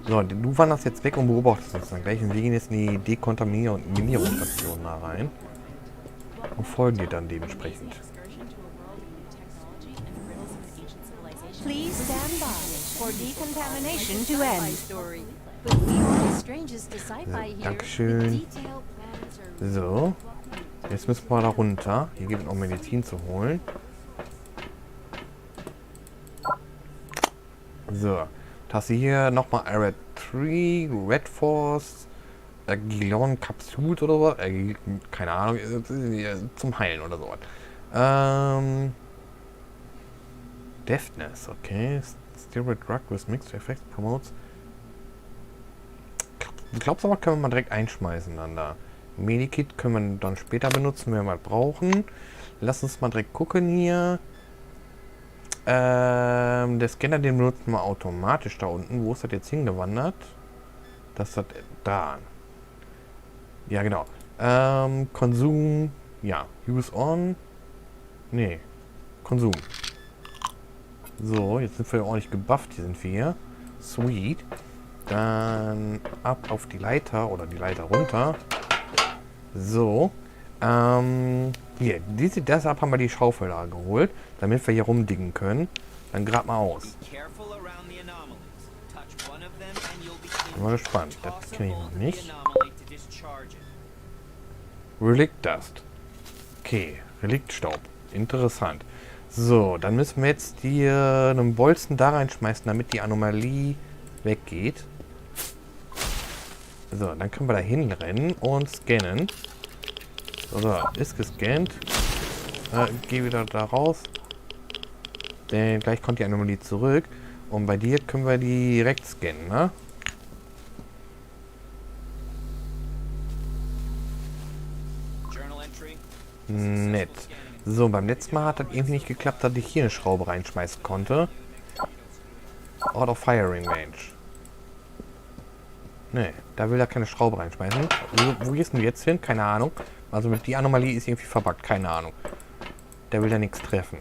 So, du wanderst jetzt weg und beobachtest uns dann gleich und wir gehen jetzt in die Dekontaminierungsstation da rein und folgen dir dann dementsprechend. Please stand by for decontamination to end. But we are the strangest to sci-fi here. Dankeschön. The detailed plans are So, jetzt müssen wir da runter. Hier gibt es noch Medizin zu holen. So, hast du hier nochmal Arad 3, Red Force, Gilon Kapsult oder so? Keine Ahnung, zum Heilen oder so. Deftness, okay. Steroid Drug with Mixed Effects promotes. Ich glaube, aber können wir mal direkt einschmeißen dann da. Medikit können wir dann später benutzen, wenn wir mal brauchen. Lass uns mal direkt gucken hier. Der Scanner, den benutzen wir automatisch da unten. Wo ist das jetzt hingewandert? Das ist da. Ja, genau. Konsum. Ja. Use on. Nee. Konsum. So, jetzt sind wir ordentlich gebufft. Hier sind wir hier. Sweet. Dann ab auf die Leiter oder die Leiter runter. So. Hier, deshalb haben wir die Schaufel da geholt, damit wir hier rumdingen können. Dann grad mal aus. Bin mal gespannt. Das kenne ich noch nicht. Relict Dust. Okay, Reliktstaub. Interessant. So, dann müssen wir jetzt hier einen Bolzen da reinschmeißen, damit die Anomalie weggeht. So, dann können wir da hinrennen und scannen. So, ist gescannt. Geh wieder da raus. Denn gleich kommt die Anomalie zurück. Und bei dir können wir die direkt scannen, ne? Nett. So, beim letzten Mal hat das irgendwie nicht geklappt, dass ich hier eine Schraube reinschmeißen konnte. Out of Firing Range. Ne, da will er keine Schraube reinschmeißen. Wo gehst du jetzt hin? Keine Ahnung. Also mit die Anomalie ist irgendwie verbuggt. Keine Ahnung. Der will ja nichts treffen.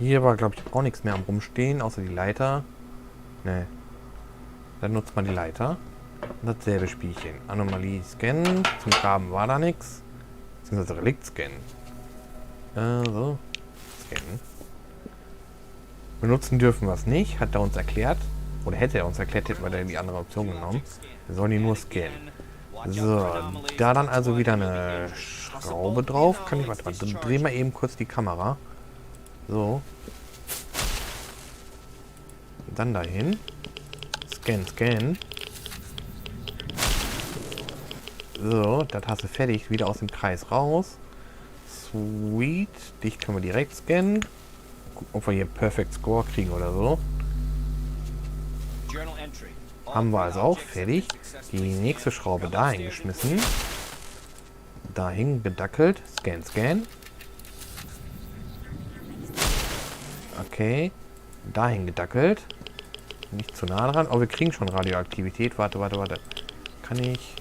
Hier war, glaube ich, auch nichts mehr am Rumstehen, außer die Leiter. Ne. Dann nutzt man die Leiter. Und dasselbe Spielchen. Anomalie scannen. Zum Graben war da nichts. Beziehungsweise Relikt scannen. So. Scannen. Benutzen dürfen wir es nicht. Hat er uns erklärt. Oder hätte er uns erklärt, hätten wir dann die andere Option genommen. Wir sollen die nur scannen. So, da dann also wieder eine Schraube drauf. Kann ich, warte mal, dann drehen wir eben kurz die Kamera. So. Dann dahin. Scannen. So, das hast du fertig. Wieder aus dem Kreis raus. Sweet. Dich können wir direkt scannen. Gucken, ob wir hier Perfect Score kriegen oder so. Haben wir also auch fertig. Die nächste Schraube dahin geschmissen. Dahin gedackelt. Scan. Okay. Dahin gedackelt. Nicht zu nah dran. Oh, wir kriegen schon Radioaktivität. Warte. Kann ich...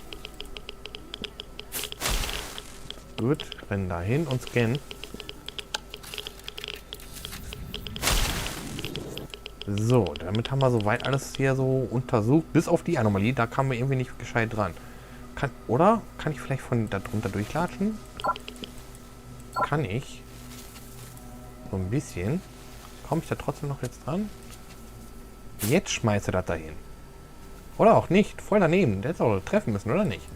Gut. Rennen dahin und scannen. So, damit haben wir soweit alles hier so untersucht. Bis auf die Anomalie. Da kamen wir irgendwie nicht gescheit dran. Oder? Kann ich vielleicht von da drunter durchlatschen? Kann ich. So ein bisschen. Komme ich da trotzdem noch jetzt dran? Jetzt schmeiße das dahin. Oder auch nicht. Voll daneben. Der hätte auch treffen müssen, oder nicht?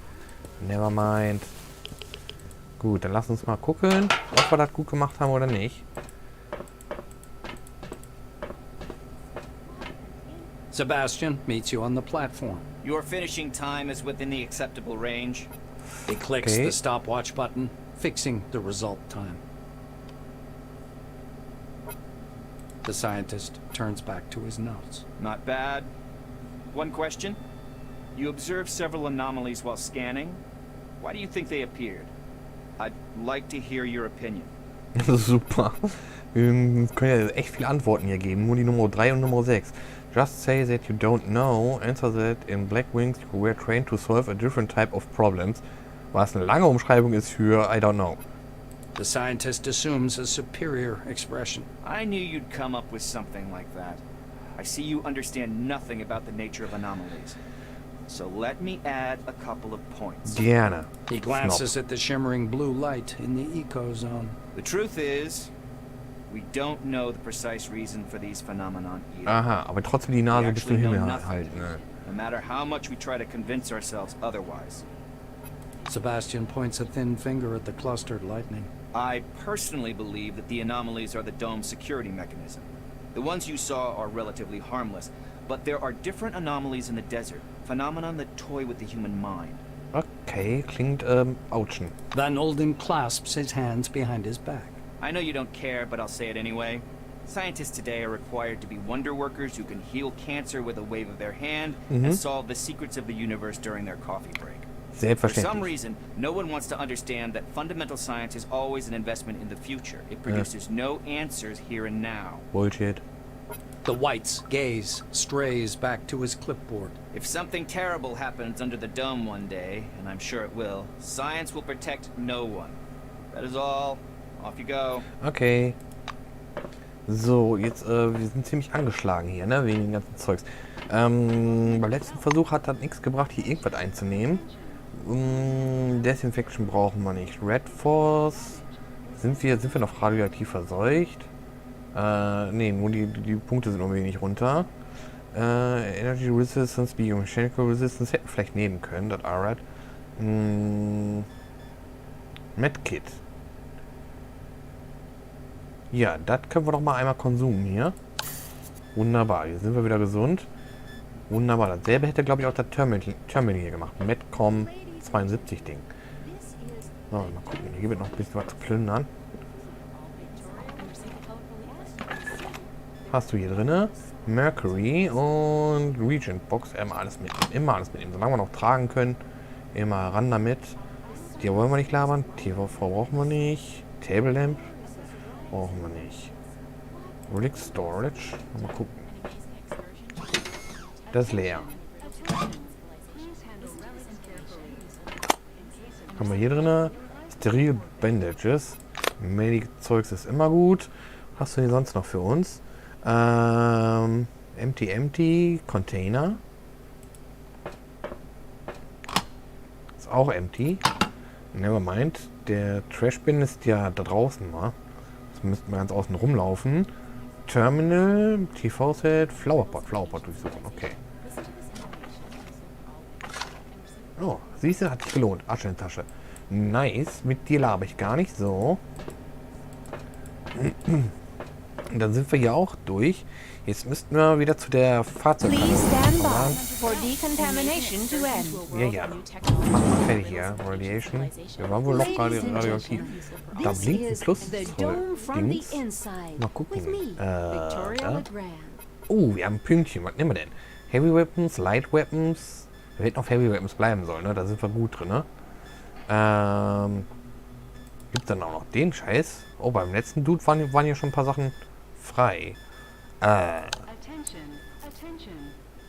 Nevermind. Gut, dann lass uns mal gucken, ob wir das gut gemacht haben oder nicht. Sebastian meets you on the platform. Your finishing time is within the acceptable range. He clicks the stopwatch button, fixing the result time. The scientist turns back to his notes. Not bad. One question. You observed several anomalies while scanning. Why do you think they appeared? I'd like to hear your opinion. Super. Wir können ja echt viele Antworten hier geben. Nur die Nummer 3 und Nummer 6. Just say that you don't know. Answer that in Black Wings you were trained to solve a different type of problems. Was eine lange Umschreibung ist für I don't know. The scientist assumes a superior expression. I knew you'd come up with something like that. I see you understand nothing about the nature of anomalies. So let me add a couple of points. Gerne. He glances at the shimmering blue light in the eco zone. The truth is, we don't know the precise reason for these phenomenon either. Aha, aber trotzdem die Nase bis zum Himmel halten. Ne? No matter how much we try to convince ourselves otherwise. Sebastian points a thin finger at the clustered lightning. I personally believe that the anomalies are the dome's security mechanism. The ones you saw are relatively harmless, but there are different anomalies in the desert, phenomenon that toy with the human mind. Okay, klingt ouchen. Van Olden clasps his hands behind his back. I know you don't care, but I'll say it anyway. Scientists today are required to be wonder workers who can heal cancer with a wave of their hand and solve the secrets of the universe during their coffee break. For some reason, no one wants to understand that fundamental science is always an investment in the future. It produces no answers here and now. Bullshit. The White's gaze strays back to his clipboard. If something terrible happens under the dome one day, and I'm sure it will, science will protect no one. That is all. Off you go. Okay. So, jetzt, wir sind ziemlich angeschlagen hier, ne, wegen dem ganzen Zeugs. Beim letzten Versuch hat das nichts gebracht, hier irgendwas einzunehmen. Desinfection brauchen wir nicht. Red Force. Sind wir noch radioaktiv verseucht? Ne, nur die Punkte sind irgendwie nicht runter. Energy Resistance, Biomechanical Resistance hätten wir vielleicht nehmen können, das Alright. Medkit. Ja, das können wir doch mal einmal konsumieren hier. Wunderbar, hier sind wir wieder gesund. Wunderbar, dasselbe hätte, glaube ich, auch das Terminal hier gemacht. Medcom 72 Ding. So, mal gucken, hier wird noch ein bisschen was zu plündern. Hast du hier drinne? Mercury und Regent Box. Immer alles mitnehmen. Immer alles mitnehmen. Solange wir noch tragen können. Immer ran damit. Die wollen wir nicht labern. TV brauchen wir nicht. Table Lamp brauchen wir nicht. Relic Storage. Mal gucken. Das ist leer. Haben wir hier drinne? Steril Bandages. Medic-Zeugs ist immer gut. Was hast du hier sonst noch für uns? Empty Container. Ist auch empty. Nevermind. Der Trashbin ist ja da draußen, wa? Das müssten wir ganz außen rumlaufen. Terminal, TV-Set, Flowerpot durchsuchen. Okay. Oh, siehst du, hat sich gelohnt. Asche in die Tasche. Nice. Mit dir laber ich gar nicht so. Und dann sind wir hier auch durch. Jetzt müssten wir wieder zu der Fahrzeugkarte. Ja, ja. Mach mal fertig hier. Radiation. Wir waren wohl noch radioaktiv. Da blinkt ein Plus-Dings. Mal gucken. Da. Oh, wir haben ein Pünktchen. Was nehmen wir denn? Heavy Weapons, Light Weapons. Wir hätten auf Heavy Weapons bleiben sollen, ne? Da sind wir gut drin, ne? Gibt es dann auch noch den Scheiß? Oh, beim letzten Dude waren hier schon ein paar Sachen frei.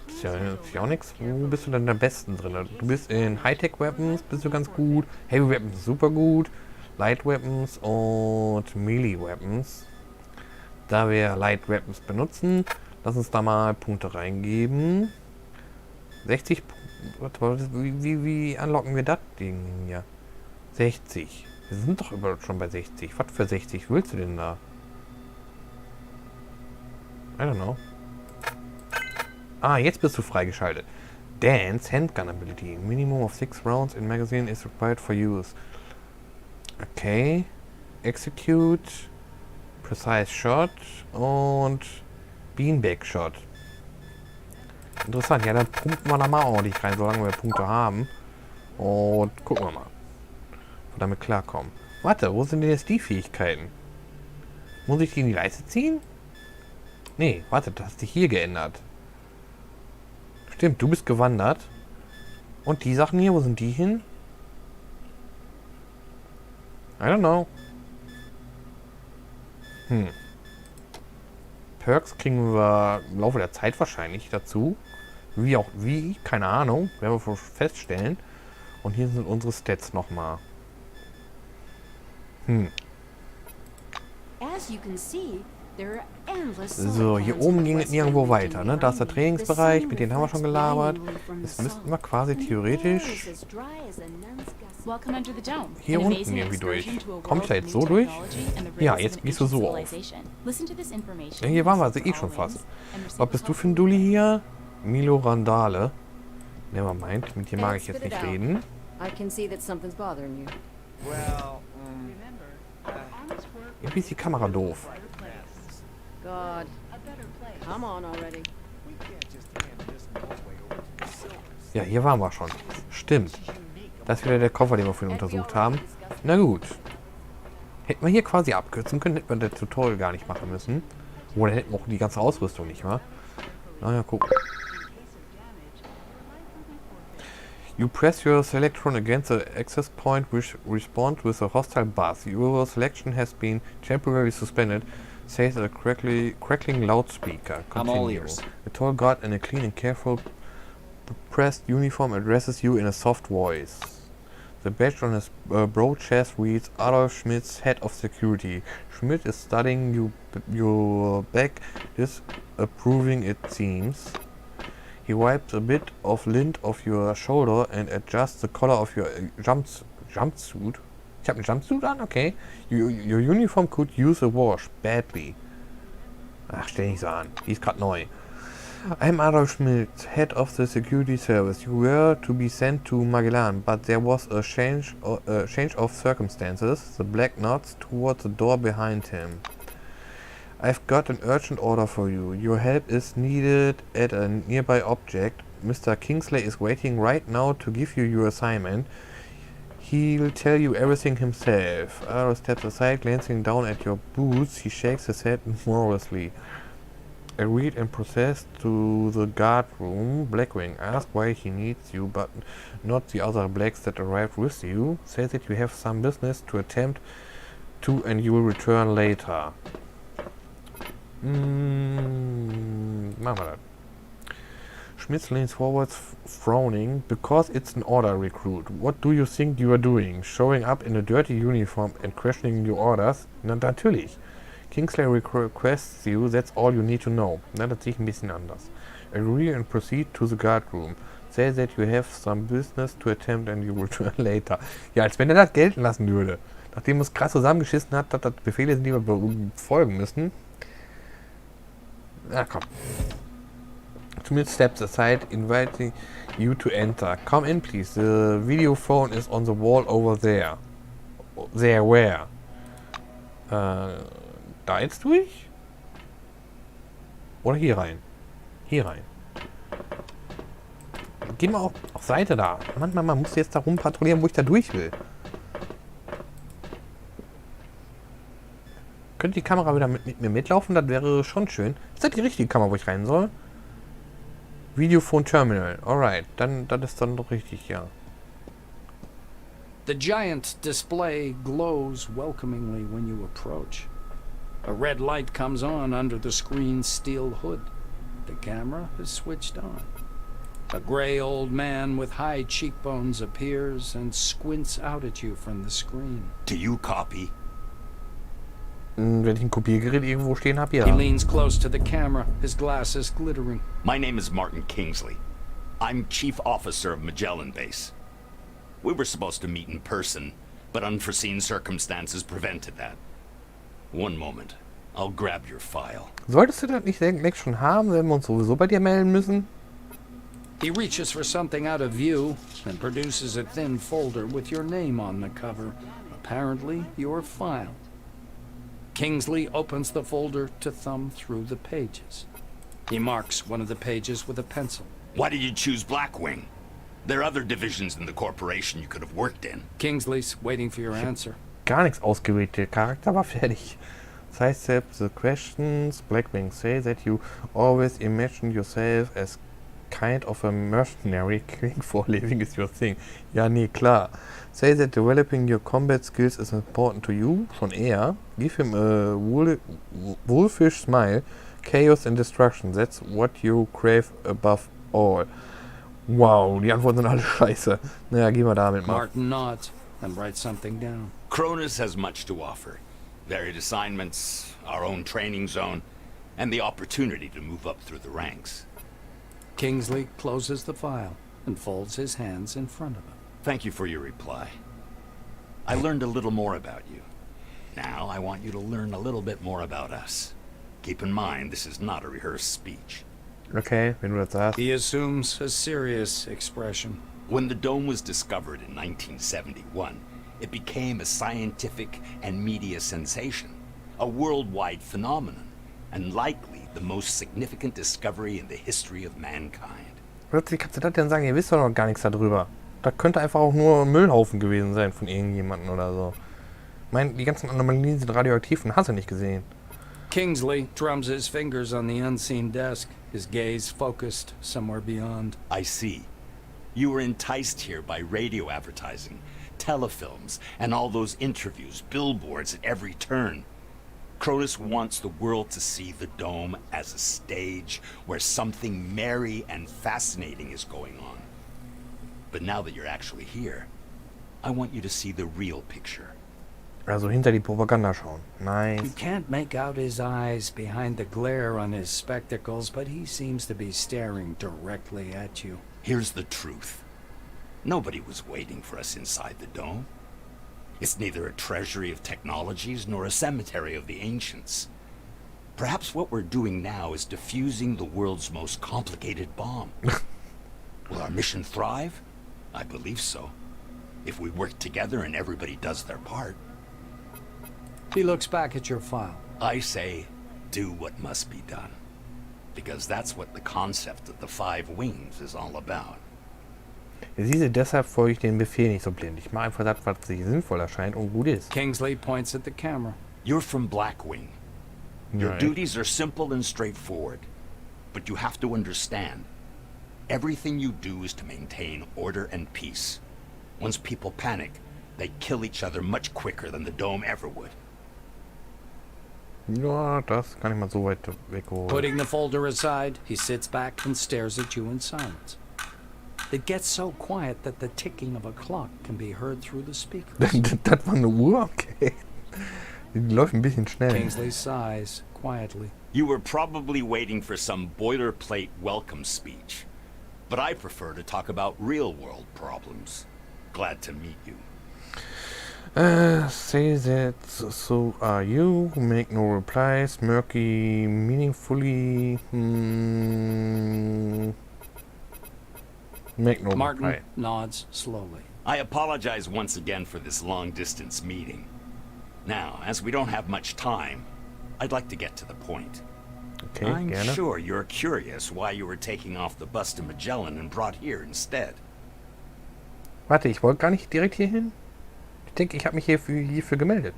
Ist ja auch nichts. Wo bist du denn am besten drin? Du bist in Hightech Weapons, bist du ganz gut. Heavy Weapons super gut. Light Weapons und Melee Weapons. Da wir Light Weapons benutzen, lass uns da mal Punkte reingeben. 60. Wie unlocken wir das Ding hier? 60. Wir sind doch überhaupt schon bei 60. Was für 60 willst du denn da? I don't know. Ah, jetzt bist du freigeschaltet. Dance, Handgun Ability. Minimum of 6 rounds in magazine is required for use. Okay. Execute. Precise Shot. Und Beanbag Shot. Interessant. Ja, dann pumpen wir da mal ordentlich rein, solange wir Punkte haben. Und gucken wir mal, ob wir damit klarkommen. Warte, wo sind denn jetzt die Fähigkeiten? Muss ich die in die Leiste ziehen? Nee, warte, das hat sich hier geändert. Stimmt, du bist gewandert. Und die Sachen hier, wo sind die hin? I don't know. Perks kriegen wir im Laufe der Zeit wahrscheinlich dazu. Wie, keine Ahnung. Werden wir feststellen. Und hier sind unsere Stats nochmal. So, hier oben ging es nirgendwo weiter, ne? Da ist der Trainingsbereich, mit denen haben wir schon gelabert. Jetzt müssten wir quasi theoretisch hier unten irgendwie durch. Kommt da jetzt so durch? Ja, jetzt gehst du so auf. Ja, hier waren wir also eh schon fast. Was bist du für ein Dulli hier? Milo Randale. Nevermind, mit dir mag ich jetzt nicht reden. Irgendwie ist die Kamera doof. Ja, hier waren wir schon. Stimmt. Das ist wieder der Koffer, den wir vorhin untersucht haben. Na gut. Hätten wir hier quasi abkürzen können, hätten wir das Tutorial gar nicht machen müssen. Oder hätten wir auch die ganze Ausrüstung nicht mehr. Naja, guck. You press your selectron against the access point which responds with a hostile buzz. Your selection has been temporarily suspended, says a crackling loudspeaker. Continue. I'm all ears. A tall guard in a clean and careful pressed uniform addresses you in a soft voice. The badge on his broad chest reads Adolf Schmidt's head of security. Schmidt is studying your back, disapproving it seems. He wipes a bit of lint off your shoulder and adjusts the collar of your jumpsuit. Ich habe einen Jumpsuit an? Okay. Your uniform could use a wash badly. Ach, stell nicht so an. Die ist gerade neu. I'm Adolf Schmidt, head of the security service. You were to be sent to Magellan, but there was a change of circumstances. The black nods towards the door behind him. I've got an urgent order for you. Your help is needed at a nearby object. Mr. Kingsley is waiting right now to give you your assignment. He'll tell you everything himself. Arrow steps aside, glancing down at your boots. He shakes his head morosely. Agreed and processed to the guard room. Blackwing asks why he needs you, but not the other blacks that arrived with you. Says that you have some business to attend to and you will return later. Machen wir das. Schmitz leans forwards, frowning. Because it's an order, recruit. What do you think you are doing? Showing up in a dirty uniform and questioning your orders? Na, natürlich. Kingsley requests you, that's all you need to know. Na, das sehe ich ein bisschen anders. Agree and proceed to the guard room. Say that you have some business to attend and you will return later. Ja, als wenn er das gelten lassen würde. Nachdem er es krass zusammengeschissen hat, dass das Befehle sind, die wir befolgen müssen. Na komm. Schmidt steps aside, inviting you to enter. Come in, please. The video phone is on the wall over there. There, where? Da jetzt durch? Oder hier rein? Hier rein. Geh mal auf Seite da. Mann, man muss jetzt da rumpatrouillieren, wo ich da durch will. Könnte die Kamera wieder mit mir mitlaufen? Das wäre schon schön. Ist das die richtige Kamera, wo ich rein soll? Videophone Terminal. Alright, dann das ist dann doch richtig, ja. The giant display glows welcomingly when you approach. A red light comes on under the screen's steel hood. The camera is switched on. A gray old man with high cheekbones appears and squints out at you from the screen. Do you copy? Wenn ich ein Kopiergerät irgendwo stehen habe, ja. He leans close to the camera, his glasses glittering. My name is Martin Kingsley. I'm Chief Officer of Magellan Base. We were supposed to meet in person, but unforeseen circumstances prevented that. One moment. I'll grab your file. Solltest du das nicht längst schon haben, wenn wir uns sowieso bei dir melden müssen? He reaches for something out of view and produces a thin folder with your name on the cover. Apparently, your file. Kingsley opens the folder to thumb through the pages. He marks one of the pages with a pencil. Why did you choose Blackwing? There are other divisions in the corporation you could have worked in. Kingsley's waiting for your answer. Gar nichts ausgewählt, der Charakter war fertig. Sidestep the questions. Blackwing say that you always imagine yourself as kind of a mercenary. King for living is your thing. Ja, nee, klar. Say that developing your combat skills is important to you. Schon eher. Give him a wolfish smile. Chaos and destruction. That's what you crave above all. Wow, die Antworten sind alle scheiße. Naja, gehen wir damit mal. Martin nods and writes something down. Cronus has much to offer. Varied assignments, our own training zone, and the opportunity to move up through the ranks. Kingsley closes the file and folds his hands in front of him. Thank you for your reply. I learned a little more about you. Now I want you to learn a little bit more about us. Keep in mind, this is not a rehearsed speech. Okay, wenn du das sagst. He assumes a serious expression. When the dome was discovered in 1971, it became a scientific and media sensation, a worldwide phenomenon, and likely the most significant discovery in the history of mankind. Plötzlich kannst du das denn sagen, ihr wisst doch noch gar nichts darüber. Das könnte einfach auch nur ein Müllhaufen gewesen sein von irgendjemandem oder so. Ich meine, die ganzen Anomalien sind radioaktiv und hast du nicht gesehen. Kingsley drums his fingers on the unseen desk, his gaze focused somewhere beyond. I see. You were enticed here by radio advertising, telefilms, and all those interviews, billboards at every turn. Cronus wants the world to see the dome as a stage where something merry and fascinating is going on. But now that you're actually here, I want you to see the real picture. Also hinter die Propaganda schauen. Nice. You can't make out his eyes behind the glare on his spectacles, but he seems to be staring directly at you. Here's the truth. Nobody was waiting for us inside the dome. It's neither a treasury of technologies nor a cemetery of the ancients. Perhaps what we're doing now is defusing the world's most complicated bomb. Will our mission thrive? I believe so. If we work together and everybody does their part. He looks back at your file. I say, do what must be done. Because that's what the concept of the 5 wings is all about. Siehst du, deshalb folge ich den Befehl nicht so blind. Ich mache einfach das, was sich sinnvoll erscheint und gut ist. Kingsley points at the camera. You're from Blackwing. Your Right. duties are simple and straightforward. But you have to understand, everything you do is to maintain order and peace. Once people panic, they kill each other much quicker than the dome ever would. Ja, das kann ich mal so weit wegholen. Putting the folder aside, he sits back and stares at you in silence. It gets so quiet that the ticking of a clock can be heard through the speakers. Das war eine Uhr? Okay. Die läuft ein bisschen schnell. Kingsley sighs quietly. You were probably waiting for some boilerplate welcome speech. But I prefer to talk about real-world problems. Glad to meet you. Say that, so are you, make no replies, murky, meaningfully, make no Martin reply. nods slowly. I apologize once again for this long-distance meeting. Now, as we don't have much time, I'd like to get to the point. Okay, I'm gerne. sure you're curious why you were taking off the bus to Magellan and brought here instead. Warte, ich wollte gar nicht direkt hier hin. Ich denke, ich habe mich hierfür gemeldet.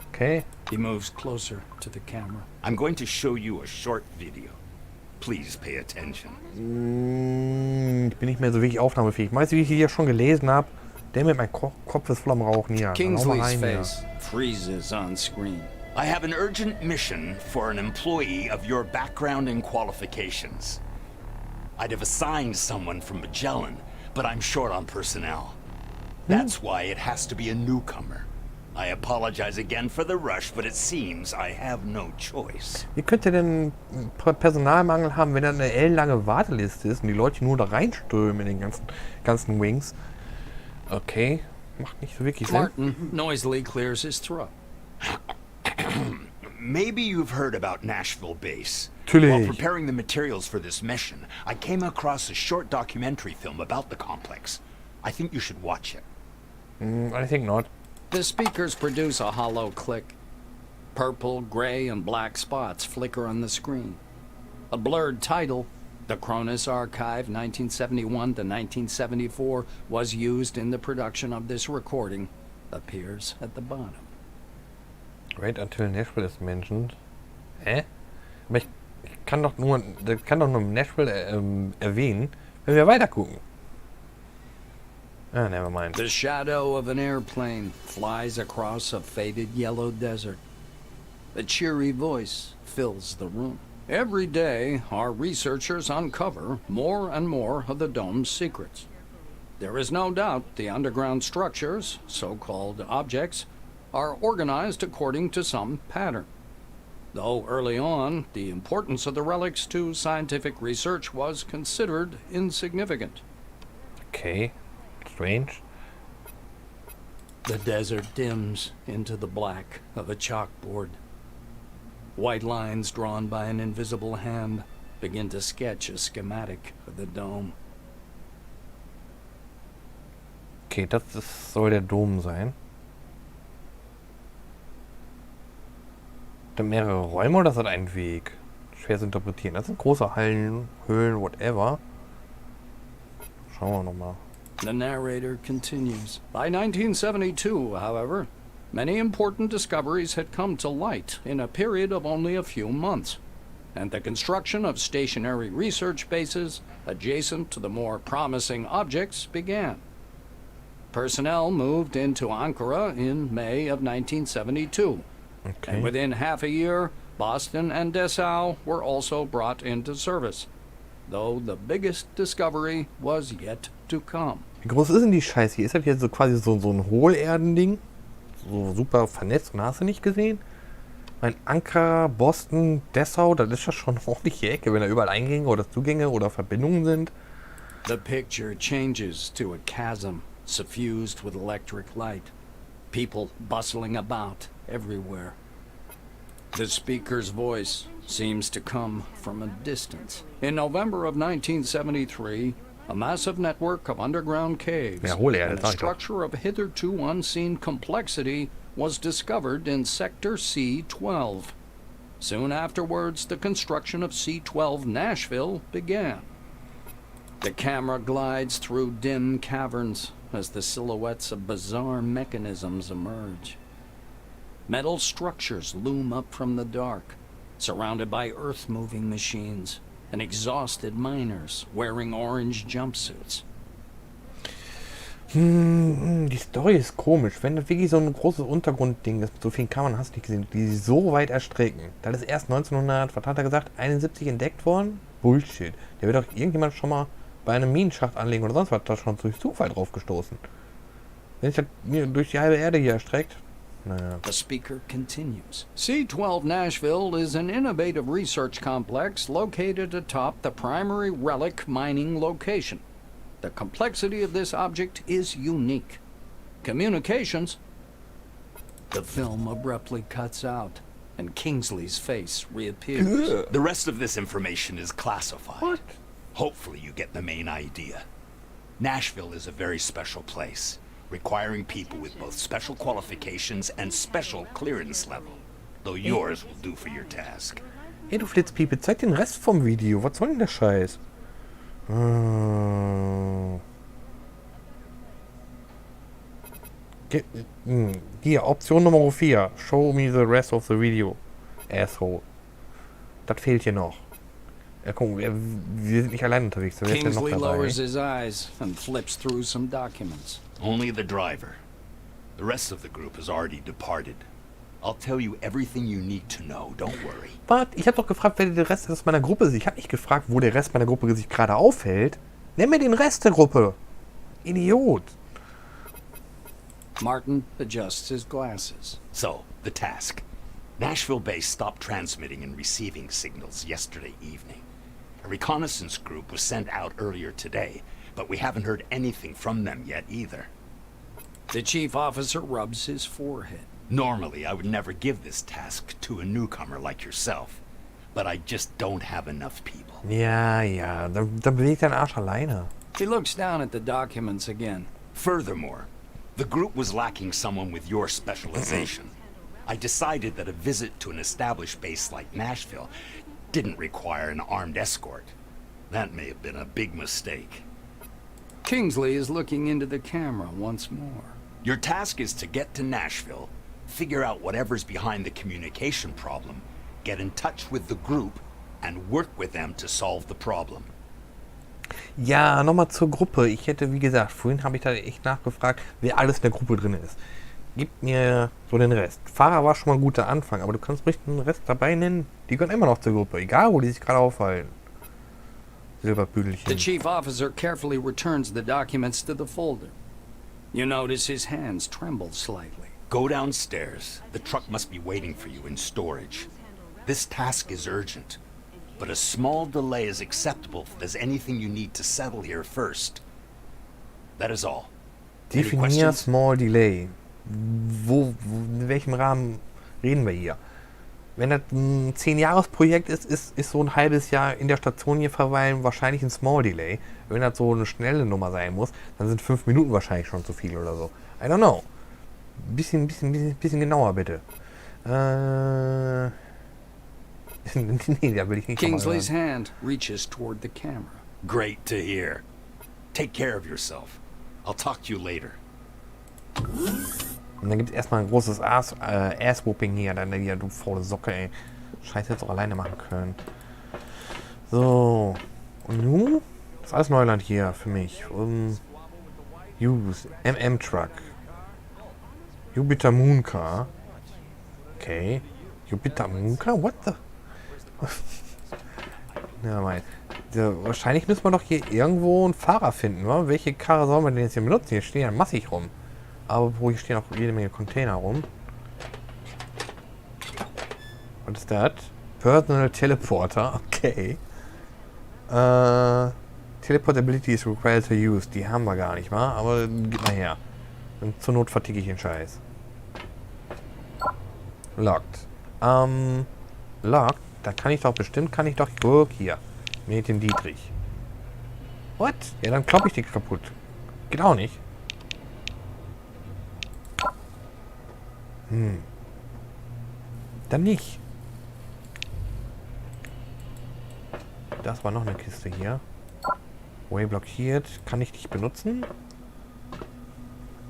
Okay. He moves closer to the camera. I'm going to show you a short video. Please pay attention. Ich bin nicht mehr so wirklich aufnahmefähig. Weißt du, wie ich hier schon gelesen habe? Mein Kopf ist voll am Rauchen hier. Kingsley's face freezes on screen. I have an urgent mission for an employee of your background and qualifications. I'd have assigned someone from Magellan, but I'm short on personnel. That's why it has to be a newcomer. I apologize again for the rush, but it seems I have no choice. Wie könnt ihr denn Personalmangel haben, wenn da eine ellenlange Warteliste ist und die Leute nur da reinströmen in den ganzen Wings? Okay, macht nicht so wirklich Sinn. Martin noisily clears his throat. Maybe you've heard about Nashville Base. Natürlich. While preparing the materials for this mission, I came across a short documentary film about the complex. I think you should watch it. I think not. The speakers produce a hollow click. Purple, gray, and black spots flicker on the screen. A blurred title, The Cronus Archive 1971 to 1974, was used in the production of this recording, appears at the bottom. Wait until Nashville is mentioned. Hä? Aber ich kann doch nur Nashville erwähnen, wenn wir weiter gucken. Ah, never mind. The shadow of an airplane flies across a faded yellow desert. A cheery voice fills the room. Every day, our researchers uncover more and more of the dome's secrets. There is no doubt the underground structures, so-called objects, are organized according to some pattern. Though early on, the importance of the relics to scientific research was considered insignificant. Okay, strange. The desert dims into the black of a chalkboard. White lines drawn by an invisible hand begin to sketch a schematic of the dome. Okay, soll der Dom sein. Hat er mehrere Räume oder ist das ein Weg? Schwer zu interpretieren. Das sind große Hallen, Höhlen, whatever. Schauen wir nochmal. The narrator continues. By 1972, however, many important discoveries had come to light in a period of only a few months, and the construction of stationary research bases adjacent to the more promising objects began. Personnel moved into Ankara in May of 1972, and within half a year, Boston and Dessau were also brought into service, though the biggest discovery was yet to come. Wie groß ist denn die Scheiße hier? Ist das hier so quasi so ein Hohlerdending? So super vernetzt und hast du nicht gesehen? Mein Ankara, Boston, Dessau, das ist ja schon eine ordentliche Ecke, wenn da überall Eingänge oder Zugänge oder Verbindungen sind. The picture changes to a chasm suffused with electric light. People bustling about everywhere. The speaker's voice seems to come from a distance. In November of 1973, a massive network of underground caves and a structure of hitherto unseen complexity was discovered in Sector C-12. Soon afterwards, the construction of C-12 Nashville began. The camera glides through dim caverns as the silhouettes of bizarre mechanisms emerge. Metal structures loom up from the dark, surrounded by earth-moving machines and exhausted miners wearing orange jumpsuits. Die Story ist komisch. Wenn das wirklich so ein großes Untergrundding ist, mit so vielen Kammern hast du nicht gesehen, die sich so weit erstrecken. Das ist erst 1900, was hat er gesagt, 71 entdeckt worden? Bullshit. Der wird doch irgendjemand schon mal bei einem Minenschacht anlegen oder sonst was, da schon durch Zufall drauf gestoßen. Wenn sich das durch die halbe Erde hier erstreckt. Naja. The speaker continues. C-12 Nashville is an innovative research complex located atop the primary relic mining location. The complexity of this object is unique. Communications... The film abruptly cuts out, and Kingsley's face reappears. The rest of this information is classified. What? Hopefully you get the main idea. Nashville is a very special place, requiring people with both special qualifications and special clearance level, though yours will do for your task. Hey du Flitzpiepe, zeig den Rest vom Video. Was soll denn der Scheiß? Hier, Option Nummer 4. Show me the rest of the video. Asshole. Das fehlt hier noch. Ja, guck, wir sind nicht allein unterwegs. Da ist ja noch Kingsley dabei. lowers his eyes and flips through some documents. Only the driver. The rest of the group has already departed. I'll tell you everything you need to know, don't worry. Warte, ich habe doch gefragt, wer der Rest meiner Gruppe ist. Ich habe nicht gefragt, wo der Rest meiner Gruppe sich gerade aufhält. Nenn mir den Rest der Gruppe. Idiot. Martin adjusts his glasses. So, the task. Nashville Base stopped transmitting and receiving signals yesterday evening. A reconnaissance group was sent out earlier today, but we haven't heard anything from them yet either. The chief officer rubs his forehead. Normally, I would never give this task to a newcomer like yourself. But I just don't have enough people. Ja, ja, da bewegt dein Arsch alleine. He looks down at the documents again. Furthermore, the group was lacking someone with your specialization. I decided that a visit to an established base like Nashville didn't require an armed escort. That may have been a big mistake. Kingsley is looking into the camera once more. Your task is to get to Nashville, figure out whatever's behind the communication problem, get in touch with the group, and work with them to solve the problem. Ja, nochmal zur Gruppe. Ich hätte, wie gesagt, vorhin habe ich da echt nachgefragt, wer alles in der Gruppe drin ist. Gib mir so den Rest. Fahrer war schon mal ein guter Anfang, aber du kannst ruhig den Rest dabei nennen. Die gehören immer noch zur Gruppe, egal wo die sich gerade aufhalten. Silberbüdelchen. The chief officer carefully returns the documents to the folder. You notice his hands tremble slightly. Go downstairs. The truck must be waiting for you in storage. This task is urgent, but a small delay is acceptable if there's anything you need to settle here first. That is all. Definier Small Delay. In welchem Rahmen reden wir hier? Wenn das ein 10-Jahres-Projekt ist so ein halbes Jahr in der Station hier verweilen wahrscheinlich ein Small Delay. Wenn das so eine schnelle Nummer sein muss, dann sind 5 Minuten wahrscheinlich schon zu viel oder so. I don't know. Bisschen genauer bitte. Nee, da will ich nicht. Kingsley's hand reaches toward the camera. Great to hear. Take care of yourself. I'll talk to you later. Und dann gibt es erstmal ein großes Ass-Whooping hier. Dann hier, du faule Socke, ey. Scheiße, jetzt auch alleine machen können. So. Und nun? Das ist alles Neuland hier für mich. Use. MM-Truck. Jupiter Mooncar. Okay. Jupiter Mooncar? What the? Ja, mein. Wahrscheinlich müssen wir doch hier irgendwo einen Fahrer finden, wa? Welche Karre sollen wir denn jetzt hier benutzen? Hier stehen ja massig rum. Aber hier stehen auch jede Menge Container rum. Was ist das? Personal Teleporter. Okay. Teleportability is required to use. Die haben wir gar nicht, wa? Aber gib mal her. Und zur Not verticke ich den Scheiß. Locked. Locked. Da kann ich doch bestimmt, guck hier. Mit dem Dietrich. What? Ja, dann klopp ich die kaputt. Geht auch nicht. Dann nicht. Das war noch eine Kiste hier. Way blockiert. Kann ich dich benutzen?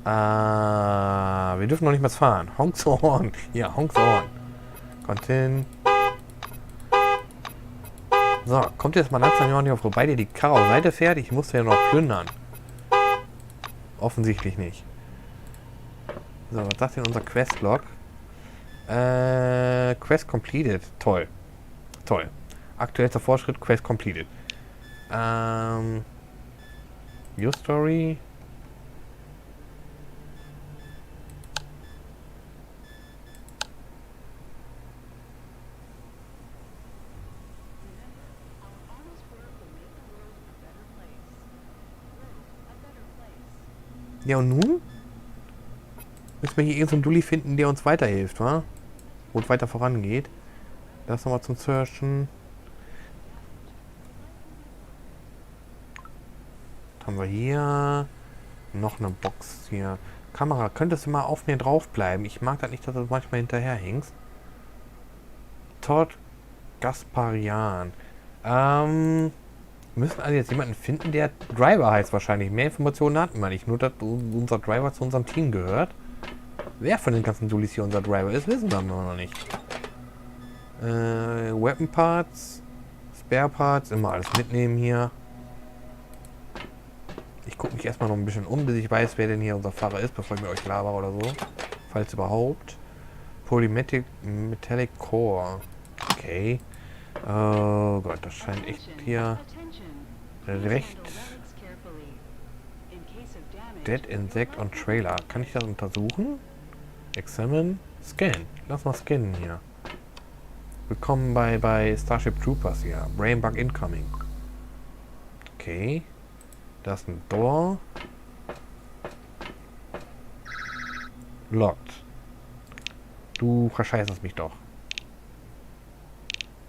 Wir dürfen noch nicht mehr fahren. Honks on. Ja, honks on. Content. So, kommt jetzt mal langsam jemand hier vorbei, der die Karre auf Seite fährt? Ich muss ja noch plündern. Offensichtlich nicht. So, was sagt denn unser Quest-Log? Quest completed. Toll. Toll. Aktuellster Fortschritt, Quest completed. Your Story. Ja, und nun? Müssen wir hier irgendeinen Dulli finden, der uns weiterhilft, wa? Wo es weiter vorangeht. Das nochmal zum Searchen. Was haben wir hier? Noch eine Box hier. Kamera, könntest du mal auf mir drauf bleiben? Ich mag das nicht, dass du manchmal hinterher hängst. Todd Gasparian. Müssen also jetzt jemanden finden, der Driver heißt wahrscheinlich. Mehr Informationen hatten wir nicht. Nur, dass unser Driver zu unserem Team gehört. Wer von den ganzen Dulis hier unser Driver ist, wissen wir noch nicht. Weapon Parts, Spare Parts, immer alles mitnehmen hier. Ich gucke mich erstmal noch ein bisschen um, bis ich weiß, wer denn hier unser Fahrer ist, bevor ich mit euch labere oder so. Falls überhaupt. Polymetallic Metallic Core. Okay. Oh Gott, das scheint echt hier recht. Dead Insect on Trailer. Kann ich das untersuchen? Examine. Scan. Lass mal scannen hier. Willkommen bei Starship Troopers hier. Brainbug incoming. Okay. Da ist ein Door. Locked. Du verscheißerst mich doch.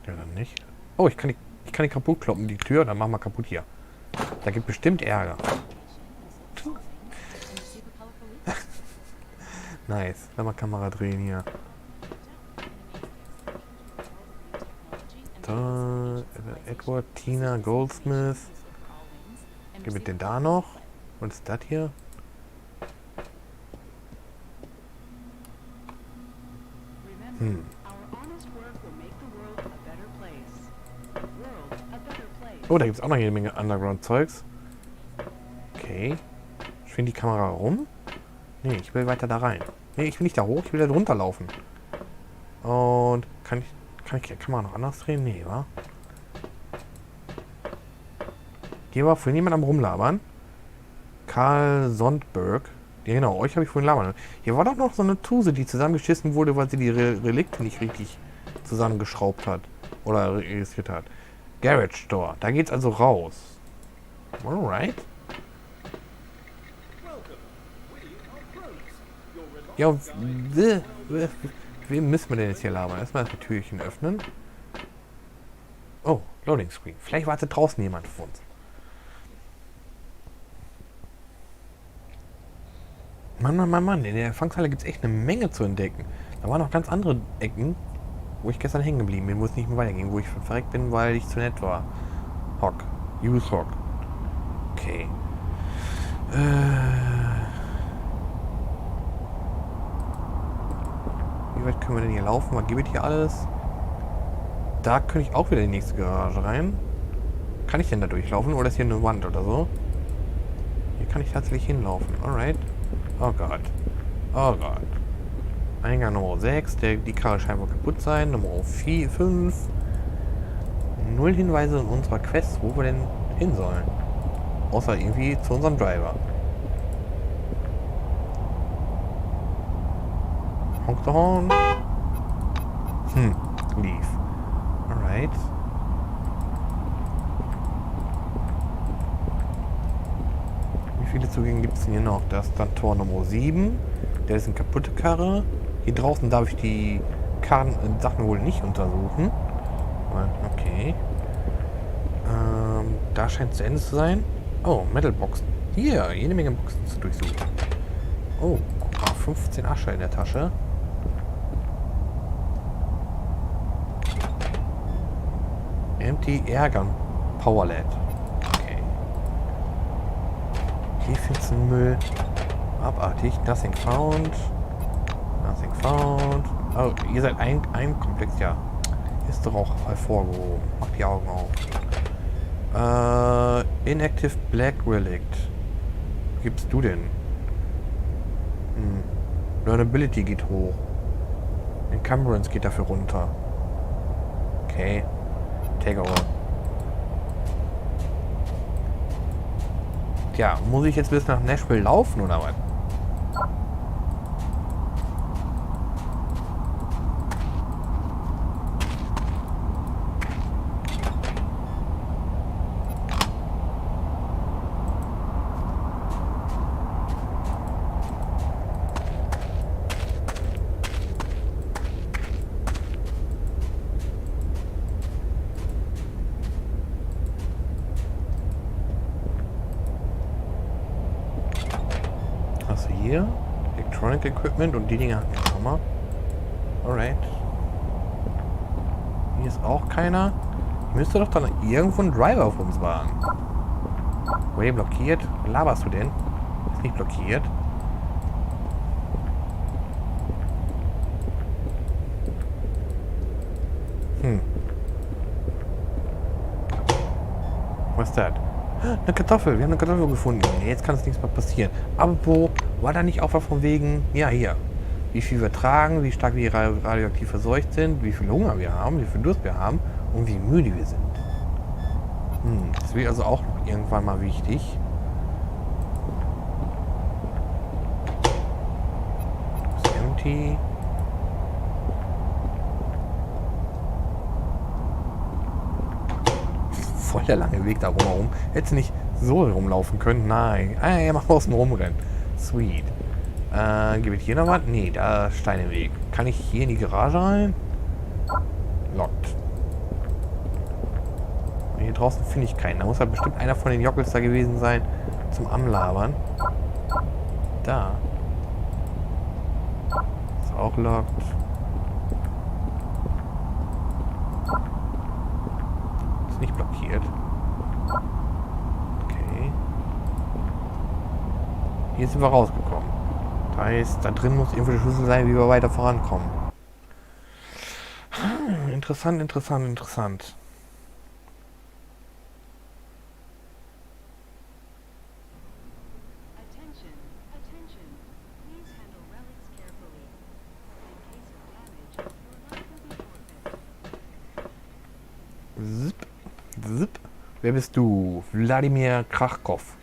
Ja, dann nicht. Oh, ich kann die kaputt kloppen, die Tür. Dann machen wir kaputt hier. Da gibt bestimmt Ärger. Nice. Lass mal Kamera drehen hier. Da, Edward, Tina, Goldsmith. Gibt es den da noch? Was ist das hier? Oh, da gibt es auch noch jede Menge Underground-Zeugs. Okay. Schwingt die Kamera rum? Nee, ich will weiter da rein. Nee, ich will nicht da hoch, ich will da drunter laufen. Und kann ich die Kamera noch anders drehen? Nee, wa? Hier war vorhin jemand am Rumlabern. Karl Sondberg. Ja, genau, euch habe ich vorhin labern. Hier war doch noch so eine Tuse, die zusammengeschissen wurde, weil sie die Relikte nicht richtig zusammengeschraubt hat. Oder registriert hat. Garage Store. Da geht's also raus. Alright. Ja, wem müssen wir denn jetzt hier labern? Erstmal das Türchen öffnen. Oh, Loading Screen. Vielleicht wartet draußen jemand auf uns. Mann. In der Empfangshalle gibt es echt eine Menge zu entdecken. Da waren noch ganz andere Ecken, wo ich gestern hängen geblieben bin, wo es nicht mehr weiterging, wo ich verreckt bin, weil ich zu nett war. Hock. Use Hock. Okay. Wie weit können wir denn hier laufen? Was gibt es hier alles? Da könnte ich auch wieder in die nächste Garage rein. Kann ich denn da durchlaufen? Oder ist hier eine Wand oder so? Hier kann ich tatsächlich hinlaufen. Alright. Oh Gott. Oh Gott. Eingang Nummer 6. Die Karre scheint wohl kaputt sein. Nummer 4, 5. 0 Hinweise in unserer Quest, wo wir denn hin sollen. Außer irgendwie zu unserem Driver. Honk the Horn. Lief. Alright. Wie viele Zugänge gibt es denn hier noch? Das ist dann Tor Nummer 7. Der ist eine kaputte Karre. Hier draußen darf ich die Sachen wohl nicht untersuchen. Okay. Da scheint es zu Ende zu sein. Oh, Metalboxen. Hier, jede Menge Boxen zu durchsuchen. Oh, guck mal, 15 Asche in der Tasche. Empty Airgun Power LED. Okay. Hier findest du Müll. Abartig. Nothing found. Nothing found. Oh, ihr seid ein Komplex, ja. Ist doch auch hervorgehoben. Macht die Augen auf. Inactive Black Relict. Was gibst du denn? Learnability geht hoch. Encumbrance geht dafür runter. Okay. Take over. Tja, muss ich jetzt bis nach Nashville laufen oder was? Hier. Electronic Equipment und die Dinger hatten wir schon mal. Alright. Hier ist auch keiner. Hier müsste doch dann irgendwo ein Driver auf uns warten. Way blockiert. Was laberst du denn? Ist nicht blockiert. Was ist das? Eine Kartoffel. Wir haben eine Kartoffel gefunden. Nee, jetzt kann es nichts mehr passieren. Aber wo war da nicht auch was von wegen? Ja, hier. Wie viel wir tragen, wie stark wir radioaktiv verseucht sind, wie viel Hunger wir haben, wie viel Durst wir haben und wie müde wir sind. Das wird also auch noch irgendwann mal wichtig. Das ist empty. Voll der lange Weg da rum. Hätte nicht so rumlaufen können. Nein. Ja, mach außen rumrennen. Sweet. Gibt es hier noch was? Nee, da ist Stein im Weg. Kann ich hier in die Garage rein? Lockt. Hier draußen finde ich keinen. Da muss halt bestimmt einer von den Jockels da gewesen sein zum Anlabern. Da. Ist auch lockt. Ist nicht blockiert. Okay. Hier sind wir rausgekommen. Das heißt, da drin muss irgendwo der Schlüssel sein, wie wir weiter vorankommen. Interessant, interessant, interessant. Zip, zip. Wer bist du? Wladimir Krachkov.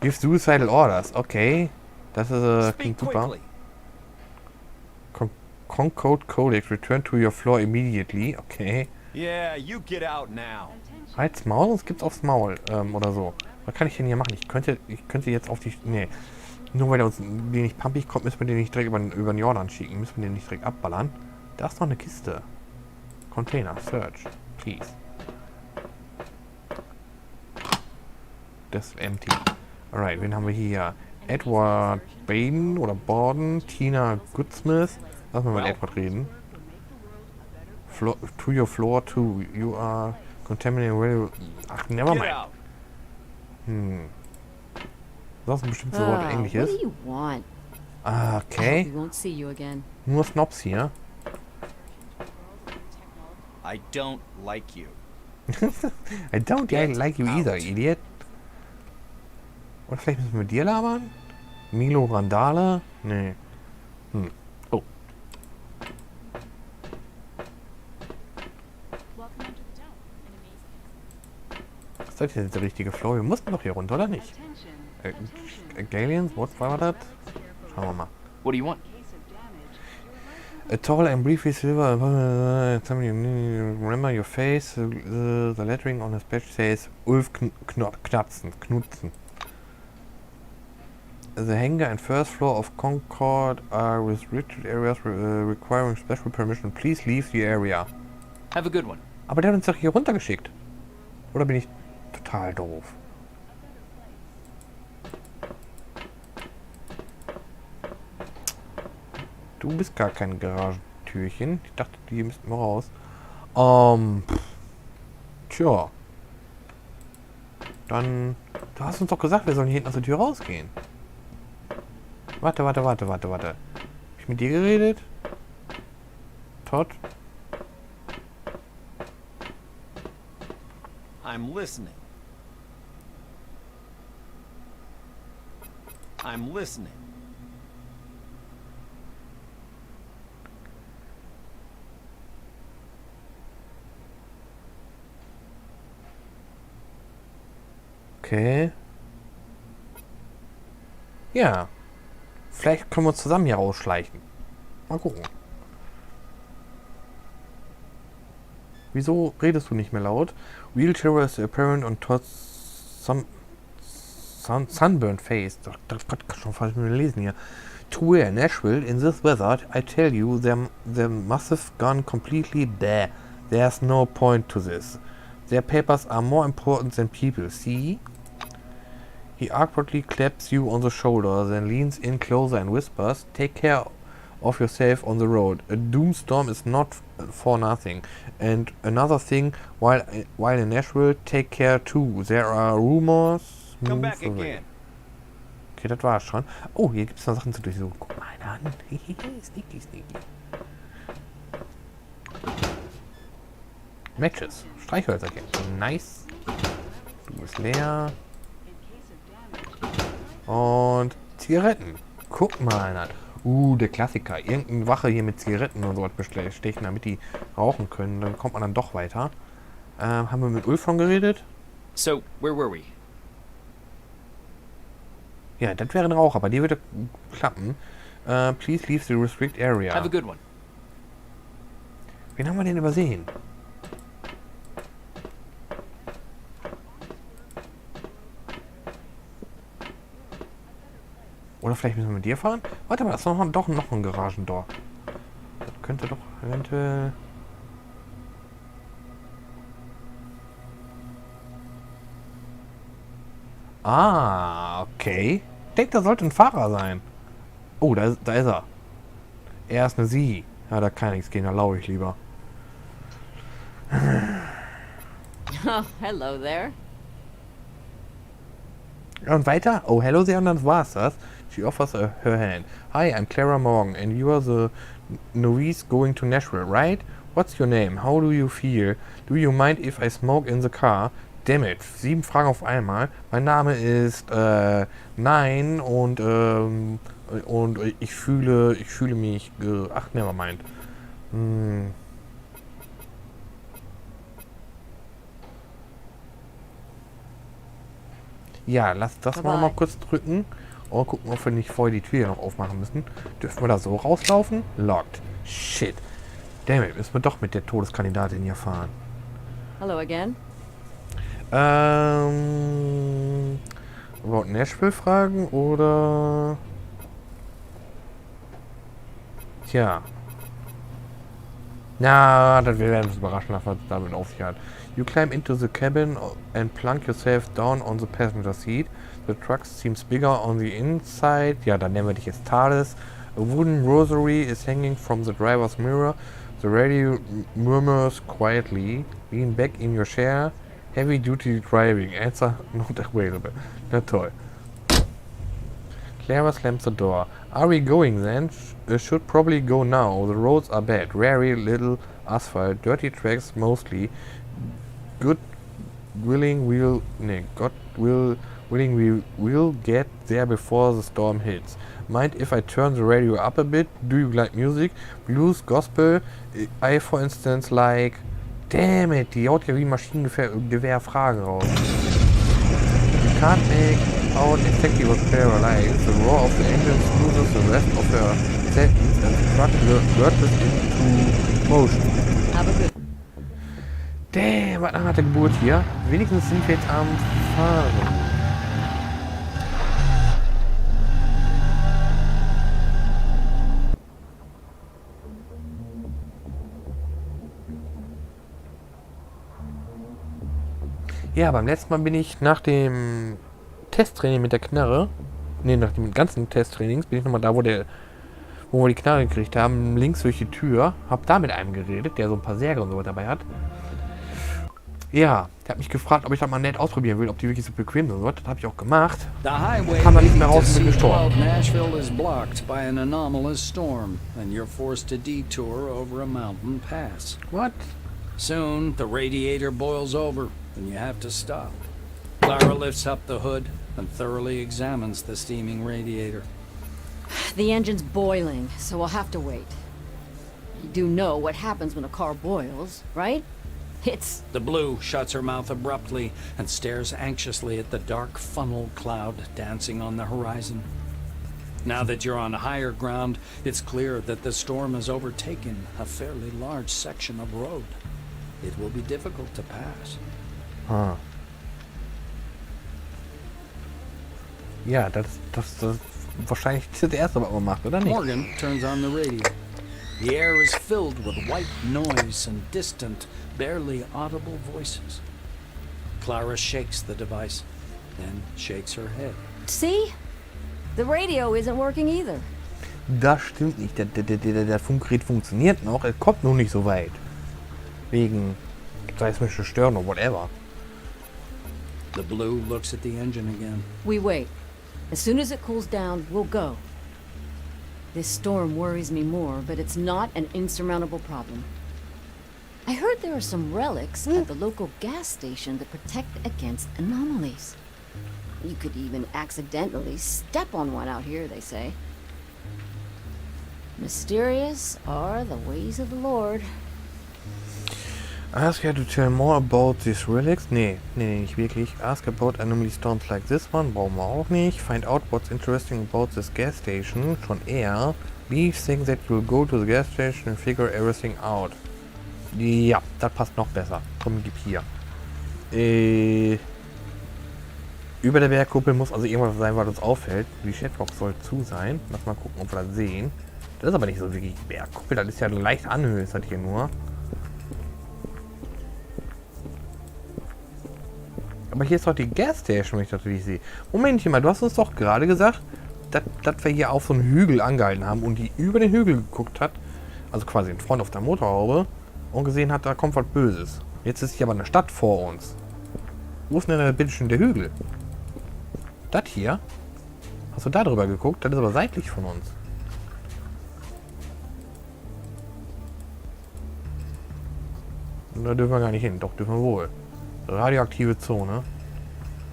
Give suicidal orders. Okay. Das klingt super. Concode Codex. Return to your floor immediately. Okay. Yeah, you get out now. Halt's Maul, sonst gibt's aufs Maul. Oder so. Was kann ich denn hier machen? Ich könnte jetzt auf die... Nee. Nur weil er uns den nicht pumpig kommt, müssen wir den nicht direkt über den Jordan schicken. Müssen wir den nicht direkt abballern. Da ist noch eine Kiste. Container. Search. Keys. Das ist empty. Alright, wen haben wir hier? Edward Baden oder Borden. Tina Goodsmith. Lass mal mit Edward reden. To your floor too. You are contaminating. Ach, never mind. Das ist ein bestimmtes Wort Englisches. Okay. Nur Snobs hier. I don't like you. I don't like you either, idiot. Oder vielleicht müssen wir mit dir labern? Milo Randale? Nee. Oh. Ist das jetzt der richtige Flow? Wir mussten doch hier runter, oder nicht? Galians? Was war das? Schauen wir mal. What do you want? A tall and briefly silver. Remember your face. The lettering on his badge says Ulf Knutzen. The hangar and first floor of Concord are restricted areas requiring special permission. Please leave the area. Have a good one. Aber der hat uns doch hier runtergeschickt. Oder bin ich total doof? Du bist gar kein Garagentürchen. Ich dachte, die müssten wir raus. Tja. Dann... Du hast uns doch gesagt, wir sollen hier hinten aus der Tür rausgehen. Warte. Hab ich mit dir geredet? Todd? I'm listening. I'm listening. Okay. Ja. Vielleicht können wir uns zusammen hier rausschleichen. Mal gucken. Wieso redest du nicht mehr laut? Wheelchair is apparent on Todd's sunburned face. Doch, das kann schon falsch lesen hier. To where, Nashville, in this weather, I tell you, they must have gone completely bad. There's no point to this. Their papers are more important than people, see? He awkwardly claps you on the shoulder, then leans in closer and whispers, "Take care of yourself on the road. A doomstorm is not for nothing. And another thing, while in Nashville, take care too. There are rumors." Come back again. Okay, das war's schon. Oh, hier gibt's noch Sachen zu durchsuchen. Guck mal an. Sneaky. Matches. Streichhölzerchen. Nice. Du bist leer. Und Zigaretten. Guck mal an. Der Klassiker. Irgendeine Wache hier mit Zigaretten und so was bestechen, damit die rauchen können. Dann kommt man dann doch weiter. Haben wir mit Ulf schon geredet? So, where were we? Ja, das wäre ein Raucher, aber die würde klappen. Please leave the restrict area. Have a good one. Wen haben wir denn übersehen? Oder vielleicht müssen wir mit dir fahren? Warte mal, das ist doch noch ein Garagentor. Das könnte doch eventuell... Ah, okay. Ich denke, da sollte ein Fahrer sein. Oh, da ist er. Er ist eine Sie. Ja, da kann nichts gehen, da laufe ich lieber. Oh, hello there. Ja, und weiter? Oh, hello there, und dann war's das. She offers her hand. Hi, I'm Clara Morgan, and you are the novice going to Nashville, right? What's your name? How do you feel? Do you mind if I smoke in the car? Damn it, 7 Fragen auf einmal. Mein Name ist, nein, und ich fühle mich, ach, nevermind. Ja, lass das mal kurz drücken. Und gucken, ob wir nicht vorher die Tür noch aufmachen müssen. Dürfen wir da so rauslaufen? Locked. Shit. Damn it, müssen wir doch mit der Todeskandidatin hier fahren. Hello again. About Nashville fragen oder... Tja. Na, das werden uns überraschen, was damit auf sich hat. You climb into the cabin and plunk yourself down on the passenger seat. The truck seems bigger on the inside. Ja, dann nennen wir dich jetzt TARDIS. A wooden rosary is hanging from the driver's mirror. The radio murmurs quietly. Lean back in your chair. Heavy duty driving. Answer not available. Na toll. Clara slams the door. Are we going then? Should probably go now. The roads are bad. Very little asphalt. Dirty tracks mostly. God willing we'll get there before the storm hits. Mind if I turn the radio up a bit? Do you like music? Blues, gospel? I for instance like... Damn it, die haut ja wie ein Maschinengewehr Fragen raus. You can't make out exactly what Clara likes. The roar of the engine smoothes the rest of her sentence and the truck lurches into motion. Have a good... Damn, was eine harte Geburt hier. Wenigstens sind wir jetzt am Fahren. Ja, beim letzten Mal bin ich nach dem Testtraining mit der Knarre, nach dem ganzen Testtrainings, bin ich nochmal da, wo wir die Knarre gekriegt haben, links durch die Tür, hab da mit einem geredet, der so ein paar Särge und so dabei hat. Ja, der hat mich gefragt, ob ich das mal nett ausprobieren will, ob die wirklich so bequem sind. Das habe ich auch gemacht. Kam da nicht mehr raus und bin gestorben. Nashville is blocked by an anomalous storm, and you're forced to detour over a mountain pass. What? Soon, the radiator boils over, and you have to stop. Clara lifts up the hood and thoroughly examines the steaming radiator. The engine's boiling, so we'll have to wait. You do know what happens when a car boils, right? The Blue shuts her mouth abruptly and stares anxiously at the dark funnel cloud dancing on the horizon. Now that you're on higher ground, it's clear that the storm has overtaken a fairly large section of road. It will be difficult to pass. Ah. Ja, das wahrscheinlich das erste, was man macht, oder nicht? Morgan turns on the radio. The air is filled with white noise and distant, barely audible voices. Clara shakes the device, then shakes her head. See? The radio isn't working either. Das stimmt nicht. Der Funkgerät funktioniert noch, es kommt nur nicht so weit. Wegen seismische Störung oder whatever. The Blue looks at the engine again. We wait. As soon as it cools down, we'll go. This storm worries me more, but it's not an insurmountable problem. I heard there are some relics at the local gas station that protect against anomalies. You could even accidentally step on one out here, they say. Mysterious are the ways of the Lord. Ask her to tell more about these relics. Nee, nicht wirklich. Ask about anomaly storms like this one. Brauchen wir auch nicht. Find out what's interesting about this gas station. Schon eher. Leave think that you'll go to the gas station and figure everything out. Ja, das passt noch besser. Komm, gib hier. Über der Bergkuppel muss also irgendwas sein, was uns auffällt. Die Chatbox soll zu sein. Lass mal gucken, ob wir das sehen. Das ist aber nicht so wirklich Bergkuppel. Das ist ja eine leichte Anhöhe, ist das hier nur. Aber hier ist doch die Gasstation, wenn ich das richtig sehe. Momentchen mal, du hast uns doch gerade gesagt, dass wir hier auf so einen Hügel angehalten haben und die über den Hügel geguckt hat, also quasi in Front auf der Motorhaube, und gesehen hat, da kommt was Böses. Jetzt ist hier aber eine Stadt vor uns. Wo ist denn da bitte schön der Hügel? Das hier? Hast du da drüber geguckt? Das ist aber seitlich von uns. Und da dürfen wir gar nicht hin. Doch, dürfen wir wohl. Radioaktive Zone.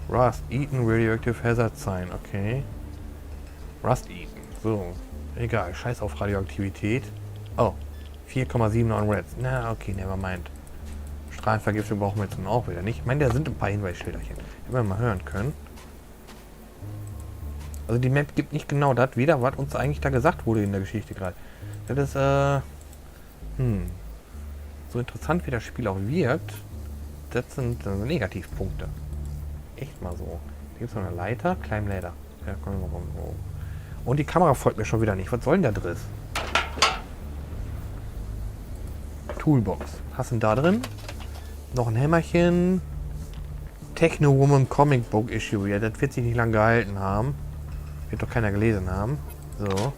Rust Eaten Radioactive Hazard Sign. Okay. Rust Eaten. So. Egal. Scheiß auf Radioaktivität. Oh. 4,79 Reds. Na, okay, nevermind. Strahlenvergiftung brauchen wir jetzt nun auch wieder nicht. Ich meine, da sind ein paar Hinweisschilderchen. Die wir mal hören können. Also die Map gibt nicht genau das wieder, was uns eigentlich da gesagt wurde in der Geschichte gerade. Das ist, so interessant wie das Spiel auch wirkt, das sind Negativpunkte. Echt mal so. Hier gibt es noch eine Leiter, Climbladder. Ja, kommen wir mal rum. Und die Kamera folgt mir schon wieder nicht. Was soll denn da drin? Toolbox. Hast du denn da drin? Noch ein Hämmerchen. Techno Woman Comic Book Issue. Ja, das wird sich nicht lange gehalten haben. Wird doch keiner gelesen haben. So.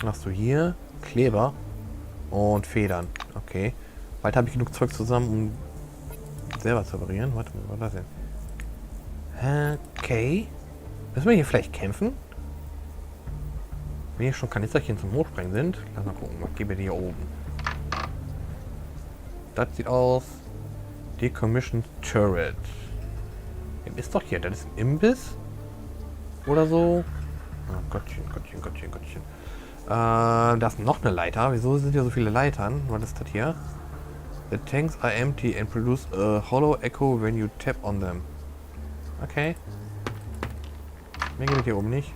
Hast du hier Kleber und Federn. Okay. Bald habe ich genug Zeug zusammen, um selber zu reparieren. Warte, was war das denn? Okay. Müssen wir hier vielleicht kämpfen? Wenn hier schon Kanisterchen zum Hochsprengen sind. Lass mal gucken, was gebe ich hier oben? Das sieht aus. Decommissioned Turret. Ist doch hier, das ist ein Imbiss? Oder so? Oh Gottchen, Gottchen, Gottchen, Gottchen. Da ist noch eine Leiter. Wieso sind hier so viele Leitern? Was ist das hier? The tanks are empty and produce a hollow echo when you tap on them. Okay. Mehr geht hier oben nicht.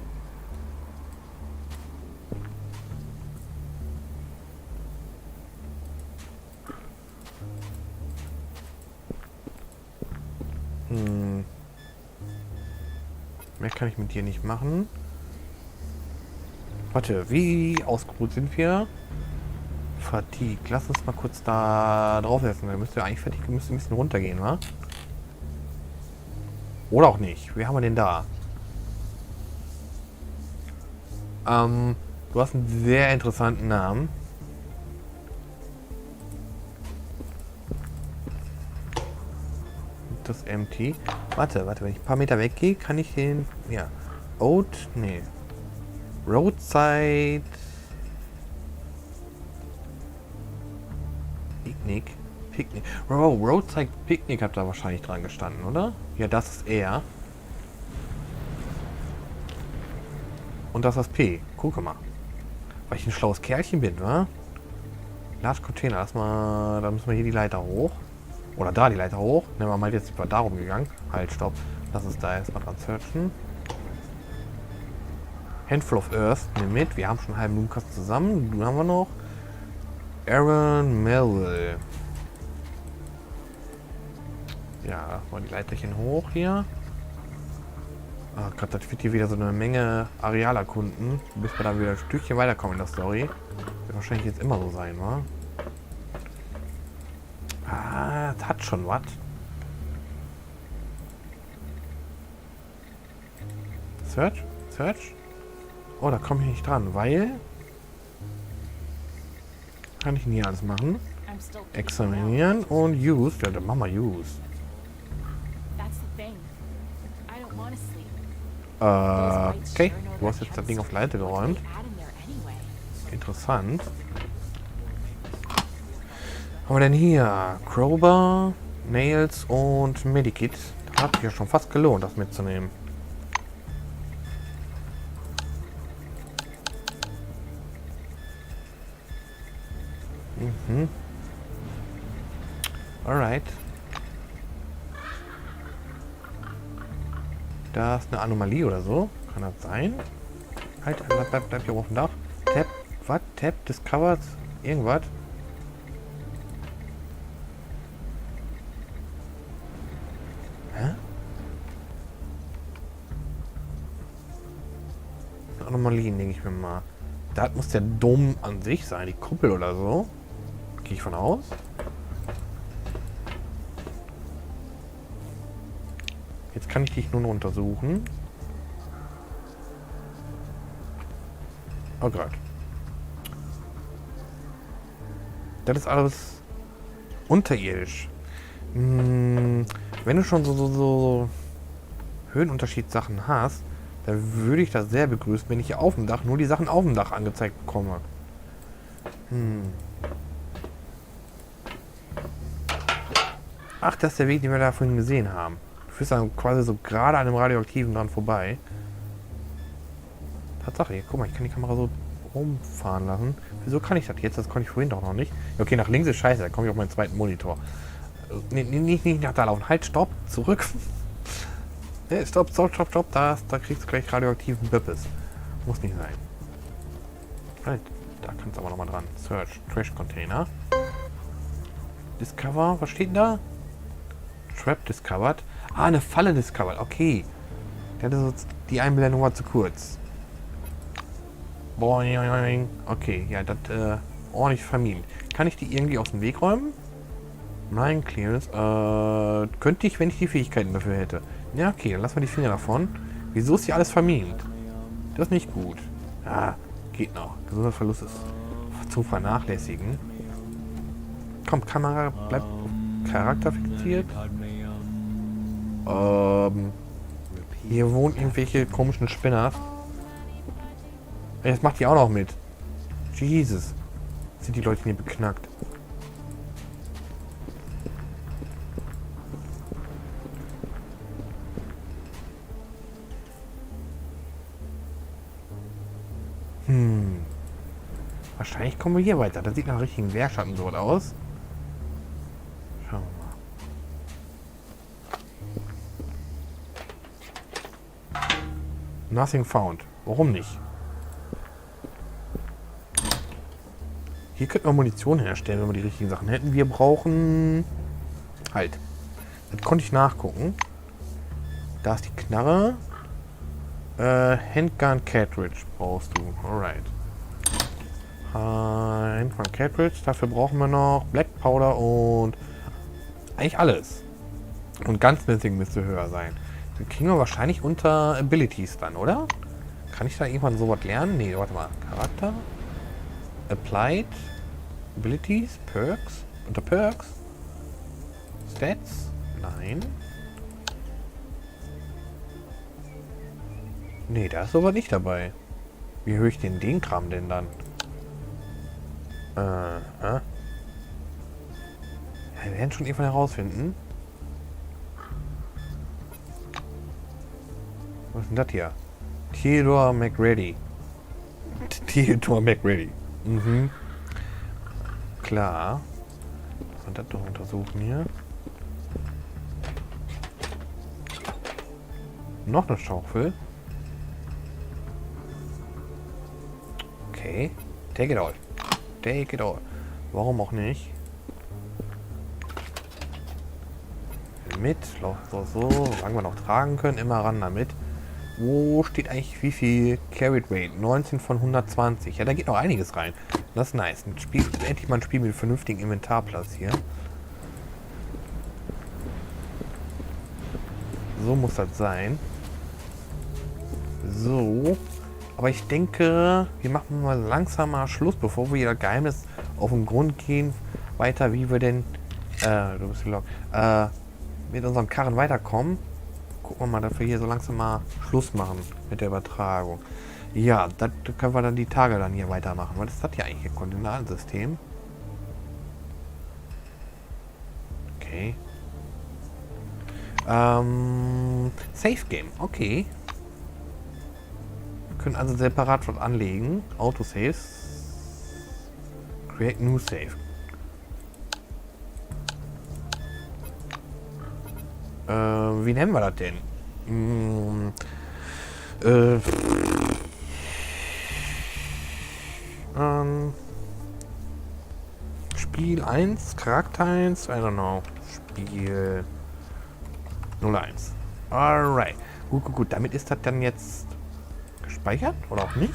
Mehr kann ich mit dir nicht machen. Warte, wie ausgeruht sind wir? Fatigue. Lass uns mal kurz da draufsetzen. Da müsste eigentlich Fatigue ein bisschen runtergehen, wa? Oder auch nicht. Wie haben wir denn da? Du hast einen sehr interessanten Namen. Das MT. Warte, wenn ich ein paar Meter weggehe, kann ich den... Ja. Oat? Nee. Roadside... Picknick. Oh, Roadside Picknick hat da wahrscheinlich dran gestanden, oder? Ja, das ist er. Und das ist P. Guck mal. Weil ich ein schlaues Kerlchen bin, wa? Large Container. Erstmal, da müssen wir hier die Leiter hoch. Oder da die Leiter hoch. Nehmen wir mal jetzt über da rumgegangen. Halt, stopp. Lass uns da erstmal dran searchen. Handful of Earth. Nimm mit. Wir haben schon einen halben Blumenkasten zusammen. Den haben wir noch. Aaron Melville. Ja, mal die Leiterchen hoch hier. Ah, Gott, das wird hier wieder so eine Menge Areal erkunden, bis wir dann wieder ein Stückchen weiterkommen in der Story. Wird wahrscheinlich jetzt immer so sein, wa? Ah, das hat schon was. Search? Oh, da komme ich nicht dran, weil... Kann ich denn hier alles machen? Examinieren und use. Ja, dann machen wir use. Okay, du hast jetzt das Ding auf Leiter geräumt. Interessant. Was haben wir denn hier? Crowbar, Nails und Medikit. Das hat sich ja schon fast gelohnt, das mitzunehmen. Alright. Da ist eine Anomalie oder so. Kann das sein? Halt, bleib hier auf dem Dach. Tab, was? Tab, Discovered, irgendwas? Hä? Anomalien, denke ich mir mal. Da muss der Dom an sich sein, die Kuppel oder so. Gehe ich von aus. Jetzt kann ich dich nur noch untersuchen. Oh Gott. Das ist alles unterirdisch. Wenn du schon so Höhenunterschied-Sachen hast, dann würde ich das sehr begrüßen, wenn ich hier auf dem Dach nur die Sachen auf dem Dach angezeigt bekomme. Ach, das ist der Weg, den wir da vorhin gesehen haben. Du führst dann quasi so gerade an dem Radioaktiven dran vorbei. Tatsache, hier, guck mal, ich kann die Kamera so rumfahren lassen. Wieso kann ich das jetzt? Das konnte ich vorhin doch noch nicht. Okay, nach links ist scheiße, da komme ich auf meinen zweiten Monitor. Nicht nach da laufen. Halt, stopp, zurück. Nee, stopp. Da kriegst du gleich radioaktiven Böppes. Muss nicht sein. Halt, da kannst du aber nochmal dran. Search, Trash Container. Discover, was steht denn da? Trap discovered. Ah, eine Falle discovered. Okay. Der hatte so die Einblendung war zu kurz. Boing. Okay, ja, das ordentlich vermieden. Kann ich die irgendwie aus dem Weg räumen? Nein, Clearance. Könnte ich, wenn ich die Fähigkeiten dafür hätte. Ja, okay, dann lassen wir die Finger davon. Wieso ist hier alles vermint? Das ist nicht gut. Ja, geht noch. Gesundheitsverlust ist zu vernachlässigen. Komm, Kamera bleibt Charakter fixiert. Hier wohnen irgendwelche komischen Spinner. Jetzt macht die auch noch mit. Jesus. Sind die Leute hier beknackt. Wahrscheinlich kommen wir hier weiter. Das sieht nach richtigen Wehrschattenn dort aus. Schauen wir mal. Nothing found. Warum nicht? Hier könnten wir Munition herstellen, wenn wir die richtigen Sachen hätten. Wir brauchen... Halt. Das konnte ich nachgucken. Da ist die Knarre. Handgun Cartridge brauchst du. Alright. Handgun Cartridge. Dafür brauchen wir noch Black Powder und eigentlich alles. Und Gunsmithing müsste höher sein. Dann kriegen wir wahrscheinlich unter Abilities dann, oder? Kann ich da irgendwann sowas lernen? Nee, warte mal. Charakter. Applied. Abilities. Perks. Unter Perks. Stats. Nein. Nee, da ist sowas nicht dabei. Wie höre ich den Kram denn dann? Wir werden schon irgendwann herausfinden. Was ist denn das hier? Theodore McReady. Theodore McReady. Mhm. Klar. Und das noch untersuchen hier. Noch eine Schaufel. Okay. Take it all. Take it all. Warum auch nicht? Mit. So. Solange wir noch tragen können, immer ran damit. Wo steht eigentlich wie viel Carried Weight? 19 von 120. Ja, da geht noch einiges rein. Das ist nice. Endlich mal ein Spiel mit vernünftigem Inventarplatz hier. So muss das sein. So. Aber ich denke, wir machen mal langsam mal Schluss, bevor wir hier Geheimnis auf den Grund gehen. Weiter, wie wir denn du bist mit unserem Karren weiterkommen. Gucken wir mal, dass wir hier so langsam mal Schluss machen mit der Übertragung. Ja, das können wir dann die Tage dann hier weitermachen. Was ist das hier eigentlich? Ein Koordinatensystem. Okay. Safe Game. Okay. Wir können also separat was anlegen. Autosaves. Create New Save. Wie nennen wir das denn? Spiel 1, Charakter 1, I don't know. Spiel 01. Alright. Gut. Damit ist das dann jetzt gespeichert oder auch nicht?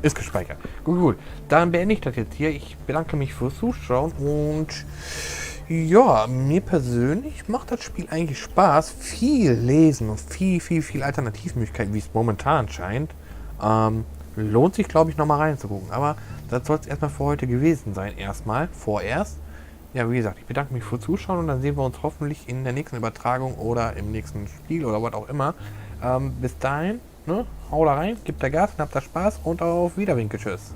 Ist gespeichert. Gut. Dann beende ich das jetzt hier. Ich bedanke mich fürs Zuschauen und ja, mir persönlich macht das Spiel eigentlich Spaß. Viel lesen und viel Alternativmöglichkeiten, wie es momentan scheint. Lohnt sich, glaube ich, nochmal reinzugucken. Aber das soll es erstmal für heute gewesen sein. Vorerst. Ja, wie gesagt, ich bedanke mich fürs Zuschauen und dann sehen wir uns hoffentlich in der nächsten Übertragung oder im nächsten Spiel oder was auch immer. Bis dahin, ne, hau da rein, gebt da Gas und habt da Spaß und auf Wiederwinke. Tschüss.